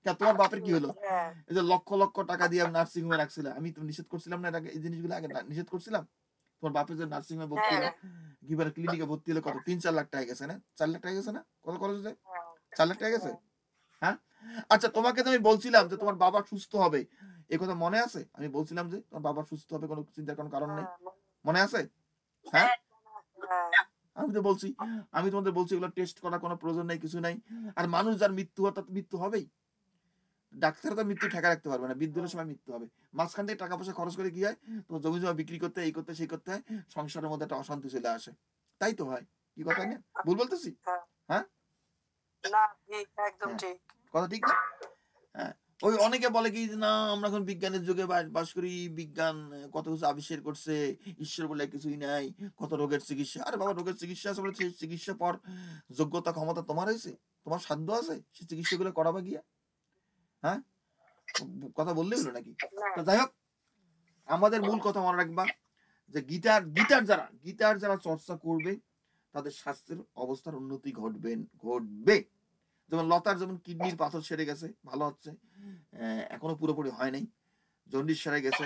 কেন তোমার বাপের কি হলো? হ্যাঁ এই যে লক্ষ লক্ষ টাকা দিয়ে নার্সিং হোমে রাখছিলে, আমি তো নিষেধ করছিলাম না এর আগে? এই জিনিসগুলো আগে নিষেধ করছিলাম? তোমার বাপের যে নার্সিং হোমে ভর্তি হলো, হ্যাঁ কি বলে ক্লিনিকে ভর্তি হলো, কত ৩-৪ লাখ টাকা গেছে না? ৪ লাখ টাকা গেছে না? কত খরচ হয়েছে? হ্যাঁ ৪ লাখ টাকা গেছে? হ্যাঁ? আচ্ছা, তোমাকে যে আমি বলছিলাম যে তোমার বাবা সুস্থ হবে, এ কথা মনে আছে? আমি বলছিলাম যে তোমার বাবা সুস্থ হবে, কোনো চিন্তার কোনো কারণ নেই। মনে আছে? হ্যাঁ? হ্যাঁ আমি তো বলছি, আমি তোমাদের বলছি এগুলো টেস্ট করার কোনো প্রয়োজন নাই, কিছু নাই। আর মানুষ যার মৃত্যু হয় তার তো মৃত্যু হবেই। ডাক্তার তো মৃত্যু ঠেকা রাখতে পারবে না। বিদ্যুতের সময় মৃত্যু হবে। মাঝখান থেকে টাকা পয়সা খরচ করে কি হয়? তোমার জমি জমা বিক্রি করতে, এই করতে, সেই করতে হয়। সংসারের মধ্যে একটা অশান্তি চলে আসে। তাই তো হয়। কি কথা না? ভুল বলতেছি? হ্যাঁ হ্যাঁ? না ঠিক একদম হ্যাঁ। ঠিক কথা ঠিক না? হ্যাঁ। ওই অনেকে বলে কি যে, "না আমরা এখন বিজ্ঞানের যুগে বাস করি। বিজ্ঞান কত কিছু আবিষ্কার করছে। ঈশ্বর বলে কিছুই নাই। কত রোগের চিকিৎসা।" আরে বাবা, রোগের চিকিৎসা আছে বলে সেই চিকিৎসা পাওয়ার যোগ্যতা ক্ষমতা তোমার হইছে? তোমার সাধ্য আছে? সেই চিকিৎসাগুলো করাবা গিয়া? হ্যাঁ? কথা বললেই হলো নাকি? না তো যাই হোক, আমাদের মূল কথা মনে রাখবা যে গিটার যারা চর্চা করবে তাদের স্বাস্থ্যের অবস্থার উন্নতি ঘটবে। যেমন লতার যেমন কিডনির পাথর সেরে গেছে, ভালো হচ্ছে। এখনো পুরোপুরি হয় নাই। জন্ডিস সেরে গেছে।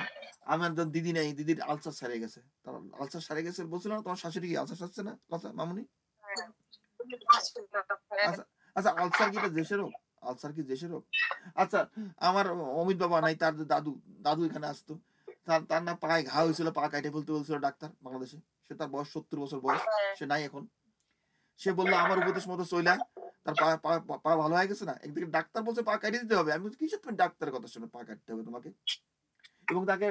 আমার দিদি নাই, দিদির আলসার সেরে গেছে। তার আলসার সেরে গেছে বলছিল না? তোমার শাশুড়ি কি আলসার সারছে না? লতা মামুনি? আচ্ছা, আচ্ছা, আলসার কি এটা দেশের রোগ? আলসার কি দেশের রোগ? আচ্ছা, আমার অমিত বাবা নাই, তার যে দাদু এখানে আসতো। তার না পায়ে ঘা হয়েছিল, পা কাইটে ফেলতে বলছিল ডাক্তার বাংলাদেশে। সে তার বয়স ৭০ বছর বয়স। সে নাই এখন। সে বলল আমার উপদেশ মতো চইলা তার পা পা পা পা ভালো হয়ে গেছে না? একদিকে ডাক্তার বলছে পা কাইটে দিতে হবে। আমি বলছি কিসের তুমি ডাক্তারের কথা শুনে পা কাটতে হবে তোমাকে? এবং তাকে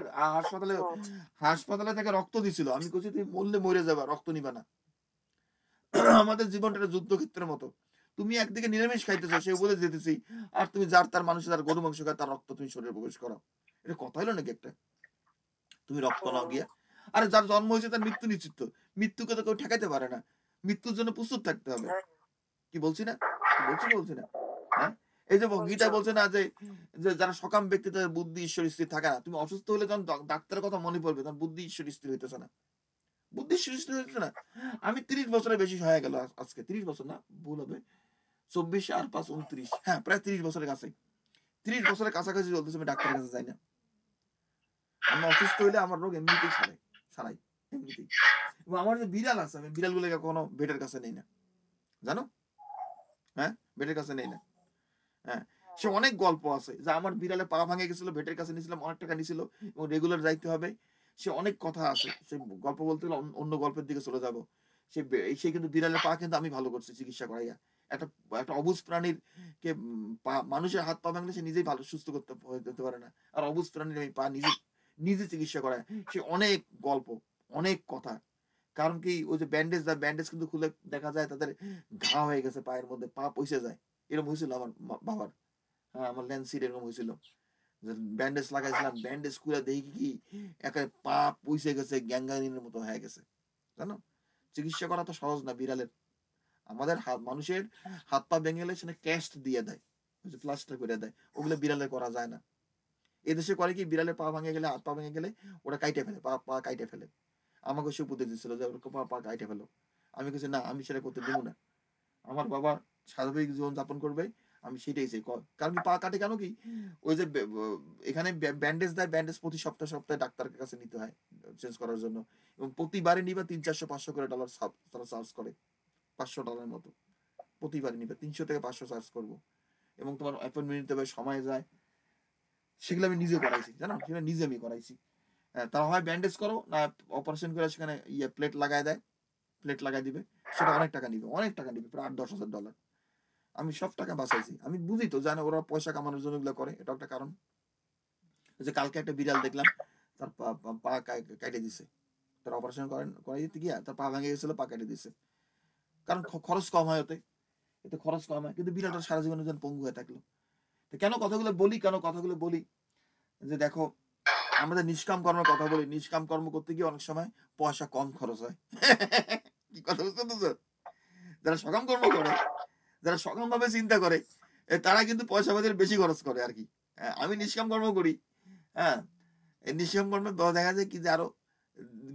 হাসপাতালে তাকে রক্ত দিছিল। আমি কইছি তুমি মরলে মরে যাবা, রক্ত নিবা না। আমাদের জীবনটা একটা যুদ্ধক্ষেত্রের মতো। তুমি একদিকে নিরামিষ খাইতেছো, সে উপদেশ দিতেছি। আর তুমি যার তার মানুষের যার গরু মাংস খায় তার রক্ত তুমি শরীরে প্রবেশ করাও। এটা কথা হলো নাকি একটা? তুমি রক্ত নাও গিয়া। আরে যার জন্ম হয়েছে তার মৃত্যু নিশ্চিত। মৃত্যুকে তো কেউ ঠেকাইতে পারে না। মৃত্যুর জন্য প্রস্তুত থাকতে হবে। কি বলছি না? কি বলছি কি বলছি না? হ্যাঁ? এই যে গীতা বলছে না যে, যারা সকাম ব্যক্তি তাদের বুদ্ধি ঈশ্বর স্থির থাকে না। তুমি অসুস্থ হলে যখন ডাক্তারের কথা মনে পড়বে তখন বুদ্ধি ঈশ্বর স্থির হইতেছে না। বুদ্ধি ঈশ্বর স্থির হইতেছে না। আমি ৩০ বছরের বেশি হয়ে গেল আজকে। ৩০ বছর না, ভুল হবে। ২৪ আর ৫ ২৯। হ্যাঁ, প্রায় ৩০ বছরের কাছে। ৩০ বছরের কাছাকাছি চলতেছে আমি ডাক্তারের কাছে যাই না। আমি অসুস্থ হইলে আমার রোগ এমনিতেই সারাই। এমনিতেই। এবং আমার যে বিড়াল আছে, আমি বিড়ালগুলোকে কখনো ভেটের কাছে নেই না। জানো? হ্যাঁ? ভেটের কাছে নেই না। হ্যাঁ। সে অনেক গল্প আছে যে আমার বিড়ালে পা ভাঙে গেছিল, ভেটের কাছে নিয়েছিলাম, অনেক টাকা নিছিল এবং রেগুলার যাইতে হবে। সে অনেক কথা আছে। সে গল্প বলতে গেলে অন্য গল্পের দিকে চলে যাব। সে কিন্তু বিড়ালের পা কিন্তু আমি ভালো করছি চিকিৎসা করাইয়া। একটা একটা অবুঝ প্রাণীর কে মানুষের হাত পা ভাঙলে সে নিজেই ভালো সুস্থ করতে পারে না। আর অবুঝ প্রাণীর আমি পা নিজে চিকিৎসা করায়। সে অনেক গল্প, অনেক কথা। কারণ কি ওই যে ব্যান্ডেজ কিন্তু খুলে দেখা যায় তাদের ঘা হয়ে গেছে পায়ের মধ্যে, পা পইচে যায়। এরকম হয়েছিল আমার বাবার। হ্যাঁ, আমার ল্যান্সির এরকম হয়েছিল। যে ব্যান্ডেজ লাগাইছিলাম, ব্যান্ডেজ খুলে দেখি কি একেবারে পা পইচে গেছে, গ্যাংগ্রিনের মতো হয়ে গেছে। জানো? চিকিৎসা করা তো সহজ না বিড়ালের। আমাদের মানুষের হাত পা ভেঙে গেলে সেখানে ক্যাস্ট দিয়ে দেয়। ওই যে প্লাস্টার করে দেয়। ওগুলো বিড়ালের করা যায় না। এদেশে করে কি বিড়ালের পা ভেঙে গেলে, হাত পা ভেঙে গেলে ওরা কাইটে ফেলে, পা কাইটে ফেলে। আমাকে সে উপদেশ দিচ্ছিল যে ওর পা কাইটে ফেলো। আমি কিছু না, আমি সেটা করতে দেবো না। আমার বাবা স্বাভাবিক জীবন যাপন করবে, আমি সেটাই চাই। কারণ কি পা কাটে কেন কি? ওই যে এখানে ব্যান্ডেজ দেয়, ব্যান্ডেজ প্রতি সপ্তাহে ডাক্তারের কাছে নিতে হয় চেঞ্জ করার জন্য। এবং প্রতিবারে নিবা ৩-৪০০-৫০০ করে ডলার তারা চার্জ করে। $৫০০ মতো। প্রতিবারে নিবে ৩০০ থেকে ৫০০ চার্জ করবো। এবং তোমার অ্যাপয়েন্টমেন্ট নিতে হবে, সময় যায়। সেগুলো আমি নিজে করাইছি, জানো? সেগুলো নিজে আমি করাইছি। হ্যাঁ, তারা হয় ব্যান্ডেজ করো, না অপারেশন করে সেখানে প্লেট লাগায় দেয়। প্লেট লাগাই দিবে। সেটা অনেক টাকা নিবে, অনেক টাকা নিবে, প্রায় $৮-১০,০০০। আমি সব টাকা বাঁচাইছি। আমি বুঝি তো জানে ওরা পয়সা কামানোর জন্য এগুলো করে। এটা একটা কারণ। যে কালকে একটা বিড়াল দেখলাম, তার পা কাইটে দিছে। তার অপারেশন করাই দিতে গিয়া তার পা ভেঙে গেছিল, পা কেটে দিছে। কারণ খরচ কম হয় ওতে। এতে খরচ কম হয়। কিন্তু বিড়ালটা সারা জীবনের জন্য পঙ্গু হয়ে থাকলো। তো কেন কথাগুলো বলি যে দেখো, আমাদের নিষ্কাম কর্মের কথা বলি, নিষ্কাম কর্ম করতে গিয়ে অনেক সময় পয়সা কম খরচ হয়। কি কথা বুঝতে পেরেছো? যারা সকাম কর্ম করে, যারা সকামভাবে চিন্তা করে, তারা কিন্তু পয়সা-পাতির বেশি খরচ করে আরকি। আমি নিষ্কাম কর্ম করি। হ্যাঁ? এই নিষ্কাম কর্মে দেখা যায় কি যে আরো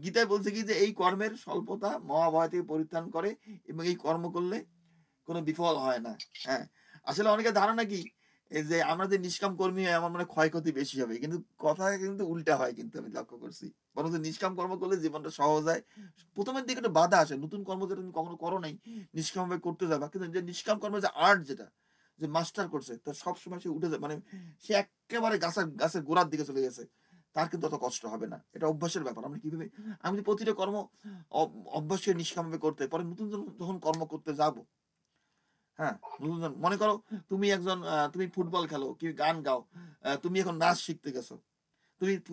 গীতায় বলছে কি যে এই কর্মের স্বল্পতা মহাভয় থেকে পরিত্রাণ করে এবং এই কর্ম করলে কোনো বিফল হয় না। হ্যাঁ? আসলে অনেকের ধারণা কি এই যে আমরা যে নিষ্কাম কর্মী হই আমার মনে হয় ক্ষয়ক্ষতি বেশি হবে। কিন্তু কথা কিন্তু উল্টা হয় কিন্তু আমি লক্ষ্য করছি। বরঞ্চ নিষ্কাম কর্ম করলে জীবনটা সহজ হয়। ১ম এর দিকে একটু বাধা আসে। নতুন কর্ম যেটা তুমি কখনো করো নাই, নিষ্কামভাবে করতে যাবা। কিন্তু যে নিষ্কাম কর্মের যে আর্ট যেটা, যে মাস্টার করছে তো সবসময় সে উঠে যায় মানে সে এক্কেবারে গাছের গোড়ার দিকে চলে গেছে। তার কিন্তু অত কষ্ট হবে না। এটা অভ্যাসের ব্যাপার। আমরা কিভাবে আমি যদি প্রতিটা কর্ম অভ্যাসে নিষ্কামভাবে করতে পরে নতুন যখন কর্ম করতে যাবো, হ্যাঁ, নতুন মনে করো তুমি একজন তুমি ফুটবল খেলো, কি গান গাও, তুমি এখন নাচ শিখতে গেছো।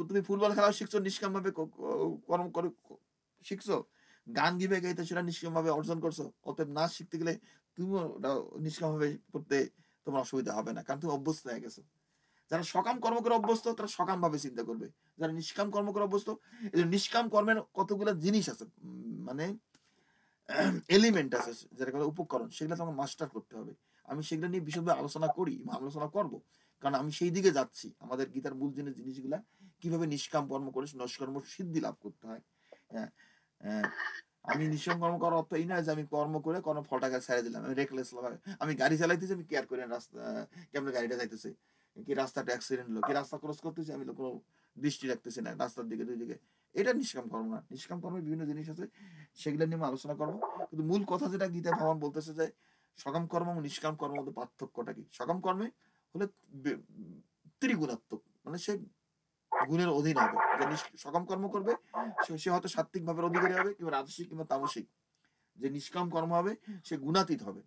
তুমি ফুটবল খেলাও শিখছো নিষ্কামভাবে কর্ম করে শিখছো। গান গিয়ে গাইতে সেটা নিষ্কামভাবে অর্জন করছো। অতএব নাচ শিখতে গেলে তুমিও ওটা নিষ্কামভাবে করতে তোমার অসুবিধা হবে না। কারণ তুমি অভ্যস্ত হয়ে গেছো। যারা সকাম কর্ম করে অভ্যস্ত তারা সকামভাবে চিন্তা করবে। যারা নিষ্কাম কর্ম করে অভ্যস্ত, এই যে নিষ্কাম কর্মের কতগুলো জিনিস আছে। মানে এলিমেন্ট আছে যেটা করে উপকরণ সেগুলো তোমাকে মাস্টার করতে হবে। আমি সেগুলো নিয়ে বিশদভাবে আলোচনা করি বা আলোচনা করব। কারণ আমি সেই দিকে যাচ্ছি। আমাদের গীতার মূল জিনিসগুলা কিভাবে নিষ্কাম কর্ম করে নষ্কর্ম সিদ্ধি লাভ করতে হয়। হ্যাঁ, আমি নিষ্কাম কর্ম করার অর্থ এই নয় যে আমি কর্ম করে কোনো ফটাকা ছেড়ে দিলাম। আমি রেকলেস ভাবে আমি গাড়ি চালাইতেছি, আমি কেয়ার করি না রাস্তা কেমন গাড়িটা যাইতেছে। কি রাস্তাটা অ্যাক্সিডেন্ট হলো, কি রাস্তা ক্রস করতেছি আমি কোনো দৃষ্টি রাখতেছি না রাস্তার দিকে দুই দিকে। এটা নিষ্কাম কর্ম না। নিষ্কাম কর্মের বিভিন্ন জিনিস আছে সেগুলো নিয়ে আমি আলোচনা করবো। কিন্তু মূল কথা যেটা গীতায় ভগবান বলতেছে যে সকাম কর্ম এবং নিষ্কাম কর্মের মধ্যে পার্থক্যটা কি? সকাম কর্মে হলে বে- ত্রিগুণাত্মক মানে সে গুণের অধীন হবে। যে সকাম কর্ম করবে সে হয়তো সাত্ত্বিক ভাবের অধিকারী হবে কিংবা রাজসিক কিংবা তামসিক। যে নিষ্কাম কর্ম হবে সে গুণাতীত হবে।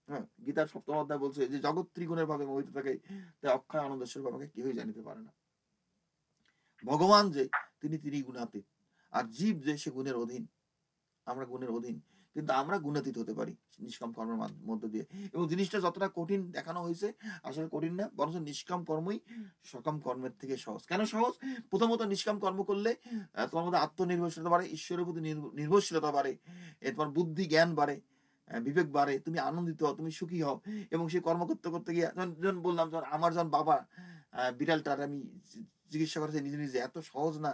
হ্যাঁ, গীতার ৭ম অধ্যায় বলছে যে জগৎ ত্রিগুণের ভাবে মোহিত থাকে তাই অক্ষয় আনন্দেশ্বর বাবাকে কেউই জানিতে পারে না। ভগবান যে তিনি গুণাতীত আর জীব যে সে গুণের অধীন। আমরা গুণের অধীন কিন্তু আমরা গুণাতীত হতে পারি নিষ্কাম কর্মের মধ্য দিয়ে। এবং জিনিসটা যতটা কঠিন দেখানো হয়েছে আসলে কঠিন না, বরঞ্চ নিষ্কাম কর্মই সকাম কর্মের থেকে সহজ। কেন সহজ? প্রথমত নিষ্কাম কর্ম করলে তোমার মধ্যে আত্মনির্ভরশীলতা বাড়ে, ঈশ্বরের প্রতি নির্ভরশীলতা বাড়ে, তোমার বুদ্ধি জ্ঞান বাড়ে, বিবেক বাড়ে, তুমি আনন্দিত হও, তুমি সুখী হও। এবং সেই কর্ম করতে করতে গিয়ে যখন বললাম যখন আমার যখন বাবা বিড়ালটার আমি চিকিৎসা করেছি নিজে নিজে, এত সহজ না।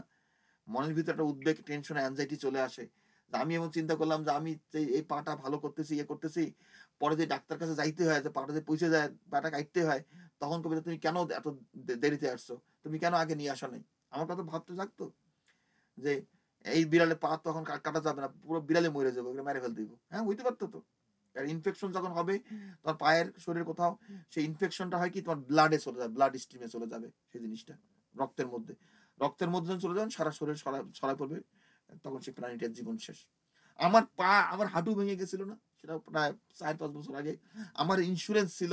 মনের ভিতরে একটা উদ্বেগ, টেনশন, অ্যাংজাইটি চলে আসে। আমি এমন চিন্তা করলাম যে আমি এই পাটা ভালো করতেছি, ইয়ে করতেছি। পরে যে ডাক্তার কাছে যাইতে হয়, যে পাটা যে পৌঁছে যায়, পাটা কাটতে হয়, তখন কবে তুমি কেন এত দেরিতে আসছো? তুমি কেন আগে নিয়ে আসো নাই? আমার কথা ভাবতে জাগতো যে এই বিড়ালের পা তখন কাটা যাবে না, পুরো বিড়ালে মরে যাবে, ওকে মেরে ফেলতে দিব। হ্যাঁ, হইতে পারতো তো। আর ইনফেকশন যখন হবে তোমার পায়ের শরীর কোথাও, সেই ইনফেকশনটা হয় কি তোমার ব্লাডে চলে যাবে, ব্লাড স্ট্রিমে চলে যাবে সেই জিনিসটা। রক্তের মধ্যে যখন চলে যাবেন সারা শরীর ছড়ায় পড়বে, তখন সেই প্রাণীটার জীবন শেষ। আমার হাঁটু ভেঙে গেছিল না, সেটা প্রায় ৪-৫ বছর আগে। আমার ইন্স্যুরেন্স ছিল,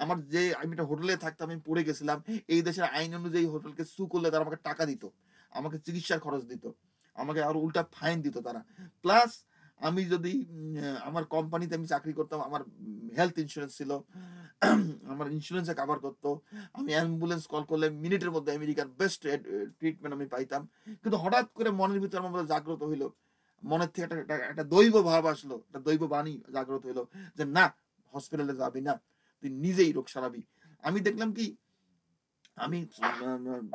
আমার যে আমি একটা হোটেলে থাকতাম, আমি পড়ে গেছিলাম। এই দেশের আইন অনুযায়ী হোটেলকে সু করলে তারা আমাকে টাকা দিত, আমাকে চিকিৎসার খরচ দিত, আমাকে আরো উল্টা ফাইন দিত তারা। প্লাস আমি যদি আমার কোম্পানিতে আমি চাকরি করতাম, আমার হেলথ ইন্স্যুরেন্স ছিল, আমার ইন্স্যুরেন্সে কাভার করতো। আমি অ্যাম্বুলেন্স কল করলে মিনিটের মধ্যে আমেরিকার বেস্ট ট্রিটমেন্ট আমি পাইতাম। কিন্তু হঠাৎ করে মনের ভিতরে আমার মধ্যে জাগ্রত হইলো, মনের থেকে একটা দৈব ভাব আসলো, একটা দৈব বাণী জাগ্রত হইলো যে না, হসপিটালে যাবি না, তুই নিজেই রোগ সারাবি। আমি দেখলাম কি, আমি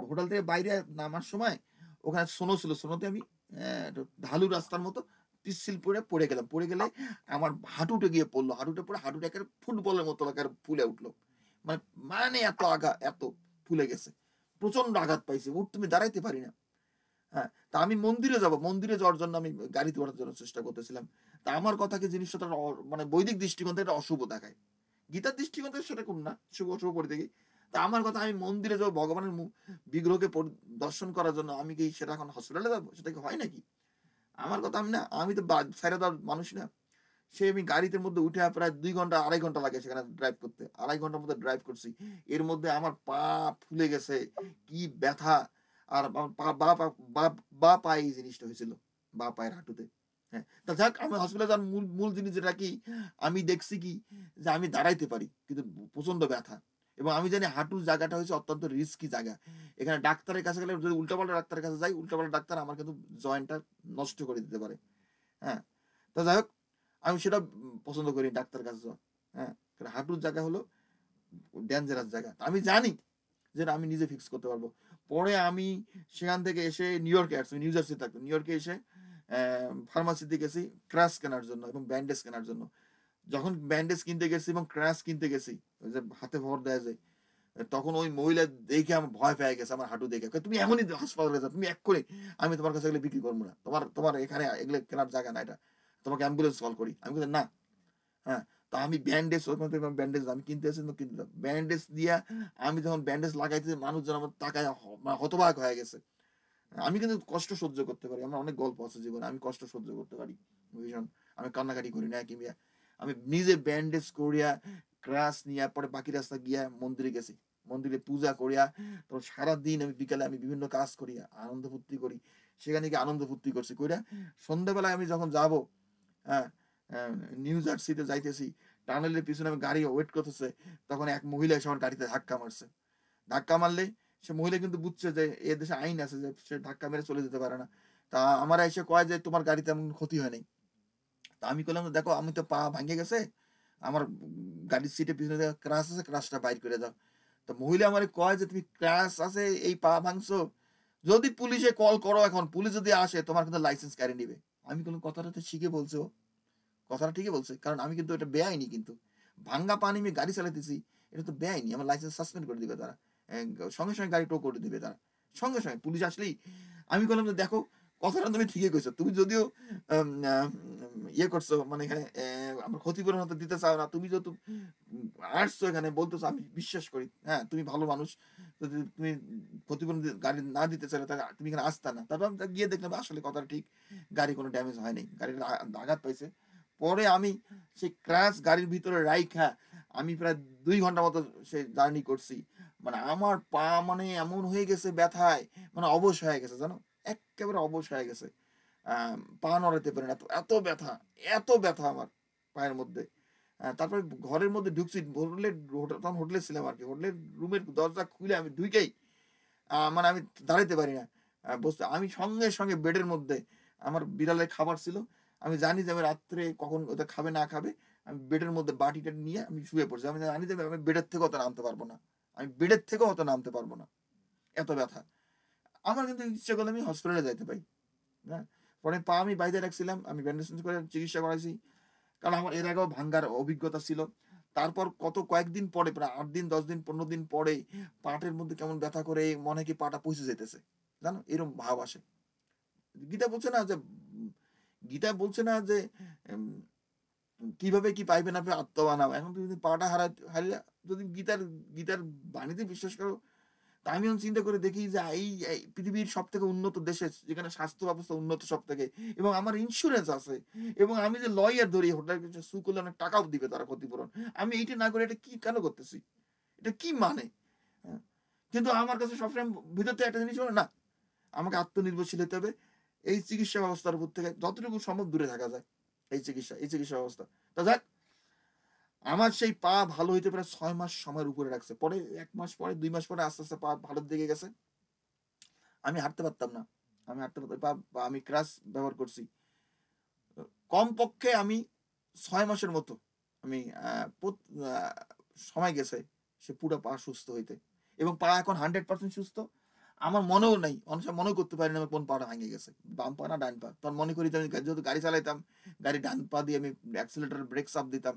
হোটেল থেকে বাইরে নামার সময় ওখানে সোনো ছিল, সোনোতে আমি ঢালু রাস্তার মতো পিচ্ছিল পড়ে গেলাম। পড়ে গেলে আমার হাঁটুতে গিয়ে পড়লো, হাঁটুতে পড়ে হাঁটুটা একেবারে ফুটবলের মতো একেবারে ফুলে উঠলো। মানে মানে এত ফুলে গেছে, প্রচন্ড আঘাত পাইছে, তুমি দাঁড়াইতে পারি না। হ্যাঁ, তা আমি মন্দিরে যাব, মন্দিরে যাওয়ার জন্য আমি গাড়িতে ওঠার জন্য চেষ্টা করতেছিলাম। তা আমার কথাকে জিনিসটা তারা মানে বৈদিক দৃষ্টিকোণ থেকে এটা অশুভ দেখায়, গীতার দৃষ্টিকোণ থেকে সেটা কোন না, শুভ অশুভ পরিস্থিতি। তা আমার কথা, আমি মন্দিরে যাবো ভগবানের বিগ্রহকে দর্শন করার জন্য, আমি কি সেটা এখন হসপিটালে যাবো? সেটা কি হয় নাকি? আমার কথা, আমি তো ছাইড়া দেওয়ার মানুষ না। সে আমি গাড়িতে মধ্যে উঠে প্রায় ২ ঘন্টা ২.৫ ঘন্টা লাগে সেখানে ড্রাইভ করতে, ২.৫ ঘন্টার মধ্যে ড্রাইভ করছি। এর মধ্যে আমার পা ফুলে গেছে, কি ব্যথা। আর আমার বা পায়ে এই জিনিসটা হয়েছিল, বা পায়ের হাঁটুতে। হ্যাঁ, তা যাক, আমি হসপিটালে যাওয়ার মূল জিনিস যেটা কি, আমি দেখছি কি যে আমি দাঁড়াইতে পারি কিন্তু প্রচন্ড ব্যথা। এবং আমি জানি হাঁটুর জায়গাটা হচ্ছে অত্যন্ত রিস্কি জায়গা। এখানে ডাক্তারের কাছে গেলে যদি উল্টাপাল্টা ডাক্তারের কাছে যাই, উল্টাপাল্টা ডাক্তার আমার কিন্তু জয়েন্টটা নষ্ট করে দিতে পারে। হ্যাঁ? তো যাই হোক, আমি সেটা পছন্দ করি ডাক্তারের কাছে যাওয়া। হ্যাঁ? কারণ হাঁটুর জায়গা হলো ডেঞ্জারাস জায়গা। তো আমি জানি যে না, আমি নিজে ফিক্স করতে পারবো। পরে আমি সেখান থেকে এসে নিউ ইয়র্কে আসছি, নিউ জার্সি থাকতাম। নিউ ইয়র্কে এসে ফার্মাসিতে গেছি ক্রাশ কেনার জন্য এবং ব্যান্ডেজ কেনার জন্য। যখন ব্যান্ডেজ কিনতে গেছি এবং ক্রাশ কিনতে গেছি, ওই যে হাতে ভর দেয়া যায়, তখন ওই মহিলা দেখে আমার ভয় পেয়ে গেছে আমার হাঁটু দেখে। কয়, "তুমি এখনই হাসপাতালে যাও, তুমি এক্ষুনি, আমি তোমার কাছে এগুলো বিক্রি করবো না। তোমার তোমার এখানে এগুলো কেনার জায়গা না এটা। তোমাকে অ্যাম্বুলেন্স কল করি।" আমি বললাম, "না।" হ্যাঁ? তো আমি ব্যান্ডেজ, ওখান থেকে ব্যান্ডেজ আমি কিনতে এসেছি, কিনতে ব্যান্ডেজ দিয়া আমি যখন ব্যান্ডেজ লাগাইতেছি, মানুষজন আমার তাকায় মানে হতবাক হয়ে গেছে। আমি কিন্তু কষ্ট সহ্য করতে পারি। আমার অনেক গল্প আছে জীবনে। আমি কষ্ট সহ্য করতে পারি ভীষণ। আমি কান্নাকাটি করি না কিংবা আমি নিজে ব্যান্ডেজ করিয়া ক্রাশ নিয়া পরে বাকি রাস্তা গিয়া মন্দিরে গেছি। মন্দিরে পূজা করিয়া তো সারাদিন আমি বিকালে আমি বিভিন্ন কাজ করিয়া আনন্দ ফুর্তি করি। সেখানে গিয়ে আনন্দ ফুর্তি করছি। কইরা সন্ধ্যাবেলায় আমি যখন যাবো, হ্যাঁ, নিউ জার্সিতে যাইতেছি, টানেলের পিছনে আমি গাড়ি ওয়েট করতেছে, তখন এক মহিলা এসে আমার গাড়িতে ধাক্কা মারছে। ধাক্কা মারলে সে মহিলা কিন্তু বুঝছে যে এ দেশে আইন আছে যে সে ধাক্কা মেরে চলে যেতে পারে না। তা আমার এসে কয় যে তোমার গাড়িতে এমন ক্ষতি হয় নাই। তা আমি কইলাম যে, দেখো আমি তো পা ভাঙ্গে গেছে, আমার গাড়ির সিটের পিছনে যে ক্রাশ আছে, ক্রাশটা বাইর করে দাও। তো মহিলা আমারে কয় যে তুমি ক্রাশ আছে এই পা ভাঙছো, যদি পুলিশে কল করো, এখন পুলিশ যদি আসে তোমার কিন্তু লাইসেন্স কেড়ে নিবে। আমি বললাম, কথাটা তো শিখে বলছো, কথাটা ঠিকই বলছে, কারণ আমি কিন্তু এটা বেআইনি, কিন্তু ভাঙ্গা পা নিয়ে গাড়ি চালাইতেছি, এটা তো বেআইনি, আমার লাইসেন্স সাসপেন্ড করে দিবে তারা। সঙ্গে সঙ্গে গাড়ি টো করে দিবে তারা, সঙ্গে সঙ্গে পুলিশ আসলেই। আমি বললাম যে দেখো, কথাটা তুমি ঠিকই কইছো, তুমি যদিও ইয়ে করছো, মানে এখানে আমার ক্ষতিপূরণ হতে দিতে চাও না, তুমি যেহেতু আসছো এখানে বলতেছো, আমি বিশ্বাস করি, হ্যাঁ তুমি ভালো মানুষ, যদি তুমি ক্ষতিপূরণ গাড়ি না দিতে চাইলে তাহলে তুমি এখানে আসতা না। তারপর আমি গিয়ে দেখলাম আসলে কথাটা ঠিক, গাড়ি কোনো ড্যামেজ হয়নি, গাড়ির আঘাত পাইছে। পরে আমি সেই ক্র্যাশ গাড়ির ভিতরে রাইখা আমি প্রায় 2 ঘন্টা মতো সেই জার্নি করছি। মানে আমার পা মানে এমন হয়ে গেছে ব্যথায়, মানে অবশ হয়ে গেছে জানো, একেবারে অবশ হয়ে গেছে। পা নড়াতে পারি না, এত ব্যথা, এত ব্যথা আমার পায়ের মধ্যে। তারপরে ঘরের মধ্যে ঢুকছি, তখন হোটেলে ছিলাম আর কি, হোটেলের রুমের দরজা খুলে আমি ঢুকেই মানে আমি দাঁড়াইতে পারি না, বসতে আমি সঙ্গে সঙ্গে বেডের মধ্যে, আমার বিড়ালের খাবার ছিল, আমি জানি যে আমি রাত্রে কখন ওটা খাবে না খাবে, আমি বেডের মধ্যে বাটিটা নিয়ে আমি শুয়ে পড়ছি, আমি জানি যে আমি বেডের থেকে অত নামতে পারবো না, আমি বেডের থেকেও অত নামতে পারবো না, এত ব্যথা। আমার কিন্তু ইচ্ছে করলে আমি হসপিটালে যাইতে পারি। হ্যাঁ, পরে পা আমি বাইরে রাখছিলাম, আমি ব্যান্ডেজ করে চিকিৎসা করাইছি, কারণ আমার এর আগেও ভাঙ্গার অভিজ্ঞতা ছিল। তারপর কয়েকদিন পরে, প্রায় 8 দিন 10 দিন 15 দিন পরে পাটের মধ্যে কেমন ব্যথা করে, মনে হয় কি পাটা পচে যেতেছে, জানো এরকম ভাব আসে। গীতা বলছে না যে গীতা বলছে না যে উম, কিভাবে কি পাইবে না পেয়ে আত্মা বানাও, এখন তুমি যদি পাটা হারিয়ে, যদি গীতার গীতার বাণীতে বিশ্বাস করো, তা আমি এখন চিন্তা করে দেখি যে এই পৃথিবীর সব থেকে উন্নত দেশে, যেখানে স্বাস্থ্য ব্যবস্থা উন্নত সব থেকে, এবং আমার ইন্স্যুরেন্স আছে, এবং আমি যে লয়ার ধরি, হোটেল কিছু সু করলে অনেক টাকাও দিবে তারা ক্ষতিপূরণ, আমি এইটা না করে এটা কি কেন করতেছি, এটা কি মানে? হ্যাঁ, কিন্তু আমার কাছে সবসময় ভিতর থেকে একটা জিনিস হলো না, আমাকে আত্মনির্ভরশীল হতে হবে, এই চিকিৎসা ব্যবস্থার উপর থেকে যতটুকু সম্ভব দূরে থাকা যায়, এই চিকিৎসা ব্যবস্থা। তা যাক, আমার সেই পা ভালো হইতে প্রায় 6 মাস সময়ের উপরে রাখছে। পরে 1 মাস পরে, 2 মাস পরে আস্তে আস্তে পা ভালোর দিকে গেছে। আমি হাঁটতে পারতাম না, আমি হাঁটতে পারতাম, আমি ক্রাস ব্যবহার করছি। কমপক্ষে আমি 6 মাসের মতো আমি সময় গেছে সে পুরো পা সুস্থ হইতে, এবং পা এখন 100% সুস্থ। আমার মনেও নাই, অনেক সময় মনেও করতে পারি না আমার কোন পাটা ভেঙে গেছে, বাম পা না ডান পা। তখন মনে করি যে আমি যেহেতু গাড়ি চালাইতাম, গাড়ি ডান পা দিয়ে আমি অ্যাক্সিলারেটর ব্রেক চাপ দিতাম,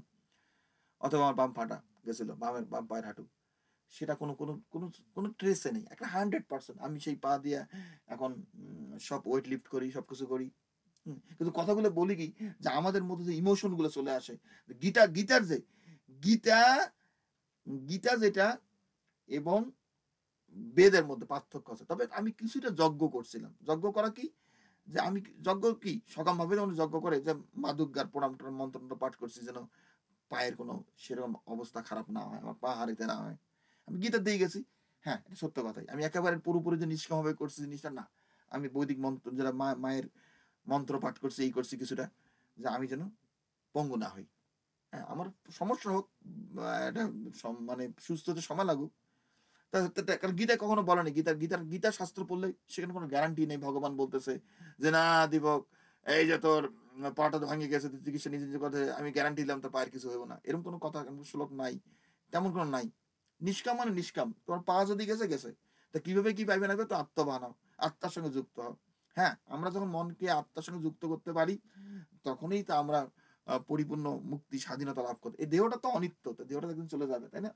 অথবা আমার বাম পাটা গেছিল, বাম পায়ের হাঁটু, সেটা কোনো কোনো কোনো কোনো ট্রেসে নেই, একটা 100% আমি সেই পা দিয়ে এখন সব ওয়েট লিফট করি, সবকিছু করি। কিন্তু কথাগুলো বলি কি, যে আমাদের মধ্যে যে ইমোশন গুলো চলে আসে, গীতার যে গীতা গীতা যেটা এবং বেদের মধ্যে পার্থক্য আছে। তবে আমি কিছুটা যজ্ঞ করছিলাম। যজ্ঞ করা কি, যে আমি যজ্ঞ কি সকাম ভাবে যেমন যজ্ঞ করে, যে মা দুর্গার প্রণাম মন্ত্র পাঠ করছি যেন পায়ের কোনো সেরকম অবস্থা খারাপ না হয়, আমার পা হারিতে না হয়। আমি গীতা দিয়ে গেছি, হ্যাঁ এটা সত্য কথাই, আমি একেবারে পুরোপুরি যে নিষ্কামভাবে করছি জিনিসটা না, আমি বৈদিক মন্ত্র যেটা মায়ের মন্ত্র পাঠ করছি, এই করছি কিছুটা, যে আমি যেন পঙ্গু না হই। হ্যাঁ, আমার সমস্যা হোক এটা মানে সুস্থ হতে সময় লাগুক। কারণ গীতায় কখনো বলে নাই। গীতার শাস্ত্র পড়লে সেখানে কোনো গ্যারান্টি নেই। ভগবান বলতেছে যে, "না দিবক, এই যে তোর পাটা ভাঙে গেছে, তুই চিকিৎসা নিজে করতে আমি গ্যারান্টি দিলাম তোর পায়ের কিছু হইব না।" এরকম কোনো কথা শ্লোক নাই। তেমন কোনো নাই। নিষ্কাম মানে নিষ্কাম। তোমার পা যদি গেছে, গেছে। তা কিভাবে কি পাইবে না পাইবে তো আত্মা বানাও। আত্মার সঙ্গে যুক্ত হও। হ্যাঁ, আমরা যখন মনকে আত্মার সঙ্গে যুক্ত করতে পারি, তখনই তো আমরা পরিপূর্ণ মুক্তি, স্বাধীনতা লাভ করতে। এই দেহটা তো অনিত্য। তো দেহটা তো একদিন চলে যাবে, তাই না?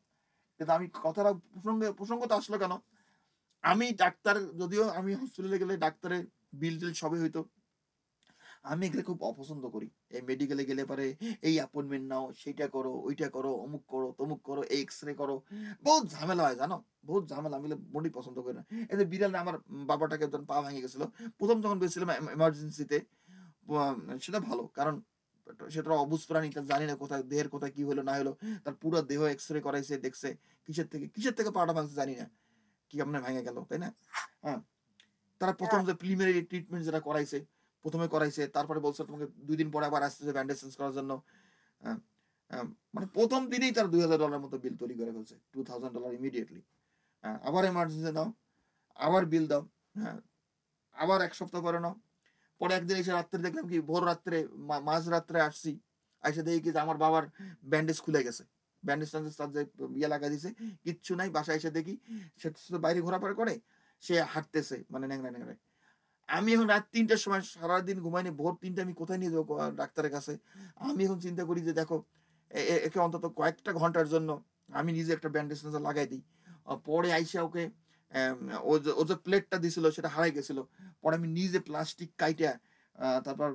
কিন্তু আমি কথাটা প্রসঙ্গটা আসলো কেন? আমি ডাক্তার, যদিও আমি হসপিটালে গেলে ডাক্তারের বিল-টিল সবই হইতো। আমি এগুলো খুব অপছন্দ করি। এই মেডিকেলে গেলে পরে এই অ্যাপয়েন্টমেন্ট নাও, সেইটা করো, ওইটা করো, অমুক করো, তমুক করো, এক্স-রে করো। বহুত ঝামেলা হয় জানো? বহুত ঝামেলা। আমি এগুলো মোটেই পছন্দ করি না। এই যে বিড়াল আমার বাবাটাকে যখন পা ভেঙে গেছিল, ১ম যখন গেছিলাম এমার্জেন্সিতে, আ সেটা ভালো। কারণ সেটা অবুঝ প্রাণী। তার জানি না কোথায় দেহের কোথায় কি হলো না হলো। তার পুরা দেহ এক্স-রে করাইছে, দেখছে কিসের থেকে পাটা ভাঙছে জানি না। কি কেমনে ভেঙে গেল, তাই না? হ্যাঁ। তারা ১ম হ্যাঁ, যে প্রিলিমিনারি ট্রিটমেন্ট যেটা করাইছে, ১ম এ করাইছে। তারপরে বলছে তোমাকে ২ দিন পরে আবার আসতেছে ব্যান্ডেজ চেঞ্জ করার জন্য। আ আ মানে ১ম দিনেই তারা $২,০০০ মতো বিল তৈরি করে ফেলছে। $2000 ইমিডিয়েটলি। আবার এমার্জেন্সি নাও, আবার বিল দাও। হ্যাঁ, আবার ১ সপ্তাহ পরে নাও। পরে একদিন এসে রাত্রে দেখলাম কি ভোর রাত্রে মাঝরাত্রে আসছি। আইসা দেখি কি যে আমার বাবার ব্যান্ডেজ খুলে গেছে। ব্যান্ডেজ-ট্যান্ডেজ তার যে লাগায় দিছে, কিচ্ছু নাই। বাসায় এসে দেখি সে তো বাইরে ঘোরাফেরা করে। সে হাঁটতেছে মানে ন্যাংরায়, ন্যাংরায়। আমি এখন রাত ৩ টার সময় সারাদিন ঘুমাইনি। ভোর ৩ টায় আমি কোথায় নিয়ে যাবো ডাক্তারের কাছে? আমি এখন চিন্তা করি যে দেখো একে অন্তত কয়েকটা ঘন্টার জন্য আমি নিজে একটা ব্যান্ডেজ-ট্যান্ডেজ লাগাই দেই। পরে আইসা ওকে অ্যাম ও যে প্লেটটা দিছিল সেটা হারাই গেছিল। পরে আমি নিজে প্লাস্টিক কাইটা তারপর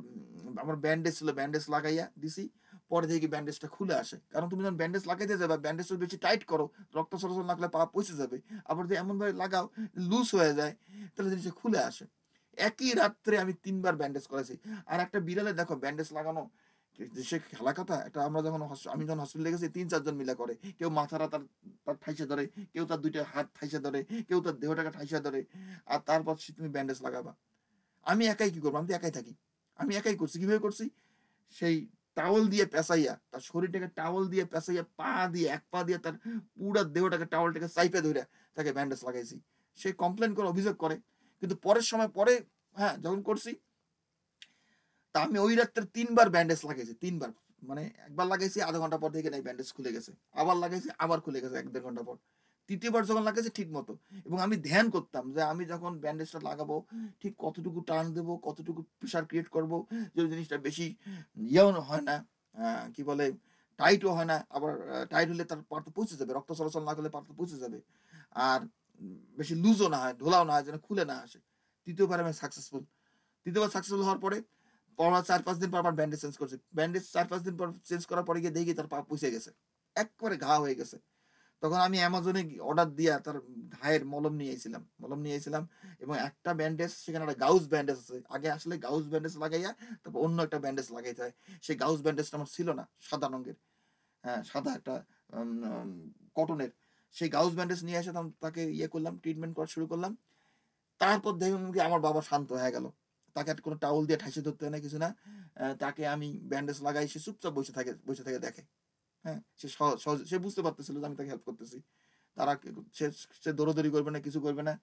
আমার ব্যান্ডেজ ছিল, ব্যান্ডেজ লাগাইয়া দিছি। পরে দেখি ব্যান্ডেজটা খুলে আসে। কারণ তুমি যখন ব্যান্ডেজ লাগাইতে যাবা, ব্যান্ডেজটা বেশি টাইট করো, রক্ত চলাচল না করলে পা পচে যাবে। আবার যদি এমনভাবে লাগাও লুজ হয়ে যায়, তাহলে জিনিসটা খুলে আসে। একই রাত্রে আমি ৩ বার ব্যান্ডেজ করেছি। আর একটা বিড়ালের দেখো ব্যান্ডেজ লাগানো সে খেলা কথা। এটা আমরা যখন আমি যখন হসপিটালে গেছি ৩-৪ জন মিলে করে। কেউ মাথাটা তার তার ঠাইসা ধরে, কেউ তার ২ টা হাত ঠাইসা ধরে, কেউ তার দেহটাকে ঠাইসা ধরে। আর তারপর তুমি ব্যান্ডেজ লাগাবা। আমি একাই কি করব? আমি তো একাই থাকি। আমি একাই করছি। কিভাবে করছি? সেই টাওয়েল দিয়ে পেঁচাইয়া, তার শরীরটাকে টাওয়েল দিয়ে পেঁচাইয়া, পা দিয়ে, এক পা দিয়ে তার পুরা দেহটাকে টাওয়েলটাকে চাইপা ধইরা তাকে ব্যান্ডেজ লাগাইছি। সে কমপ্লেইন করে, অভিযোগ করে। কিন্তু পরের সময় পরে হ্যাঁ, যখন করছি, তা আমি ওই রাত্রে ৩ বার ব্যান্ডেজ লাগাইছি। ৩ বার। মানে একবার লাগাইছি ০.৫ ঘন্টা পর দেখি নাই ব্যান্ডেজ খুলে গেছে। আবার লাগাইছি, আবার খুলে গেছে ১-১.৫ ঘন্টা পর। ৩য় বার যখন লাগাইছি ঠিক মতো। এবং আমি ধ্যান করতাম যে আমি যখন ব্যান্ডেজটা লাগাবো ঠিক কতটুকু টান দেবো, কতটুকু প্রেশার ক্রিয়েট করব, যে জিনিসটা বেশি ইয়েও হয় না, কি বলে টাইটও হয় না। আবার টাইট হলে তার পা তো পচে যাবে। রক্ত চলাচল না করলে পা তো পচে যাবে। আর বেশি লুজও না হয়, ঢোলাও না হয় যেন খুলে না আসে। ৩য় বার আমি সাকসেসফুল। ৩য় বার সাকসেসফুল হওয়ার পরে পড়া ৪-৫ দিন পর আবার ব্যান্ডেজ চেঞ্জ করছি। ব্যান্ডেজ ৪-৫ দিন পর চেঞ্জ করার পরে গিয়ে দেখি তার পা পইচে গেছে। এক্কেবারে ঘা হয়ে গেছে। তখন আমি Amazon এ অর্ডার দিয়া তার ঘায়ের মলম নিয়ে আইছিলাম। মলম নিয়ে আইছিলাম এবং একটা ব্যান্ডেজ, সেখানে একটা গাউজ ব্যান্ডেজ আছে। আগে আসলে গাউজ ব্যান্ডেজ লাগাইয়া তারপর অন্য একটা ব্যান্ডেজ লাগাইতে হয়। সেই গাউজ ব্যান্ডেজটা আমার ছিল না। সাদা রঙের। হ্যাঁ, সাদা একটা আম আম কটনের। সেই গাউজ ব্যান্ডেজ নিয়ে এসে তখন তাকে ইয়ে করলাম, ট্রিটমেন্ট করা শুরু করলাম। তারপর দেখলাম কি আমার বাবা শান্ত হয়ে গেল। তাকে আর কোনো টাওয়েল দিয়ে ঠাইসে ধরতে হয় না, কিছু না। তাকে আমি ব্যান্ডেজ লাগাই, সে চুপচাপ বসে থেকে দেখে। হ্যাঁ? সে সহজে সে বুঝতে পারতেছিল যে আমি তাকে হেল্প করতেছি। তারা সে সে দৌড়াদৌড়ি করবে না, কিছু করবে না।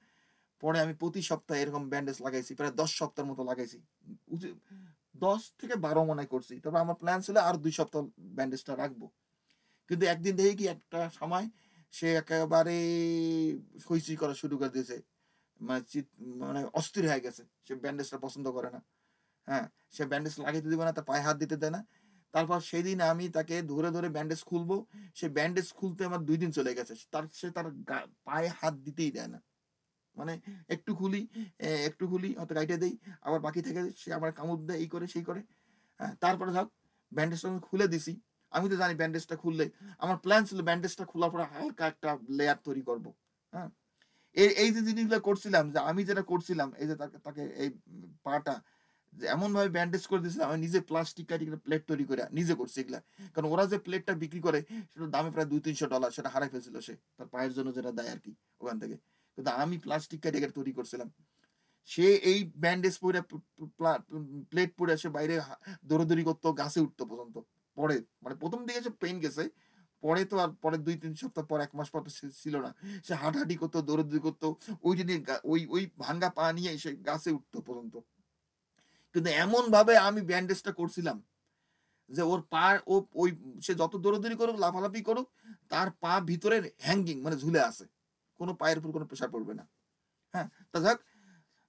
পরে আমি প্রতি সপ্তাহে এরকম ব্যান্ডেজ লাগাইছি। প্রায় ১০ সপ্তাহের মতো লাগাইছি। উজি ১০ থেকে ১২ মনে হয় করছি। তবে আমার প্ল্যান ছিল আর ২ সপ্তাহ ব্যান্ডেজটা রাখবো। কিন্তু একদিন দেখি কি একটা সময় সে একেবারে হৈ-চৈ করা শুরু করে দিয়েছে। মানে মানে অস্থির হয়ে গেছে। সে ব্যান্ডেজটা পছন্দ করে না। হ্যাঁ? সে ব্যান্ডেজ লাগাইতে দিবে না, তার পায়ে হাত দিতে দেয় না। তারপর সেদিন আমি তাকে ধরে, ধরে ব্যান্ডেজ খুলবো। সে ব্যান্ডেজ খুলতে আমার ২ দিন চলে গেছে। সে তার পায়ে হাত দিতেই দেয় না। মানে একটু খুলি হয়তো কাইটা দেই। আবার বাকি থেকে সে আমার কামড় দেয়, এই করে সেই করে। হ্যাঁ? তারপরে যাক ব্যান্ডেজটা আমি খুলে দিছি। আমি তো জানি ব্যান্ডেজটা খুললে আমার প্ল্যান ছিল ব্যান্ডেজটা খোলার পরে হালকা একটা লেয়ার তৈরি করব। হ্যাঁ? এই যে জিনিসগুলা করছিলাম, যে আমি যেটা করছিলাম, এই যে তাকে তাকে এই পাটা যে এমনভাবে ব্যান্ডেজ করে দিয়েছিলাম, আমি নিজে প্লাস্টিক কাটি করে প্লেট তৈরি করে নিজে করছি এগুলা। কারণ ওরা যে প্লেটটা বিক্রি করে সেটার দামে প্রায় $২00-৩০০, সেটা হারায় ফেলছিল সে। তার পায়ের জন্য যেটা দেয় আরকি ওখান থেকে। কিন্তু আমি প্লাস্টিক কাইটে এটা তৈরি করছিলাম। সে এই ব্যান্ডেজ পইড়া প্লেট পইড়া সে বাইরে দৌড়াদৌড়ি করত, গাছে উঠতো পর্যন্ত। পরে মানে প্রথম দিকে সে পেইন গেছে, পরে তো আর পরে ২-৩ সপ্তাহ পর ১ মাস পর তো সে ছিল না। সে হাঁটাহাঁটি করতো, দৌড়াদৌড়ি করতো। ওইটা নিয়ে ওই ভাঙ্গা পা নিয়ে সে গাছে উঠতো পর্যন্ত। কিন্তু এমনভাবে আমি ব্যান্ডেজটা করছিলাম যে ওর পা ও ওই সে যত দৌড়াদৌড়ি করুক, লাফালাফি করুক, তার পা ভিতরে হ্যাঙ্গিং মানে ঝুলে আছে। কোন পায়ের উপর কোন প্রেশার পড়বে না। হ্যাঁ? তা যাক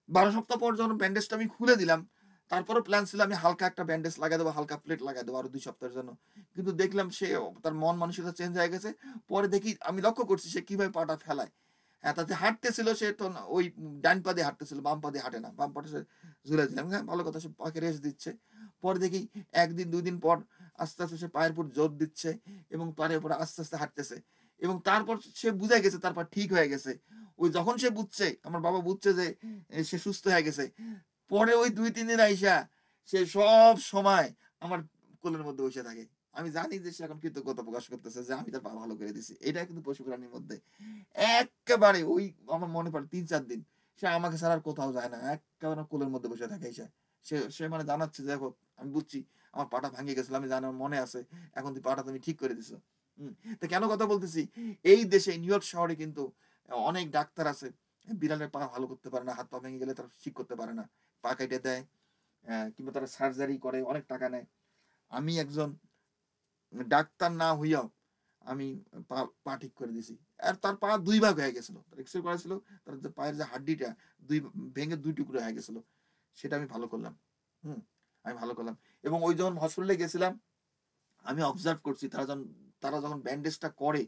১২ সপ্তাহ পর যখন ব্যান্ডেজটা আমি খুলে দিলাম, তারপরেও প্ল্যান ছিল আমি হালকা একটা ব্যান্ডেজ লাগায় দেবো, হালকা প্লেট লাগায় দেবো আরো ২ সপ্তাহের জন্য। কিন্তু দেখলাম সে তার মন মানসিকতা চেঞ্জ হয়ে গেছে। পরে দেখি আমি লক্ষ্য করছি সে কিভাবে পাটা ফেলায়। হ্যাঁ, তাতে হাঁটতেছিল সে তো না ওই ডান পা দিয়ে হাঁটতেছিল, বাম পা দিয়ে হাঁটে না। বাম পাটা সে ঝুলাই দিলাম। হ্যাঁ, ভালো কথা সে পাকে রেস্ট দিচ্ছে। পরে দেখি ১ দিন ২ দিন পর আস্তে, আস্তে সে পায়ের উপর জোর দিচ্ছে এবং পায়ের উপরে আস্তে, আস্তে হাঁটতেছে। এবং তারপর সে বুঝে গেছে তার পা ঠিক হয়ে গেছে। ওই যখন সে বুঝছে, আমার বাবা বুঝছে যে সে সুস্থ হয়ে গেছে। পরে ওই ২-৩ দিন আইসা সে সব সময় আমার কোলের মধ্যে বইসা থাকে। আমি জানি যে সে এখন কৃতজ্ঞতা প্রকাশ করতেছে যে আমি তার পা ভালো করে দিছি। এটা কিন্তু পশু প্রাণীর মধ্যে। এক্কেবারে ওই আমার মনে পড়ে ৩-৪ দিন সে আমাকে ছাড়া আর কোথাও যায় না। এক্কেবারে আমার কোলের মধ্যে বসে থাকে আইসা। সে মানে জানাচ্ছে যে, "দেখো আমি বুঝছি আমার পাটা ভাঙে গেছিল। আমি জানি আমার মনে আছে। এখন পাটা তুমি ঠিক করে দিছো।" হুম। তো কেন কথা বলতেছি? এই দেশে নিউ ইয়র্ক শহরে কিন্তু অনেক ডাক্তার আছে। বিড়ালের পা ভালো করতে পারে না। হাত পা ভেঙে গেলে তারা ঠিক করতে পারে না। পা কেটে দেয়। কিংবা তারা সার্জারি করে, অনেক টাকা নেয়। আমি একজন ডাক্তার না হইয়াও আমি পা ঠিক করে দিছি। আর তার পা ২ ভাগ হয়ে গেছিল। এক্স-রে করা ছিল। তার যে পায়ের যে হাড্ডিটা ২ ভেঙে ২ টুকরো হয়ে গেছিল। সেটা আমি ভালো করলাম। হুম? আমি ভালো করলাম। এবং ওই যখন হসপিটালে গেছিলাম, আমি অবজার্ভ করছি তারা যখন ব্যান্ডেজটা করে,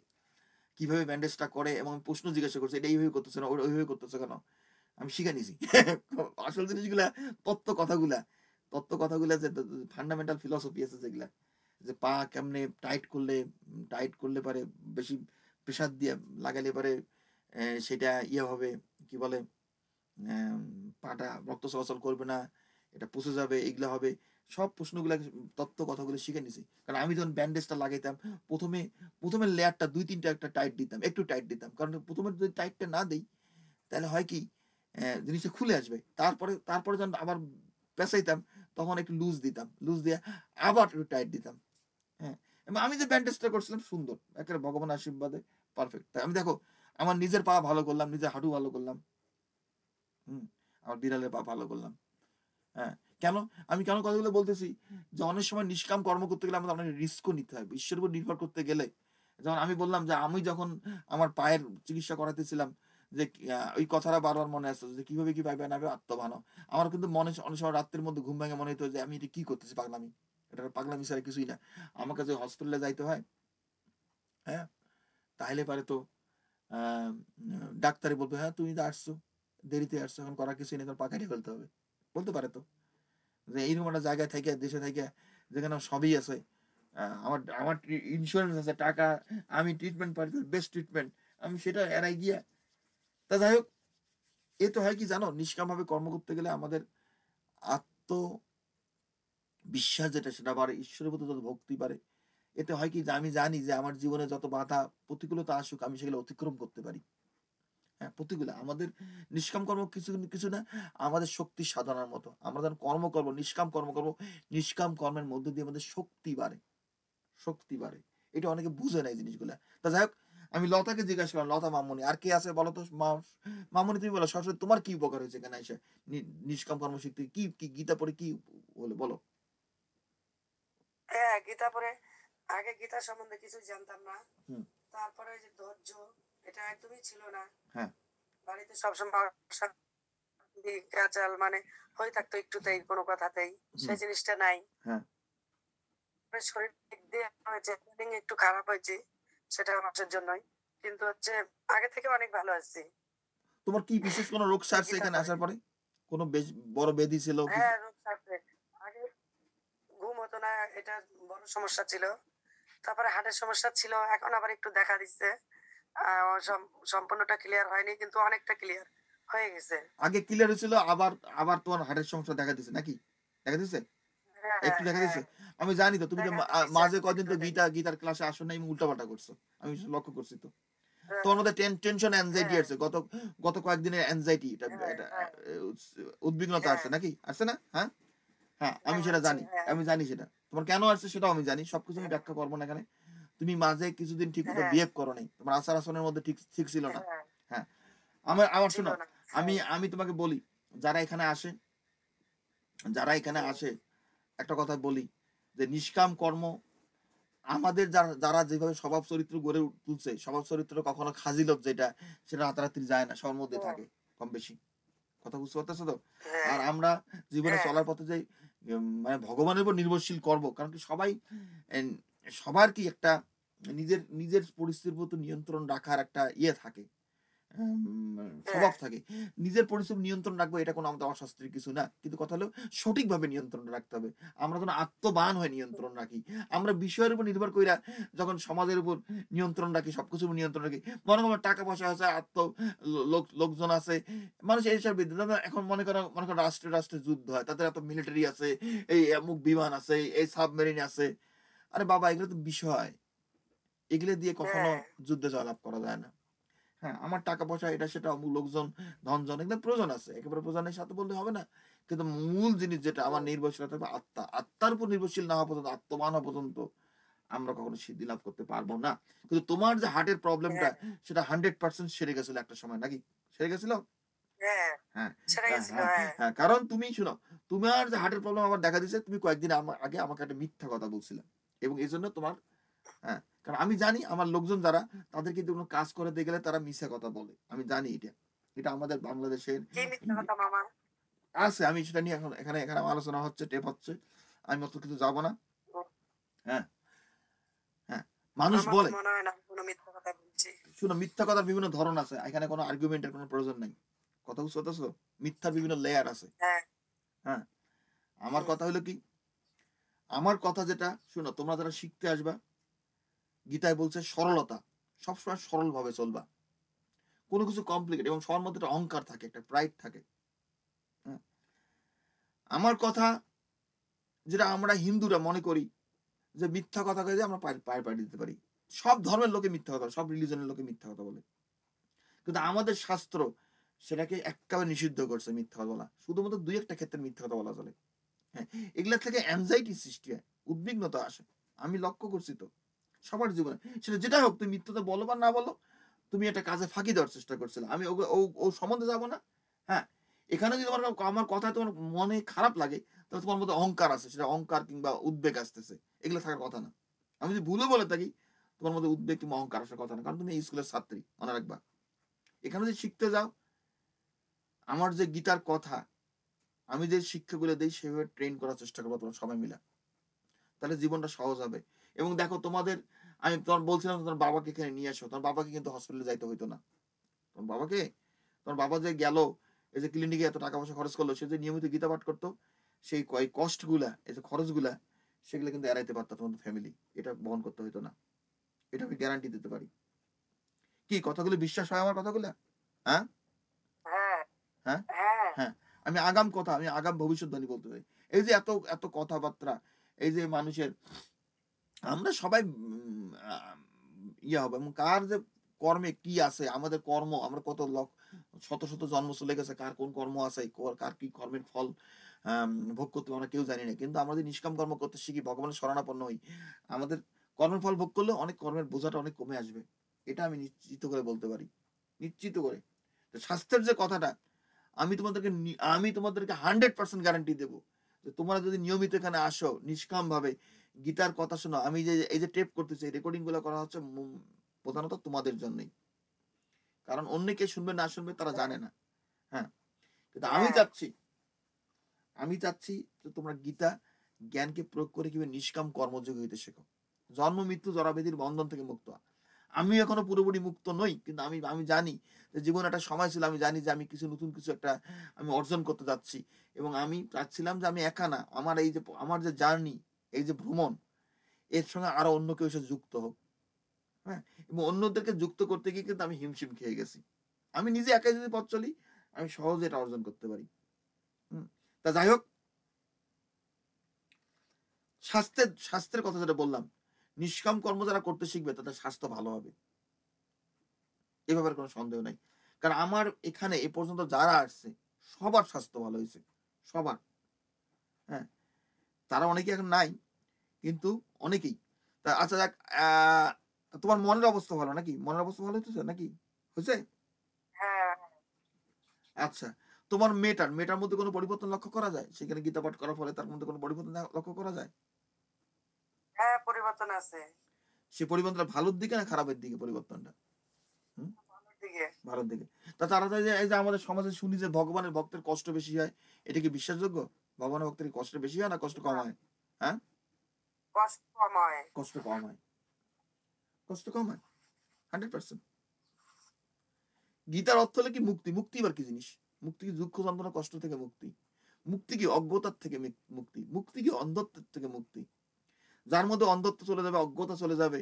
কিভাবে ব্যান্ডেজটা করে এবং আমি প্রশ্ন জিজ্ঞাসা করছি, "এটা এইভাবে করতেছে না, ওইভাবে করতেছে কেন?" আমি শিখে নিছি। আসল জিনিসগুলা, তত্ত্ব কথাগুলা যে ফান্ডামেন্টাল ফিলসফি আছে যেগুলা। যে পা কেমনে টাইট করলে পারে বেশি প্রেসার দিয়ে লাগাইলে পারে সেটা ইয়ে হবে, কি বলে, অ্যাম পাটা রক্ত চলাচল করবে না, এটা পচে যাবে, এগুলা হবে। সব প্রশ্নগুলা তত্ত্ব কথাগুলো শিখে নিছি। কারণ আমি যখন ব্যান্ডেজটা লাগাইতাম ১ম এ লেয়ারটা ২-৩ টা একটা টাইট দিতাম, একটু টাইট দিতাম। কারণ ১ম এ যদি টাইটটা না দেই তাহলে হয় কি জিনিসটা খুলে আসবে। তারপরে যখন আবার পেঁচাইতাম তখন একটু লুজ দিতাম। লুজ দিয়ে আবার একটু টাইট দিতাম। হ্যাঁ? এবং আমি যে ব্যান্ডেজটা করছিলাম সুন্দর। একেবারে ভগবানের আশীর্বাদে পারফেক্ট। আমি দেখো আমার নিজের পা ভালো করলাম, নিজের হাঁটু ভালো করলাম। হুম? আমার বিড়ালের পা ভালো করলাম। হ্যাঁ? কেন? আমি কেন কথাগুলো বলতেছি? যে অনেক সময় নিষ্কাম কর্ম করতে গেলে আমাদের অনেক রিস্কও নিতে হয়। ঈশ্বরের উপর নির্ভর করতে গেলে যেমন আমি বললাম যে আমি যখন আমার পায়ের চিকিৎসা করাতেছিলাম যে ওই কথাটা বারবার মনে আসতো যে কিভাবে কি পাইবে নাবে আত্মভানো। আমার কিন্তু অনেক সময় রাত্রের মধ্যে ঘুম ভেঙে মনে হইতো যে আমি এটা কি করতেছি পাগলামি। এটা পাগলামি ছাড়া কিছুই না। আমাকে যে হসপিটালে যাইতে হয়, হ্যাঁ? তাইলে পারে তো আ ডাক্তারে বলবে, "হ্যাঁ, তুমি তো আসছো। দেরিতে আসছো। এখন করার কিছুই নেই। তোমার পা কাইটে ফেলতে হবে।" বলতে পারে তো। যে এইরকম একটা জায়গায় থাইকা দেশে থাইকা যেখানে আমার সবই আছে। আমার আমার ইন্সুরেন্স আছে, টাকা, আমি ট্রিটমেন্ট পাই, বেস্ট ট্রিটমেন্ট। আমি সেটা এড়াই গিয়া তা যাই হোক, এতে হয় কি জানো? নিষ্কামভাবে কর্ম করতে গেলে আমাদের আত্মবিশ্বাস যেটা সেটা বাড়ে, ঈশ্বরের প্রতি যত ভক্তি বাড়ে। এতে হয় কি যে আমি জানি যে আমার জীবনে যত বাধা প্রতিকূলতা আসুক আমি সেগুলো অতিক্রম করতে পারি। হ্যাঁ, প্রতিকূলে আমাদের নিষ্কাম কর্ম কিছু না, আমাদের শক্তির সাধনার মতো। আমরা যখন কর্ম করব, নিষ্কাম কর্ম করব, নিষ্কাম কর্মের মধ্য দিয়ে আমাদের শক্তি বাড়ে, শক্তি বাড়ে। এটা অনেকে বুঝে না এই জিনিসগুলা। তা যাই হোক, আমি লতাকে জিজ্ঞাসা করলাম, "লতা, মামুনি আর কে আছে বলো তো? মামুনি তুমি বলো সরাসরি তোমার কি উপকার হয়েছে এখানে আইসা? নিষ্কাম কর্ম শিখতে কি গীতা পড়ে কি হলো বলো?" হ্যাঁ, গীতা পড়ে আগে গীতা সম্বন্ধে কিছুই জানতাম না। হুম, তারপরে ওই যে ধৈর্য, এটা একদমই ছিল না। হ্যাঁ, বাড়িতে সবসময় অশান্তি, ক্যাচাল মানে হয়ে থাকতো একটুতেই কোনো কথাতেই। হুম, সেই জিনিসটা নাই। হ্যাঁ। আমার শরীর দিক দিয়ে হয়েছে, ইদানিং একটু খারাপ হয়েছে। সেটা মানুষের জন্যই। কিন্তু হচ্ছে আগে থেকে অনেক ভালো আছি। তোমার কি বিশেষ কোনো রোগ সারছে গীতা এখানে পড়ে। আসার পরে? কোনো বড় ব্যাধি ছিল কিছু? হ্যাঁ, রোগ সারছে। আগে ঘুম হতো না, এটা বড় সমস্যা ছিল। তারপরে হার্টের সমস্যা ছিল। এখন আবার একটু দেখা দিচ্ছে। আ সম্পূর্ণটা ক্লিয়ার হয়নি কিন্তু অনেকটা ক্লিয়ার হয়ে গেছে। আগে ক্লিয়ার হয়েছিল আবার আবার তোমার হার্টের সমস্যা দেখা দিছে নাকি? দেখা দিছে? হ্যাঁ, একটু দেখা হ্যাঁ। দিছে? আমি জানি তো তুমি তো দেখা তো দিছে মাঝে এখন কয়দিন তো একটুতেই। গীতার ক্লাসে আসো নাই এবং উল্টাপাল্টা করছো। আমি লক্ষ্য করছি তো। হ্যাঁ, তোমার মধ্যে টেনশন অ্যাংজাইটি হ্যাঁ, আছে। গত কয়েকদিনের অ্যাংজাইটি এটা হ্যাঁ, এটা হ্যাঁ, উদ্বিগ্নতা হ্যাঁ, আসছে নাকি? আসছে না? হ্যাঁ? হ্যাঁ, আমি হ্যাঁ, সেটা আছে, জানি। হ্যাঁ। আমি জানি সেটা। তোমার কেন আসছে সেটাও আমি জানি, সবকিছু আমি ব্যাখ্যা করবো না এখানে। তুমি মাঝে কিছুদিন ঠিক মতো হ্যাঁ বিহেভ করো নাই, তোমার আচার আচরণের মধ্যে ঠিক ঠিক ছিল না। হ্যাঁ হ্যাঁ, আমার আমার ছিল শোনো, না। আমি হ্যাঁ আমি তোমাকে বলি, যারা এখানে আসে, যারা এখানে হুম, আসে, একটা কথা বলি, যে নিষ্কাম কর্ম, আমাদের যারা যারা যেভাবে স্বভাব চরিত্র গড়ে তুলছে, স্বভাব চরিত্র কখনো খাজিলত যেটা, সেটা রাতারাতি যায় না, সবার মধ্যে হুম, থাকে কম বেশি। কথা বুঝতে পারতেছো তো? হ্যাঁ আর আমরা জীবনে হ্যাঁ চলার পথে যে মানে ভগবানের উপর নির্ভরশীল করব, কারণ কি সবাই এন, সবার কি একটা নিজের নিজের পরিস্থিতির প্রতি নিয়ন্ত্রণ রাখার একটা ইয়ে থাকে, হ্যাঁ স্বভাব থাকে। নিজের পরিশ্রম নিয়ন্ত্রণ রাখবো, এটা কোনো আমাদের অশাস্ত্রীয় কিছু না, কিন্তু কথা হলো সঠিকভাবে নিয়ন্ত্রণ রাখতে হবে। আমরা যেন আত্মবান হয়ে নিয়ন্ত্রণ রাখি। আমরা বিষয়ের উপর নির্ভর কইরা যখন সমাজের উপর নিয়ন্ত্রণ রাখি, সবকিছুর উপর নিয়ন্ত্রণ রাখি, মনে করো টাকা পয়সা আছে, লোকজন আছে, মানুষ এইসব এখন মনে করো রাষ্ট্রে রাষ্ট্রে যুদ্ধ হয়, তাদের এত মিলিটারি আছে, এই অমুক বিমান আছে, এই সাবমেরিন আছে। আরে বাবা, এগুলো তো বিষয়, এগুলো দিয়ে কখনো হ্যাঁ যুদ্ধে জয়লাভ করা যায় না। হ্যাঁ, আমার টাকা পয়সা এটা সেটা, অমুক লোকজন, ধনজন, এগুলো প্রয়োজন আছে, একেবারে প্রয়োজনের সাথে বললে হবে না। কিন্তু মূল জিনিস যেটা আমার হুম, নির্ভরশীলতা হবে আত্মা, আত্মার উপর নির্ভরশীল না হওয়া পর্যন্ত, আত্মবান হওয়া পর্যন্ত আমরা কখনো সিদ্ধি লাভ করতে পারবো না। কিন্তু তোমার যে হার্টের প্রবলেমটা, হ্যাঁ সেটা 100% সেরে গেছিল একটা সময়, নাকি সেরে গেছিল? হ্যাঁ হ্যাঁ, ছেড়ে হ্যাঁ, গেছিল হ্যাঁ, হ্যাঁ হ্যাঁ, কারণ তুমি শুনো, তোমার যে হার্টের প্রবলেম আবার দেখা দিচ্ছে, তুমি কয়েকদিন আগে আমাকে একটা মিথ্যা কথা বলছিলে, এবং এই জন্য তোমার, হ্যাঁ, কারণ আমি জানি আমার লোকজন যারা, তাদের কিন্তু কোনো কাজ করে দিয়ে গেলে তারা মিথ্যা কথা বলে, আমি জানি এটা, এটা আমাদের বাংলাদেশের কি মিথ্যা কথা মামা? আছে। আমি সেটা নিয়ে এখন এখানে এখানে আমার আলোচনা হচ্ছে, টেপ হচ্ছে, আমি অত কিছু যাবো না। হুম, হ্যাঁ, হ্যাঁ, মানুষ আমার তো বলে, মনে হয় না আমি কোনো মিথ্যা কথা বলছি। শুনো, মিথ্যা কথার বিভিন্ন ধরন আছে, এখানে কোনো আর্গুমেন্টের কোনো প্রয়োজন নাই। কথা বুঝতে পারতেছো? মিথ্যার বিভিন্ন লেয়ার আছে। হ্যাঁ হ্যাঁ, আমার হুম, কথা হলো কি, আমার কথা যেটা, শুনো, তোমরা যারা শিখতে আসবা, গীতায় বলছে সরলতা, সবসময় সরল ভাবে চলবা, কোনো কিছু কমপ্লিকেট, এবং সবার মধ্যে একটা অহংকার থাকে, একটা প্রাইড থাকে। হ্যাঁ, আমার কথা যেটা আমরা হিন্দুরা মনে করি, যে মিথ্যা কথা কয়ে আমরা পায়ে পাড়ি দিতে পারি। সব ধর্মের লোকে মিথ্যা কথা বলে, সব রিলিজনের লোকে মিথ্যা কথা বলে, কিন্তু আমাদের শাস্ত্র সেটাকে একেবারে নিষিদ্ধ করছে মিথ্যা কথা বলা, শুধুমাত্র দুই একটা ক্ষেত্রে মিথ্যা কথা বলা চলে। হ্যাঁ, এগুলা থেকে অ্যাংজাইটি সৃষ্টি হয়, উদ্বিগ্নতা আসে, আমি লক্ষ্য করছি তো সবার জীবনে। সেটা যেটা হোক, তুমি মিথ্যাটা বলো বা না বলো, তুমি একটা কাজে ফাঁকি দেওয়ার চেষ্টা করছিলে, আমি ও সম্বন্ধে যাবো না। হ্যাঁ, এখানে যদি তোমার আমার কথা তোমার মনে খারাপ লাগে, তাহলে তোমার মধ্যে অহংকার আছে, সেটা অহংকার কিংবা উদ্বেগ আসতেছে, এগুলো থাকার কথা না। আমি যদি ভুলে বলে থাকি, তোমার মধ্যে উদ্বেগ কিংবা অহংকার আসার কথা না, কারণ তুমি এই স্কুলের ছাত্রী, মনে রাখবা। এখানে যদি শিখতে যাও, আমার যে গীতার কথা, আমি যে শিক্ষাগুলো দিই সেভাবে ট্রেন করার চেষ্টা করবো তোমরা সবাই মিলে, তাহলে জীবনটা সহজ হবে। এবং দেখো তোমাদের, আমি তোমার বলছিলাম তোমার বাবাকে এখানে নিয়ে আসো, তোমার বাবাকে কিন্তু হসপিটালে যাইতে হইতো না। তোমার বাবাকে, তোমার বাবা যে গেল, এই যে ক্লিনিকে এত টাকা পয়সা খরচ করলো, সে যে নিয়মিত গীতা পাঠ করতো, সেই কষ্ট গুলা, এই যে খরচ গুলা, সেগুলো কিন্তু এড়াইতে পারতো তোমাদের ফ্যামিলি, এটা বহন করতে হইতো না, এটা আমি গ্যারান্টি দিতে পারি। কি কথাগুলো বিশ্বাস হয় আমার কথাগুলো? হ্যাঁ, হ্যাঁ হ্যাঁ, হ্যাঁ হ্যাঁ, আমি আগাম ভবিষ্যৎবাণী বলতে পারি। এই যে এত এত কথাবার্তা, এই যে মানুষের, আমরা সবাই ইয়ে হবে, এবং কার যে কর্মে কি আছে, আমাদের কর্ম, আমরা কত শত শত জন্ম চলে গেছে, কার কোন কর্ম আছে, কার কি কর্মের ফল ভোগ করতে আমরা কেউ জানি না, কিন্তু আমরা যদি নিষ্কাম কর্ম করতে শিখি, ভগবানের শরণাপন্ন হই, আমাদের কর্মের ফল ভোগ করলে অনেক কর্মের বোঝাটা অনেক কমে আসবে, এটা আমি নিশ্চিত করে বলতে পারি, নিশ্চিত করে। তো স্বাস্থ্যের যে কথাটা, আমি তোমাদেরকে 100% গ্যারান্টি দেবো, যে তোমরা যদি নিয়মিত এখানে আসো, নিষ্কাম ভাবে গীতার কথা শোনো, আমি যে এই যে টেপ করতেছি, রেকর্ডিং গুলো করা হচ্ছে প্রধানত তোমাদের জন্যই, কারণ অন্য কে শুনবে না শুনবে তারা জানে না। হ্যাঁ, কিন্তু আমি হ্যাঁ চাচ্ছি, যে তোমরা গীতা জ্ঞানকে প্রয়োগ করে কিভাবে নিষ্কাম কর্মযোগী হইতে শেখো, জন্ম মৃত্যু জরাবেদির বন্ধন থেকে মুক্ত হওয়া। আমি এখনো পুরোপুরি মুক্ত নই, কিন্তু আমি আমি জানি যে জীবনে একটা সময় ছিল, আমি জানি যে আমি কিছু নতুন কিছু একটা আমি অর্জন করতে যাচ্ছি, এবং আমি চাচ্ছিলাম যে আমি একা না, আমার যে জার্নি, এই যে ভ্রমণ, এর সঙ্গে আরো অন্য কেউ এসে যুক্ত হোক। হ্যাঁ, এবং অন্যদেরকে যুক্ত করতে গিয়ে কিন্তু আমি হিমশিম খেয়ে গেছি। আমি নিজে একাই যদি পথ চলি, আমি সহজে এটা অর্জন করতে পারি। হুম, তা যাই হোক, স্বাস্থ্যের কথা যেটা বললাম, নিষ্কাম কর্ম যারা করতে শিখবে তাদের স্বাস্থ্য ভালো হবে, এ ব্যাপারে কোনো সন্দেহ নাই। কারণ আমার এখানে এ পর্যন্ত যারা আসছে, সবার স্বাস্থ্য ভালো হয়েছে, সবার। হ্যাঁ, তারা অনেকে এখন নাই, কিন্তু অনেকেই আচ্ছা যাক, তোমার মনের অবস্থা ভালো নাকি? মনের অবস্থা ভালো হইতেছে নাকি? হয়েছে? হ্যাঁ, আচ্ছা। তোমার মেয়েটার মধ্যে কোনো পরিবর্তন লক্ষ্য করা যায়? সেখানে গীতা পাঠ করার ফলে তার মধ্যে কোনো পরিবর্তন লক্ষ্য করা যায়? হ্যাঁ পরিবর্তন আছে। সে পরিবর্তনটা ভালোর দিকে না খারাপের দিকে পরিবর্তনটা? হুম? ভালোর দিকে। ভালোর দিকে। তারা যে এই যে আমাদের সমাজে শুনি যে ভগবানের ভক্তের কষ্ট বেশি হয়, এটা কি বিশ্বাসযোগ্য? ভগবানের ভক্তের কি কষ্ট বেশি হয় না কষ্ট কম না, হয়? হ্যাঁ? কষ্ট কম হয়। কষ্ট কম হয়। কষ্ট কম হয়। 100%। গীতার অর্থ হলো কি মুক্তি। মুক্তি আবার কি জিনিস? মুক্তি কি দুঃখ যন্ত্রণা কষ্ট থেকে মুক্তি? মুক্তি কি অজ্ঞতার থেকে মুক্তি? মুক্তি কি অন্ধত্বের থেকে মুক্তি? যার মধ্যে অন্ধত্ব চলে যাবে, অজ্ঞতা চলে যাবে,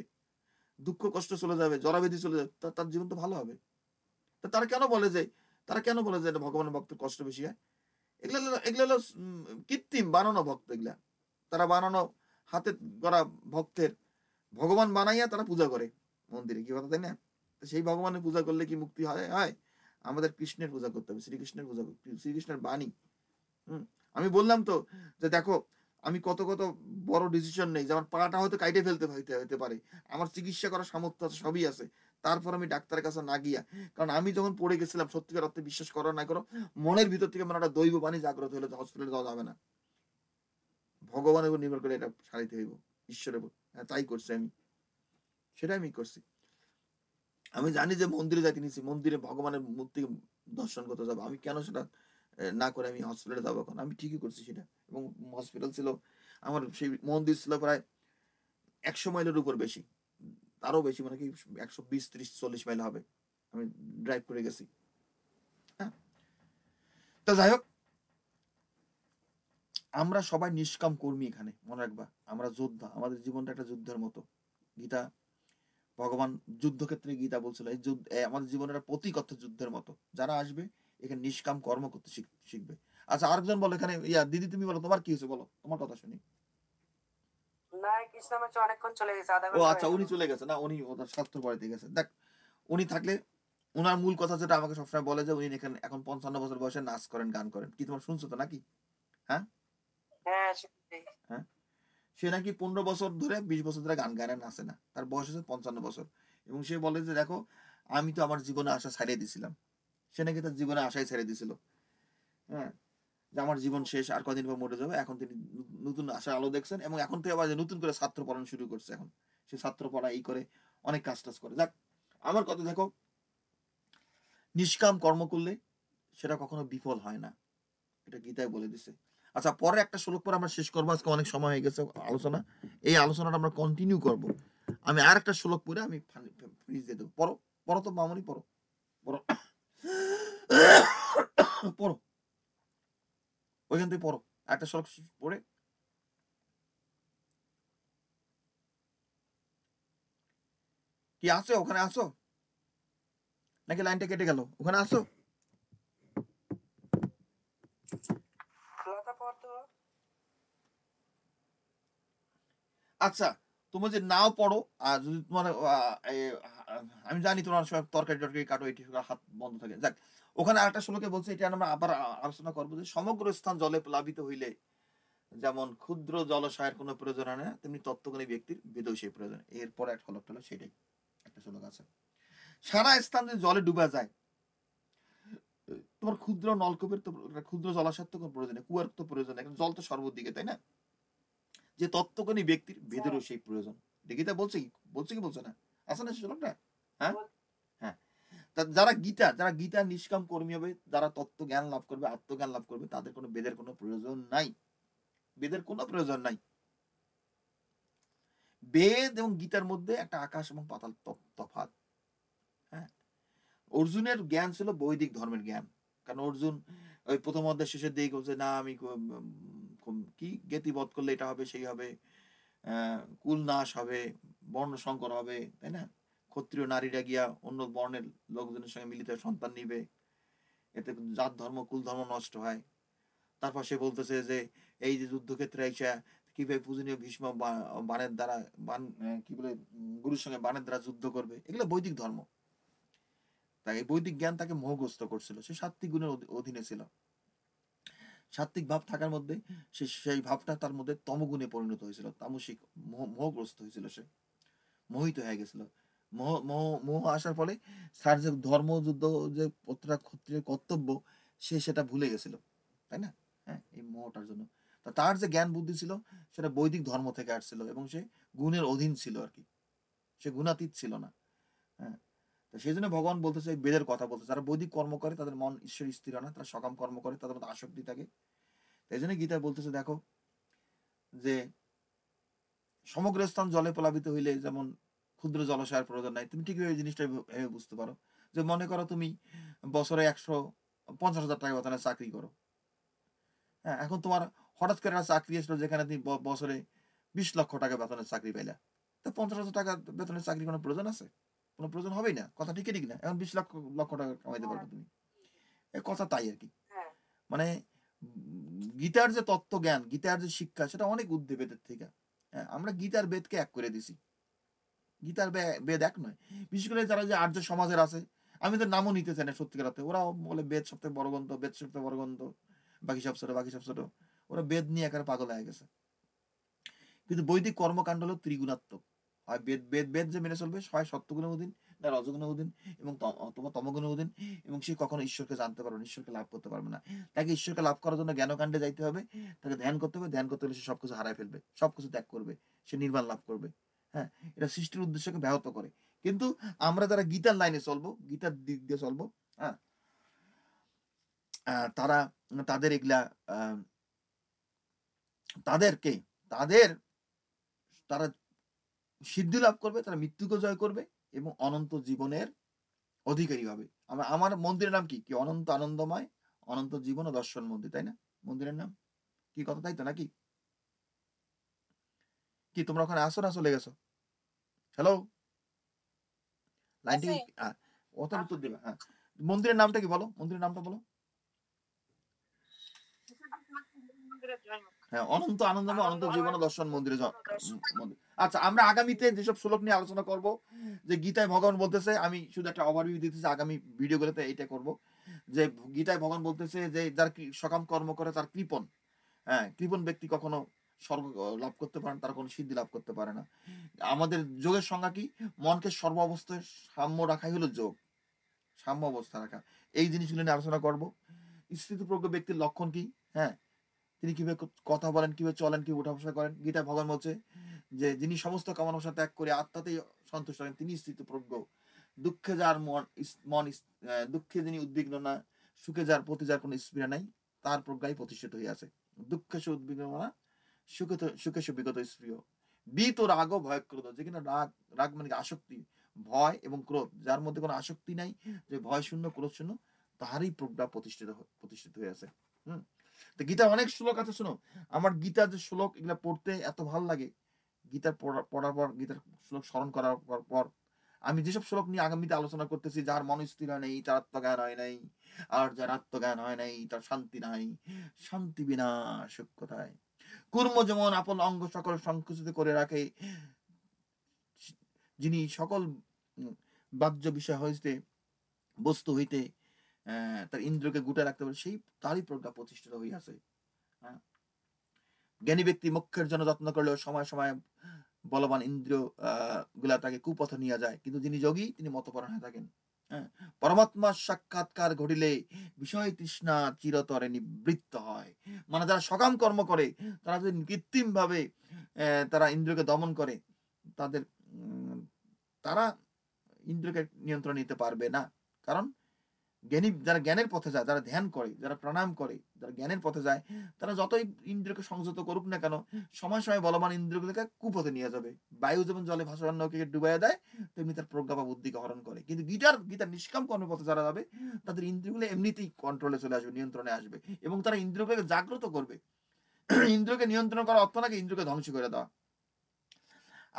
দুঃখ কষ্ট চলে যাবে, জরাবেদি চলে যাবে, তার জীবন তো ভালো হবে। তারা কেন বলে যে এটা ভগবানের ভক্তের কষ্ট বেশি হয়? এগুলো হলো কৃত্রিম বানানো ভক্ত এগুলা। তারা বানানো হাতে গড়া ভক্তের ভগবান বানাইয়া তারা পূজা করে মন্দিরে, কি কথা তাই না? সেই ভগবানের পূজা করলে কি মুক্তি হয়? আমাদের কৃষ্ণের পূজা করতে হবে, শ্রীকৃষ্ণের পূজা করতে, শ্রীকৃষ্ণের বাণী। আমি বললাম তো যে দেখো, আমি কত বড় ডিসিশন নেই, যে আমার পাটা হয়তো কাইটে ফেলতে হতে পারে, আমার চিকিৎসা করার সামর্থ্য আছে, সবই আছে, তারপর আমি ডাক্তারের কাছে না গিয়া, কারণ আমি যখন পড়ে গেছিলাম, সত্যিকার অর্থে বিশ্বাস করো না করো, মনের ভিতর থেকে মানে একটা দৈব বাণী জাগ্রত হলে হসপিটালে যাওয়া যাবে না, ভগবানের উপর নির্ভর করে এটা সারিতে হইব, ঈশ্বরের উপর। তাই করছি আমি, সেটাই আমি করছি। আমি জানি যে মন্দিরে যাইতে নিছি, মন্দিরে ভগবানের মূর্তি দর্শন করতে যাবো, আমি কেন সেটা না করে আমি হসপিটালে যাবো? এখন আমি ঠিকই করছি সেটা। এবং হসপিটাল ছিল আমার, সেই মন্দির ছিল প্রায় 100 মাইলের উপর বেশি, আরো বেশি, মানে কি 120, 30, 40 মাইল হবে, আমি ড্রাইভ করে গেছি। হ্যাঁ, তো যাই হোক, আমরা সবাই নিষ্কাম কর্মী, এখানে মনে রাখবা, আমরা যোদ্ধা, আমাদের জীবনটা একটা যুদ্ধের মতো। গীতা, ভগবান যুদ্ধক্ষেত্রে গীতা বলছিল এই যুদ্ধ আমাদের জীবনের একটা প্রতীক অর্থ যুদ্ধের মতো। যারা আসবে এখানে নিষ্কাম কর্ম করতে শিখবে। আচ্ছা, আরেকজন বলো এখানে, দিদি তুমি বলো, তোমার কি হয়েছে বলো, তোমার কথা শুনি। না, কৃষ্ণ মাছ অনেকক্ষণ চলে গেছে, আধা ও ঘন্টা আচ্ছা, হয়ে গেল। উনি চলে গেছে না, উনি ওনার স্বাস্থ্য বাড়িতে গেছে। দেখ, উনি থাকলে, ওনার মূল কথা যেটা আমাকে সবসময় বলে যে উনি এখানে এখন 55 বছর বয়সে নাচ করেন, গান করেন, কি তোমার শুনছো তো নাকি? হ্যাঁ, হ্যাঁ শুনছি। হ্যাঁ, সে নাকি 15 বছর ধরে, 20 বছর ধরে গান গায় না, নাচে না, তার বয়স হচ্ছে 55 বছর। এবং সে বলে যে দেখো, আমি তো আমার জীবনে আশা ছাড়িয়ে দিছিলাম। সে নাকি তার জীবনে আশাই ছেড়ে দিছিল। হ্যাঁ, যে আমার জীবন শেষ, আর কদিন পর মরে যাবে। এখন তিনি নতুন আশার আলো দেখছেন, এবং এখন থেকে আবার যে নতুন করে ছাত্র পড়ানো শুরু করছে। এখন সে ছাত্র পড়া এই করে, অনেক কাজ টাজ করে। যাক, আমার কথা দেখো, নিষ্কাম কর্ম করলে সেটা কখনো বিফল হয় না, এটা গীতায় বলে দিছে। আচ্ছা, পরে একটা শ্লোক পরে আমরা শেষ করবো, আজকে অনেক সময় হয়ে গেছে আলোচনা। এই আলোচনাটা আমরা কন্টিনিউ করব। আমি আর একটা শ্লোক পরে আমি ফ্রিজ দিয়ে দেবো। পড়ো, পড়ো তো মামনি, পড়ো, পড়ো, পড়ো, ওইখান থেকে পড়ো একটা শ্লোক পড়ে। কি আসো, ওখানে আসো নাকি লাইনটা কেটে গেল? ওখানে আসো। লতা পড়তো। আচ্ছা, তুমি যে নাও পড়ো, আর যদি তোমার আমি জানি তোমার সব তরকারি টরকারি কাটো, এটি হাত বন্ধ থাকে। যাক, ওখানে আরেকটা শ্লোকে বলছে, এটা আমরা আবার আলোচনা করবো, যে সমগ্র স্থান জলে প্লাবিত হইলে যেমন ক্ষুদ্র জলাশয়ের কোনো প্রয়োজন হয় না, তেমনি তত্ত্বজ্ঞানী ব্যক্তির বেদও সেই প্রয়োজন। এরপরে একটা শ্লোক হলো, সেটাই একটা শ্লোক আছে, সারা স্থান যদি জলে ডুবা যায়, তোমার ক্ষুদ্র নলকূপের তো, ক্ষুদ্র জলাশয়ের তো কোনো প্রয়োজন নেই, কুয়ার তো প্রয়োজন নেই, জল তো সর্বদিকে, তাই না? যে তত্ত্বজ্ঞানী ব্যক্তির ভেদেরও সেই প্রয়োজন। গীতা বলছে কি, বলছে না, আছে না শ্লোকটা? হ্যাঁ, হ্যাঁ। যারা গীতা নিষ্কাম কর্মী হবে, যারা তত্ত্ব জ্ঞান লাভ করবে, আত্মজ্ঞান লাভ করবে, তাদের কোনো বেদের কোনো প্রয়োজন নাই, বেদের কোনো প্রয়োজন নাই। বেদ এবং গীতার মধ্যে একটা আকাশ এবং পাতাল তফাৎ। হ্যাঁ, অর্জুনের জ্ঞান ছিল বৈদিক ধর্মের জ্ঞান, কারণ অর্জুন ওই প্রথম অধ্যায় শেষের দিকে বলছে, না আমি কি জ্ঞাতিবধ করলে এটা হবে, সেই হবে, কুল নাশ হবে, বর্ণ সংকর হবে, তাই না? ক্ষত্রিয় নারীরা গিয়া অন্য বর্ণের লোকজনের সঙ্গে মিলিত সন্তান নিবে, এতে জাত ধর্ম কুল ধর্ম নষ্ট হয়। তারপর সে বলতেছে যে এই যে যুদ্ধক্ষেত্রে আইসা কিভাবে পূজনীয় ভীষ্ম বানের দ্বারা কি বলে, গুরুর সঙ্গে বানের দ্বারা যুদ্ধ করবে, এগুলো বৈদিক ধর্ম। তাই এই বৈদিক জ্ঞান তাকে মোহগ্রস্ত করছিল, সে সাত্বিক গুণের অধীনে ছিল। সাত্ত্বিক ভাব থাকার মধ্যে সেই ভাবটা তার মধ্যে তমগুণে পরিণত হয়েছিল, তামসিক মোহগ্রস্ত হয়েছিল, সে মোহিত হয়ে গেছিল। মোহ আসার ফলে তার যে ধর্মযুদ্ধ, যে প্রত্যেকটা ক্ষত্রিয়ের কর্তব্য, সে সেটা ভুলে গেছিল, তাই না? হ্যাঁ, এই মোহটার জন্য তার যে জ্ঞান বুদ্ধি ছিল সেটা বৈদিক ধর্ম থেকে আসছিল, এবং সে গুণের অধীন ছিল আর কি, সে গুণাতীত ছিল না। হ্যাঁ, তো সেই জন্য ভগবান বলতেছে, বেদের কথা বলতেছে, যারা বৈদিক কর্ম করে তাদের মন ঈশ্বর স্থির হয় না, তারা সকাম কর্ম করে তাদের মধ্যে আসক্তি থাকে। এই জন্য গীতা বলতেছে, দেখো যে সমগ্র স্থান জলে প্লাবিত হইলে যেমন ক্ষুদ্র জলাশয়ের প্রয়োজন নাই, তুমি ঠিকভাবে এই জিনিসটা ভেবে বুঝতে পারো। যে মনে করো তুমি বছরে 150,000 টাকা বেতনে চাকরি করো। হ্যাঁ, এখন তোমার হঠাৎ করে একটা চাকরি আসলো যেখানে তুমি বছরে 20 লক্ষ টাকা বেতনের চাকরি পাইলা, তো 50,000 টাকা বেতনের চাকরি কোনো প্রয়োজন আছে? কোনো প্রয়োজন হবেই না, কথা ঠিক ঠিক না? এখন 20 লক্ষ লক্ষ টাকা কামাইতে পারবে তুমি, এই কথা তাই আর কি। মানে গীতার যে তত্ত্ব জ্ঞান, গীতার যে শিক্ষা, সেটা অনেক ঊর্ধ্বে বেদের থেকে। হ্যাঁ, আমরা গীতার বেদকে এক করে দিছি, গীতার বেদ এক নয়। বিশেষ করে যারা যে আর্য সমাজের আছে, আমি তো নামও নিতে চাই না সত্যিকার অর্থে, ওরা বলে বেদ সবথেকে বড় গ্রন্থ, বেদ সবথেকে বড় গ্রন্থ, বাকি সব ছোট, বাকি সব ছোট। ওরা বেদ নিয়ে একেবারে পাগল হয়ে গেছে। কিন্তু বৈদিক কর্মকাণ্ড হলো ত্রিগুণাত্মক। হয় বেদ বেদ বেদ যে মেনে চলবে, হয় সত্যগুণের অধীন, না রজগুণের অধীন, এবং তোমার তমগুণের অধীন, এবং সে কখনো ঈশ্বরকে জানতে পারবে না, ঈশ্বরকে লাভ করতে পারবে না। তাকে ঈশ্বরকে লাভ করার জন্য জ্ঞানকাণ্ডে যাইতে হবে, তাকে ধ্যান করতে হবে, ধ্যান করতে হলে সে সবকিছু হারায় ফেলবে, সবকিছু ত্যাগ করবে, সে নির্বাণ লাভ করবে। হ্যাঁ, এটা সৃষ্টির উদ্দেশ্যকে ব্যাহত করে। কিন্তু আমরা যারা গীতার লাইনে চলবো, গীতার দিক দিয়ে চলবো, হ্যাঁ, তারা তাদের এগুলা তাদেরকে তাদের তারা সিদ্ধি লাভ করবে, তারা মৃত্যুকে জয় করবে এবং অনন্ত জীবনের অধিকারী হবে। আমার মন্দিরের নাম কি? অনন্ত আনন্দময় অনন্ত জীবন ও দর্শন মন্দির, তাই না? মন্দিরের নাম কি কথা, তাই তো নাকি? কি তোমরা ওখানে আসো না চলে গেছো? হ্যালো, লাইনটা কি? ওটার উত্তর দিবে। হ্যাঁ, মন্দিরের নামটা কি বলো, মন্দিরের নামটা বলো। হ্যাঁ, অনন্ত আনন্দময় অনন্ত জীবন ও দর্শন মন্দিরে মন্দির। আচ্ছা, আমরা আগামীতে যেসব শ্লোক নিয়ে আলোচনা করব, যে গীতায় ভগবান বলতেছে, আমি শুধু একটা ওভারভিউ দিতেছি, আগামী ভিডিওগুলোতে এইটা করব, যে গীতায় ভগবান বলতেছে যে যার সকাম কর্ম করে তার কৃপণ, হ্যাঁ, কৃপণ ব্যক্তি কখনো স্বর্গ লাভ করতে পারে না, তার কোনো সিদ্ধি লাভ করতে পারে না। আমাদের যোগের সংজ্ঞা কি? মনকে সর্ব অবস্থায় সাম্য রাখাই হলো যোগ, সাম্য অবস্থা রাখা। এই জিনিসগুলো নিয়ে আলোচনা করব। স্থিতপ্রজ্ঞ ব্যক্তির লক্ষণ কি? হ্যাঁ, তিনি কিভাবে কথা বলেন, কিভাবে চলেন, কিভাবে উঠা বসা করেন। গীতা ভগবান বলছে যে যিনি সমস্ত কামনা বাসনা ত্যাগ করে আত্মাতেই সন্তুষ্ট হন, তিনি স্থিতপ্রজ্ঞ। দুঃখে যার দুঃখে যিনি উদ্বিগ্ন না, সুখে যার প্রতি যার কোনো স্পৃহা নাই, তার প্রজ্ঞাই প্রতিষ্ঠিত হয়ে আছে। দুঃখে সে উদ্বিগ্ন না, সুখে সে বিগত স্পৃহ। বিত রাগ ভয় ক্রোধ, যেখানে রাগ, রাগ মানে আসক্তি, ভয় এবং ক্রোধ, যার মধ্যে কোনো আসক্তি নাই, যে ভয় শূন্য ক্রোধ শূন্য, তাহারই প্রজ্ঞা প্রতিষ্ঠিত হয়ে আছে। হম, তো গীতার অনেক শ্লোক আছে, শোনো। আমার গীতার যে শ্লোক, এগুলা পড়তে এত ভালো লাগে। গীতার পড়ার পর, গীতার শ্লোক স্মরণ করার পর আমি যেসব শ্লোক নিয়ে আগামীতে আলোচনা করতেছি, যার মন স্থির হয় নাই, তার আত্মজ্ঞান হয় নাই, আর যার আত্মজ্ঞান হয় নাই তার শান্তি নাই, শান্তি বিনা সুখ কোথায়। কুর্ম যেমন আপন অঙ্গ সকল সংকুচিত করে রাখে, যিনি সকল বাহ্য বিষয় হইতে, বস্তু হইতে তার ইন্দ্রকে গুটে রাখতে পারে, সেই তারই প্রজ্ঞা প্রতিষ্ঠিত হইয়াছে। জ্ঞানী ব্যক্তি মোক্ষের জন্য যত্ন করলেও সময় সময় বলবান ইন্দ্রিয় গুলা তাকে কুপথে নিয়ে যায়, কিন্তু যিনি যোগী তিনি মতপরায়ণ হয়ে থাকেন। হ্যাঁ, পরমাত্মার সাক্ষাৎকার ঘটিলে বিষয় তৃষ্ণা চিরতরে নিবৃত্ত হয়। মানে যারা সকাম কর্ম করে, তারা যদি কৃত্রিম ভাবে তারা ইন্দ্রিয়কে দমন করে, তাদের তারা ইন্দ্রিয়কে নিয়ন্ত্রণ নিতে পারবে না। কারণ জ্ঞানী, যারা জ্ঞানের পথে যায়, যারা ধ্যান করে, যারা প্রাণায়াম করে, যারা জ্ঞানের পথে যায়, তারা যতই ইন্দ্রিয়কে সংযত করুক না কেন, সময় সময় বলবান ইন্দ্রিয়গুলোকে কুপথে নিয়ে যাবে। বায়ু যেমন জলে ভাসমান নৌকাকে ডুবাইয়া দেয়, তেমনি তার প্রজ্ঞা বা বুদ্ধিকে হরণ করে। কিন্তু গীতার নিষ্কাম কর্মের পথে যারা যাবে, তাদের ইন্দ্রিয়গুলো এমনিতেই কন্ট্রোলে চলে আসবে, নিয়ন্ত্রণে আসবে, এবং তারা ইন্দ্রিয়গুলোকে জাগ্রত করবে। ইন্দ্রিয়কে নিয়ন্ত্রণ করা অর্থ নাকি ইন্দ্রিয়কে ধ্বংস করে দেওয়া।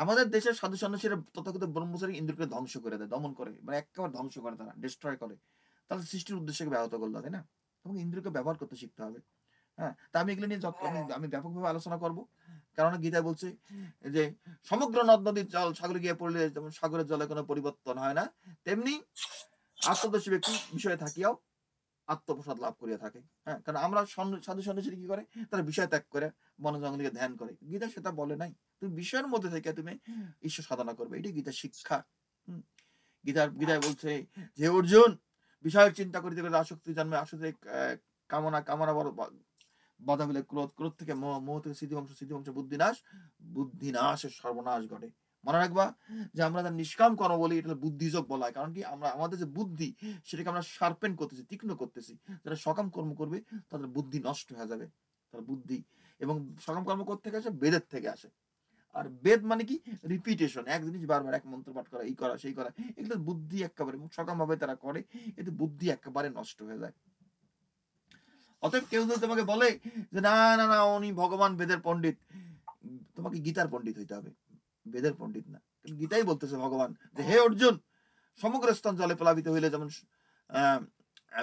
আমাদের দেশের সাধু সন্ন্যাসীরা তথাকথিত ব্রহ্মচারী ইন্দ্রকে ধ্বংস করে দেয়, দমন করে, মানে একেবারে ধ্বংস করে, তারা ডিস্ট্রয় করে, তাহলে সৃষ্টির উদ্দেশ্যকে ব্যাহত করলো, তাই না? এবং ইন্দ্রকে ব্যবহার করতে শিখতে হবে। হ্যাঁ, তা আমি এগুলো নিয়ে আমি ব্যাপকভাবে আলোচনা করব। কারণ গীতা বলছে যে সমগ্র নদ নদীর জল সাগরে গিয়ে পড়লে যেমন সাগরের জলে কোনো পরিবর্তন হয় না, তেমনি আত্মদর্শী ব্যক্তি বিষয়ে থাকিয়াও আত্মপ্রসাদ লাভ করিয়া থাকে। হ্যাঁ, কারণ আমরা সাধু সন্ন্যাসীরা কি করে, তারা বিষয় ত্যাগ করে বন জঙ্গলে ধ্যান করে। গীতা সেটা বলে নাই। তুমি বিষয়ের মধ্যে থেকে তুমি ঈশ্বর সাধনা করবে, এটাই গীতার শিক্ষা। হুম, গীতায় বলছে যে অর্জুন, বিষয়ের চিন্তা করিতে করিতে আসক্তি জন্মে, আসক্তি কামনা, কামনা বড় বাধা হলে ক্রোধ, ক্রোধ থেকে মোহ, মোহ থেকে স্মৃতিভ্রংশ, স্মৃতিভ্রংশ বুদ্ধিনাশ, বুদ্ধিনাশের সর্বনাশ ঘটে। মনে রাখবা যে আমরা যারা নিষ্কাম কর্ম বলি, এটা বুদ্ধিযোগ বলা হয়। কারণ কি, আমরা আমাদের যে বুদ্ধি সেটাকে আমরা শার্পেন করতেছি, তীক্ষ্ণ করতেছি। যারা সকাম কর্ম করবে তাদের বুদ্ধি নষ্ট হয়ে যাবে, তার বুদ্ধি। এবং সকাম কর্ম করতে আসে বেদের থেকে আসে। আর বেদ মানে কি, রিপিটেশন, এক জিনিস বারবার, এক মন্ত্র পাঠ করা, এই করা সেই করা, এগুলো বুদ্ধি একেবারে সকাম ভাবে তারা করে, এতে বুদ্ধি একেবারে নষ্ট হয়ে যায়। অতএব কেউ যদি তোমাকে বলে যে না না না উনি ভগবান বেদের পণ্ডিত, তোমাকে গীতার পণ্ডিত হইতে হবে, বেদের পণ্ডিত না। গীতাই বলতেছে ভগবান যে হে অর্জুন, সমগ্র স্তন জলে প্লাবিত হইলে যেমন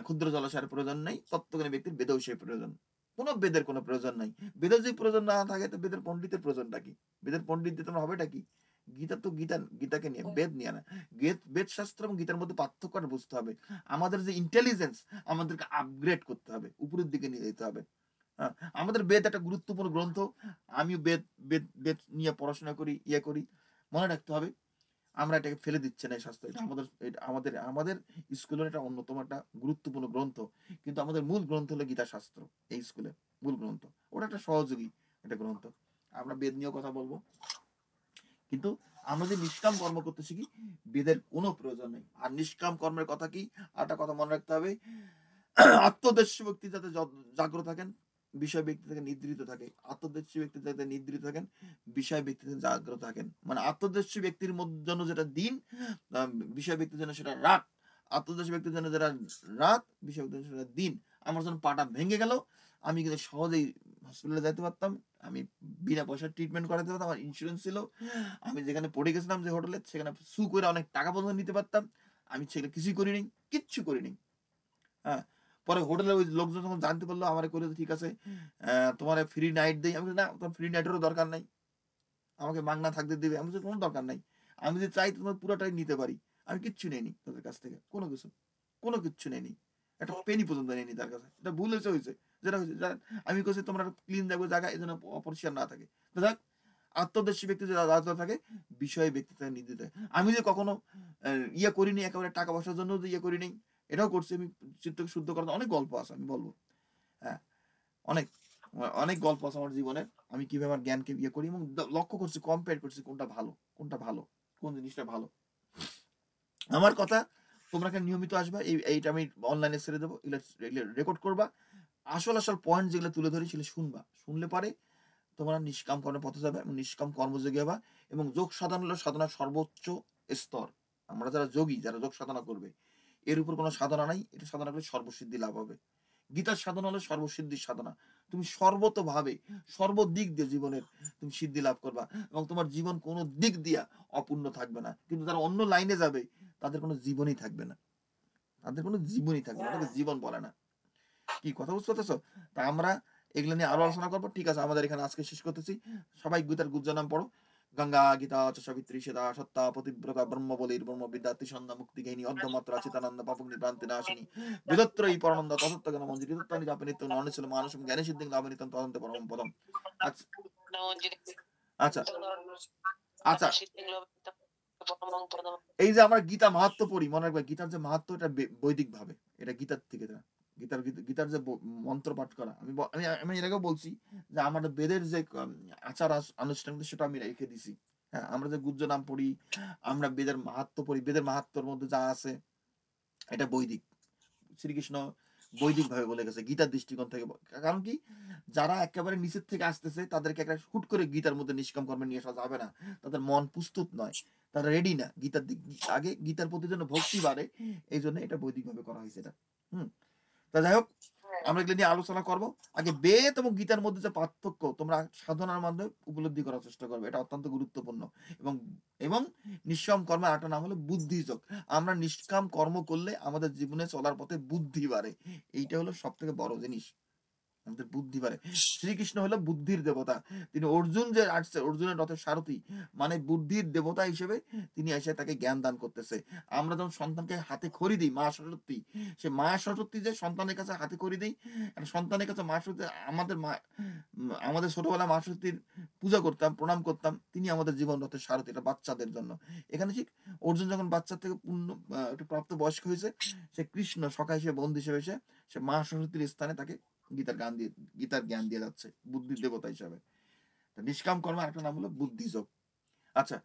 ক্ষুদ্র জলাশয়ের প্রয়োজন নেই, তত্ত্বজ্ঞানী ব্যক্তির বেদেও সেই প্রয়োজন। কোনো বেদের কোনো প্রয়োজন নাই। বেদের যদি প্রয়োজন না থাকে তো বেদের পণ্ডিতের প্রয়োজনটা কি? বেদের পণ্ডিত দিয়ে তোমার হবেটা কি? গীতা তো গীতাকে নিয়ে, বেদ নিয়ে না। বেদ শাস্ত্র এবং গীতার মধ্যে পার্থক্যটা বুঝতে হবে। আমাদের যে ইন্টেলিজেন্স, আমাদেরকে আপগ্রেড করতে হবে, উপরের দিকে নিয়ে যেতে হবে। হ্যাঁ, আমাদের বেদ একটা গুরুত্বপূর্ণ গ্রন্থ। আমি বেদ বেদ বেদ নিয়ে পড়াশোনা করি, করি। মনে রাখতে হবে আমরা এটাকে ফেলে দিচ্ছি না, এই শাস্ত্র। এটা আমাদের আমাদের স্কুলের একটা অন্যতম একটা গুরুত্বপূর্ণ গ্রন্থ। কিন্তু আমাদের মূল গ্রন্থ হলো গীতা শাস্ত্র, এই স্কুলে মূল গ্রন্থ। ওটা একটা সহযোগী একটা গ্রন্থ। আমরা বেদ নিয়েও কথা বলবো, কিন্তু আমরা যে নিষ্কাম কর্ম করতে শিখি, বেদের কোনো প্রয়োজন নেই। আর নিষ্কাম কর্মের কথা কি, একটা কথা মনে রাখতে হবে, আত্মদেশ্য ব্যক্তি যাতে জাগ্রত থাকেন, বিষয় ব্যক্তি থেকে নিদ্রিত থাকে। আত্মদেশ্য ব্যক্তি যাতে নিদ্রিত থাকেন, বিষয় ব্যক্তি থেকে জাগ্রত থাকেন। মানে আত্মদেশ্য ব্যক্তির জন্য যেটা দিন, বিষয় ব্যক্তির জন্য সেটা রাত। আত্মদেশ্য ব্যক্তির জন্য যেটা রাত, বিষয় ব্যক্তির জন্য সেটা দিন। আমার যখন পাটা ভেঙে গেল, আমি কিন্তু সহজেই হসপিটালে যাইতে পারতাম, আমি বিনা পয়সার ট্রিটমেন্ট করাতে পারতাম, আমার ইন্স্যুরেন্স ছিল। আমি যেখানে পড়ে গেছিলাম যে হোটেলে, সেখানে সু করে অনেক টাকা পর্যন্ত নিতে পারতাম। আমি সেগুলো কিছুই করিনি, কিচ্ছু করিনি। হ্যাঁ, পরে হোটেলের ওই লোকজন যখন জানতে পারলো, আমার করে ঠিক আছে তোমার ফ্রি নাইট দেই। আমি না, তোমার ফ্রি নাইটেরও দরকার নাই, আমাকে মাগনা থাকতে দিবে। আমি কোনো দরকার নাই, আমি যদি চাই তোমার পুরোটাই নিতে পারি। আমি কিচ্ছু নেইনি তাদের কাছ থেকে, কোনো কিচ্ছু নেইনি, একটা পেনি পর্যন্ত নেইনি তার কাছে। এটা ভুল হয়েছে যেটা হয়েছে। আমি বলছি তোমরা ক্লিন দেখবো জায়গা, এই জন্য অপরিষ্কার না থাকে। তো যাক, আত্মদেশী ব্যক্তি যে রাজত্ব থাকে, বিষয় ব্যক্তি থেকে নির্দিত। আমি যে কখনো করিনি একেবারে টাকা পয়সার জন্য যে করিনি, এটাও করছি আমি। চিত্তকে শুদ্ধ করার অনেক গল্প আছে, আমি বলবো। হ্যাঁ, অনেক অনেক গল্প আছে আমার জীবনের। আমি কিভাবে আমার জ্ঞানকে করি এবং লক্ষ্য করছি, কম্পেয়ার করছি কোনটা ভালো, কোন জিনিসটা ভালো। আমার কথা তোমরা নিয়মিত আসবা, এইটা আমি অনলাইনে ছেড়ে দেবো, এগুলো রেকর্ড করবা। আসল পয়েন্ট যেগুলো তুলে ধরি সেগুলো শুনলে পারে তোমরা নিষ্কাম কর্মের পথে যাবে এবং নিষ্কাম কর্মযোগী হবা। এবং যোগ সাধনা হলো সাধনার সর্বোচ্চ স্তর। আমরা যারা যোগী, যারা যোগ সাধনা করবে, এর উপর কোনো সাধনা নাই। এটা সাধনা করে সর্বসিদ্ধি লাভ হবে। গীতার সাধনা হলো সর্বসিদ্ধির সাধনা। তুমি সর্বতভাবে, সর্বদিক দিয়ে জীবনের তুমি সিদ্ধি লাভ করবা এবং তোমার জীবন কোনো দিক দিয়া অপূর্ণ থাকবে না। কিন্তু যারা অন্য লাইনে যাবে, তাদের কোনো জীবনই থাকবে না, ওটাকে জীবন বলে না। কি কথা বুঝতে পারতেছো? তা আমরা এগুলো নিয়ে আরো আলোচনা করবো। ঠিক আছে, আমাদের এখানে আজকে শেষ করতেছি। সবাই গীতার গুজ্জা নাম পড়ো। গঙ্গা গীতা চ সাবিত্রী সীতা সত্তা পতিব্রতা ব্রহ্মবলীর ব্রহ্মবিদ্যাতি সন্ধ্যা মুক্তি গেহিনী অর্ধমাত্রা চিতানন্দ পাপক নিভ্রান্তি নাশিনী বিদত্রয়ী পরানন্দ ততত্ত্ব জ্ঞান মঞ্জুরি তত্ত্বানি জাপে নিত্য নর্ণে ছিল মানুষ জ্ঞানী সিদ্ধি লাভ নিত্যম তদন্তে পরম পদম। আচ্ছা আচ্ছা আচ্ছা, এই যে আমরা গীতা মাহাত্ম পড়ি, মনে রাখবে গীতার যে মাহাত্ম, এটা বৈদিক ভাবে, এটা গীতার থেকে না। গীতার যে মন্ত্র পাঠ করা, আমি এর আগেও বলছি যে আমাদের বেদের যে আচার আনুষ্ঠান, সেটা আমি রেখে দিছি। হ্যাঁ, আমরা যে গুজ্জ নাম পড়ি, আমরা বেদের মাহাত্ম পড়ি, বেদের মাহাত্মর মধ্যে যা আছে এটা বৈদিক। শ্রীকৃষ্ণ বৈদিক ভাবে বলে গেছে গীতার দৃষ্টিকোণ থেকে। কারণ কি, যারা একেবারে নিচের থেকে আসতেছে, তাদেরকে একটা হুট করে গীতার মধ্যে নিষ্কাম কর্মে নিয়ে আসা যাবে না। তাদের মন প্রস্তুত নয়, তারা রেডি না গীতার দিক। আগে গীতার প্রতি জন্য ভক্তি বাড়ে, এই জন্য এটা বৈদিক ভাবে করা হয়েছে এটা। তা যাই হোক, আমরা এগুলো নিয়ে আলোচনা করবো। আগে বেদ এবং গীতার মধ্যে যে পার্থক্য তোমরা সাধনার মাধ্যমে উপলব্ধি করার চেষ্টা করবে, এটা অত্যন্ত গুরুত্বপূর্ণ। এবং এবং নিষ্কাম কর্মের আরেকটা নাম হলো বুদ্ধিযোগ। আমরা নিষ্কাম কর্ম করলে আমাদের জীবনে চলার পথে বুদ্ধি বাড়ে, এইটা হলো সব থেকে বড় জিনিস। আমাদের বুদ্ধি বাড়ে। শ্রীকৃষ্ণ হলো বুদ্ধির দেবতা। তিনি অর্জুন যে আসছে, অর্জুনের রথের সারথি মানে বুদ্ধির দেবতা হিসেবে তিনি এসে তাকে জ্ঞান দান করতেছে। আমরা যখন সন্তানকে হাতে খড়ি দেই, মা সরস্বতী, সে মা সরস্বতী যে সন্তানের কাছে হাতে খড়ি দেই, একটা সন্তানের কাছে মা সরস্বতী আমাদের মা আমাদের ছোটবেলায় মা সরস্বতীর পূজা করতাম, প্রণাম করতাম। তিনি আমাদের জীবন রথের সারথি, এটা বাচ্চাদের জন্য। এখানে ঠিক অর্জুন যখন বাচ্চা থেকে একটু প্রাপ্ত বয়স্ক হয়েছে, সে কৃষ্ণ সখা হিসেবে বন্ধু হিসেবে এসে সে মা সরস্বতীর স্থানে তাকে গীতার জ্ঞান দিয়ে যাচ্ছে বুদ্ধির দেবতা হিসাবে। তা নিষ্কাম কর্মের আরেকটা নাম হলো বুদ্ধিযোগ। আচ্ছা,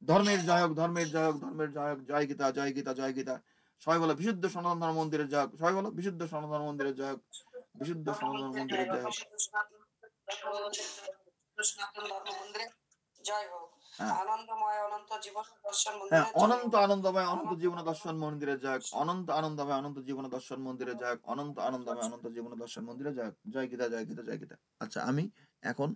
ধর্মের জয় হোক, ধর্মের জয় হোক, ধর্মের জয় হোক, জয় গীতা, জয় গীতা, জয় গীতা। সবাই বলো বিশুদ্ধ সনাতন ধর্ম মন্দিরের জয় হোক। সবাই বলো বিশুদ্ধ সনাতন ধর্ম মন্দিরের জয় হোক, বিশুদ্ধ সনাতন ধর্ম মন্দিরের জয় হোক। সনাতন ধর্ম মন্দিরে জয় হোক। হ্যাঁ আনন্দময় অনন্ত জীবন দর্শন হ্যাঁ, মন্দিরে জয় অনন্ত হোক। আনন্দময় অনন্ত জীবন দর্শন মন্দিরে জয় হোক, অনন্ত আনন্দময় অনন্ত জীবন দর্শন মন্দিরে জয় হোক, অনন্ত আনন্দময় অনন্ত জীবন দর্শন মন্দিরে জয় হোক। জয় গীতা, জয় গীতা, জয় গীতা। আচ্ছা, আমি এখন